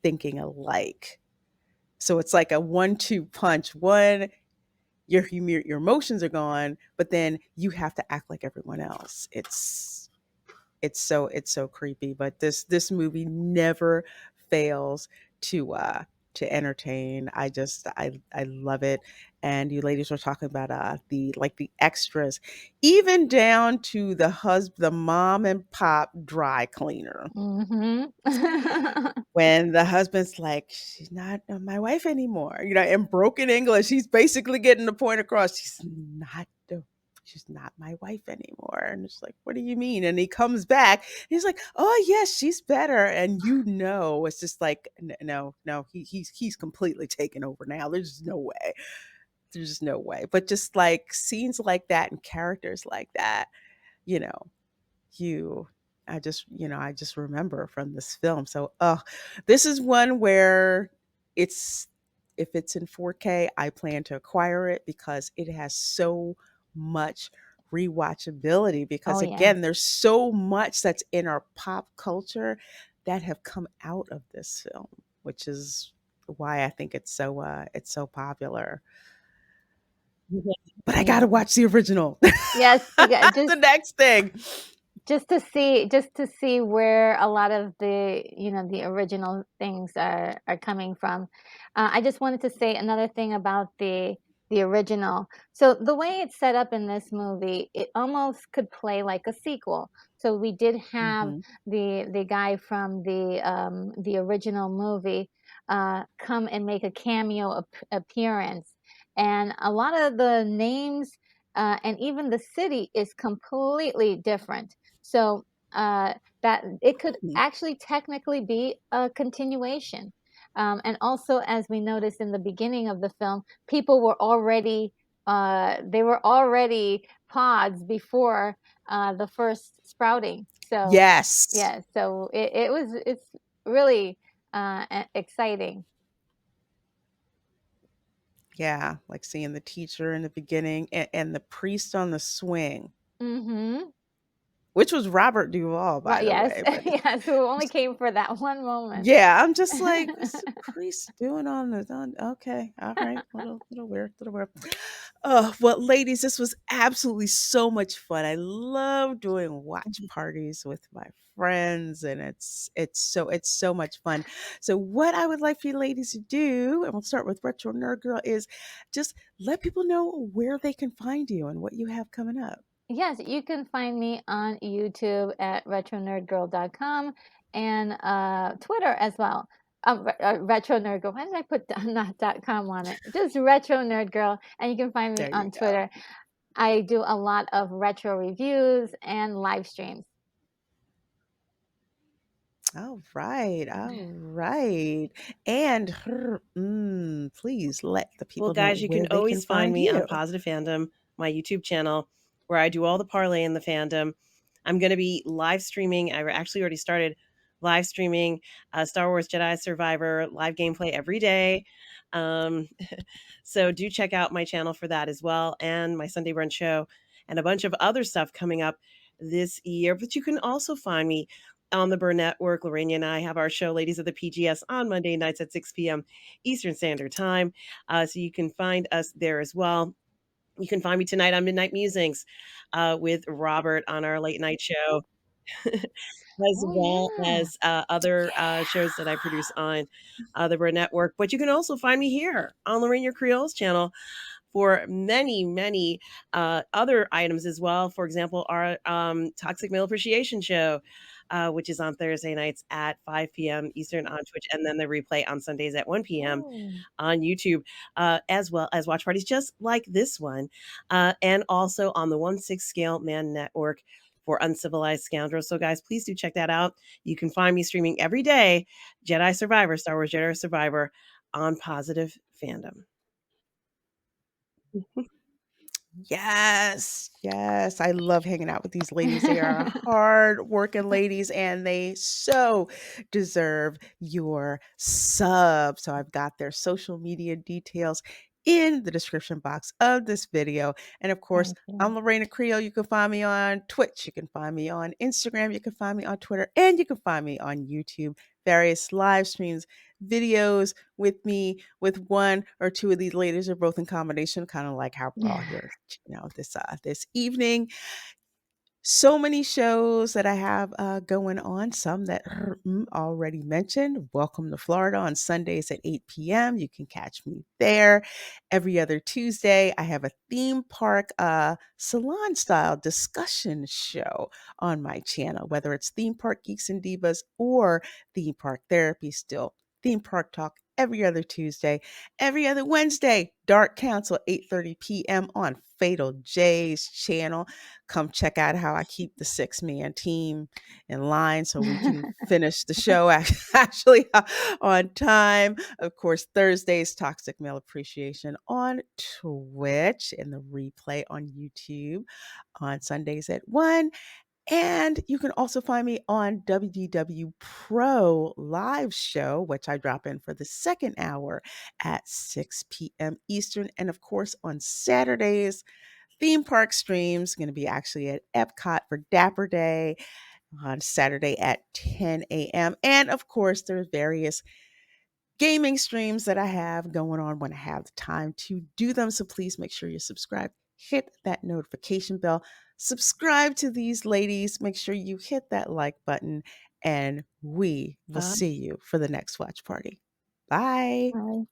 Speaker 1: thinking alike. So it's like a 1-2 punch. One, your emotions are gone, but then you have to act like everyone else. It's so creepy, but this movie never fails to entertain. I love it. And you ladies were talking about the extras, even down to the mom and pop dry cleaner.
Speaker 2: Mhm.
Speaker 1: When the husband's like, she's not my wife anymore, in broken English, he's basically getting the point across. She's not my wife anymore. And it's like, what do you mean? And he comes back, and he's like, oh yes, she's better. And it's just like, no, no, he's completely taken over now. There's no way. But just like scenes like that and characters like that, you know, you I just remember from this film. So this is one where it's if it's in 4K, I plan to acquire it because it has so much rewatchability,
Speaker 2: Oh,
Speaker 1: because
Speaker 2: yes.
Speaker 1: again, there's so much that's in our pop culture that have come out of this film, which is why I think it's so popular. But I got to
Speaker 2: Yeah.
Speaker 1: watch the original.
Speaker 2: Yes, you got
Speaker 1: That's the next thing.
Speaker 2: just to see where a lot of the original things are coming from. I just wanted to say another thing about the original. So the way it's set up in this movie, it almost could play like a sequel. So we did have
Speaker 1: Mhm.
Speaker 2: the guy from the original movie come and make a cameo appearance, and a lot of the names and even the city is completely different. So that it could
Speaker 1: Mhm.
Speaker 2: actually technically be a continuation. And also, as we noticed in the beginning of the film, people were already they were already pods before the first sprouting. So
Speaker 1: Yes.
Speaker 2: yeah, so it's really exciting.
Speaker 1: Yeah, like seeing the teacher in the beginning, and the priest on the swing,
Speaker 2: Mm-hmm.
Speaker 1: which was Robert Duvall, by
Speaker 2: Right.
Speaker 1: the
Speaker 2: Yes.
Speaker 1: way. But
Speaker 2: Yes. Who only came for that one moment.
Speaker 1: yeah, I'm just like, what's the priest doing on the on? Okay, all right, little weird, little weird. Oh, well, ladies, this was absolutely so much fun. I love doing watch parties with my friends, and it's so much fun. So what I would like for you ladies to do, and we'll start with Retro Nerd Girl, is just let people know where they can find you and what you have coming up.
Speaker 2: Yes, you can find me on YouTube at retronerdgirl.com and Twitter as well. Retro Nerd Girl. Why did I put not .com on it? Just Retro Nerd Girl, and you can find me
Speaker 1: There you
Speaker 2: on
Speaker 1: go.
Speaker 2: Twitter. I do a lot of retro reviews and live streams.
Speaker 1: All right, all right. And please let the
Speaker 3: Well,
Speaker 1: people know
Speaker 3: guys, you can
Speaker 1: where they can
Speaker 3: always find
Speaker 1: find
Speaker 3: me on
Speaker 1: you.
Speaker 3: Positive Fandom, my YouTube channel, where I do all the parlay in the fandom. I'm going to be live streaming. I actually already started live streaming Star Wars Jedi Survivor live gameplay every day. Um, so do check out my channel for that as well, and my Sunday Brunch show, and a bunch of other stuff coming up this year. But you can also find me on the Burn Network. Lorraine and I have our show, Ladies of the PGS, on Monday nights at 6 p.m. Eastern Standard Time. So you can find us there as well. You can find me tonight on Midnight Musings with Robert on our late night show, as
Speaker 2: Oh
Speaker 3: well
Speaker 2: yeah.
Speaker 3: as other shows that I produce on the Bird Network. But you can also find me here on Lorraine Creole's channel for many, many other items as well. For example, our Toxic Male Appreciation Show, which is on Thursday nights at 5 p.m. Eastern on Twitch, and then the replay on Sundays at 1 p.m.
Speaker 2: Oh.
Speaker 3: on YouTube, as well as watch parties just like this one, and also on the 1/6 Scale Man Network for Uncivilized Scoundrels. So, guys, please do check that out. You can find me streaming every day Jedi Survivor, Star Wars Jedi Survivor on Positive Fandom.
Speaker 1: Yes, yes. I love hanging out with these ladies. They are hard working ladies and they so deserve your sub. So I've got their social media details in the description box of this video. And of course,
Speaker 2: Thank you.
Speaker 1: I'm Lorena Creole. You can find me on Twitch. You can find me on Instagram. You can find me on Twitter. And you can find me on YouTube. Various live streams, videos with me, with one or two of these ladies, or both in combination, kind of like how we're all here, this evening. So many shows that I have going on, some that already mentioned. Welcome to Florida on Sundays at 8 p.m. You can catch me there. Every other Tuesday, I have a theme park salon style discussion show on my channel, whether it's Theme Park Geeks and Divas or Theme Park Therapy still. Theme Park Talk every other Tuesday. Every other Wednesday, Dark Council, 8:30 p.m. on Fatal J's channel. Come check out how I keep the six-man team in line so we can finish the show actually on time. Of course, Thursdays, Toxic Male Appreciation on Twitch and the replay on YouTube on Sundays at 1. And you can also find me on WDW Pro live show, which I drop in for the second hour at 6 p.m. Eastern. And of course, on Saturdays, theme park streams going to be actually at Epcot for Dapper Day on Saturday at 10 a.m. And of course, there's various gaming streams that I have going on when I have the time to do them. So please make sure you're subscribed. Hit that notification bell. Subscribe to these ladies. Make sure you hit that like button. And we will
Speaker 3: Bye.
Speaker 1: see you for the next watch party. Bye.
Speaker 2: Bye.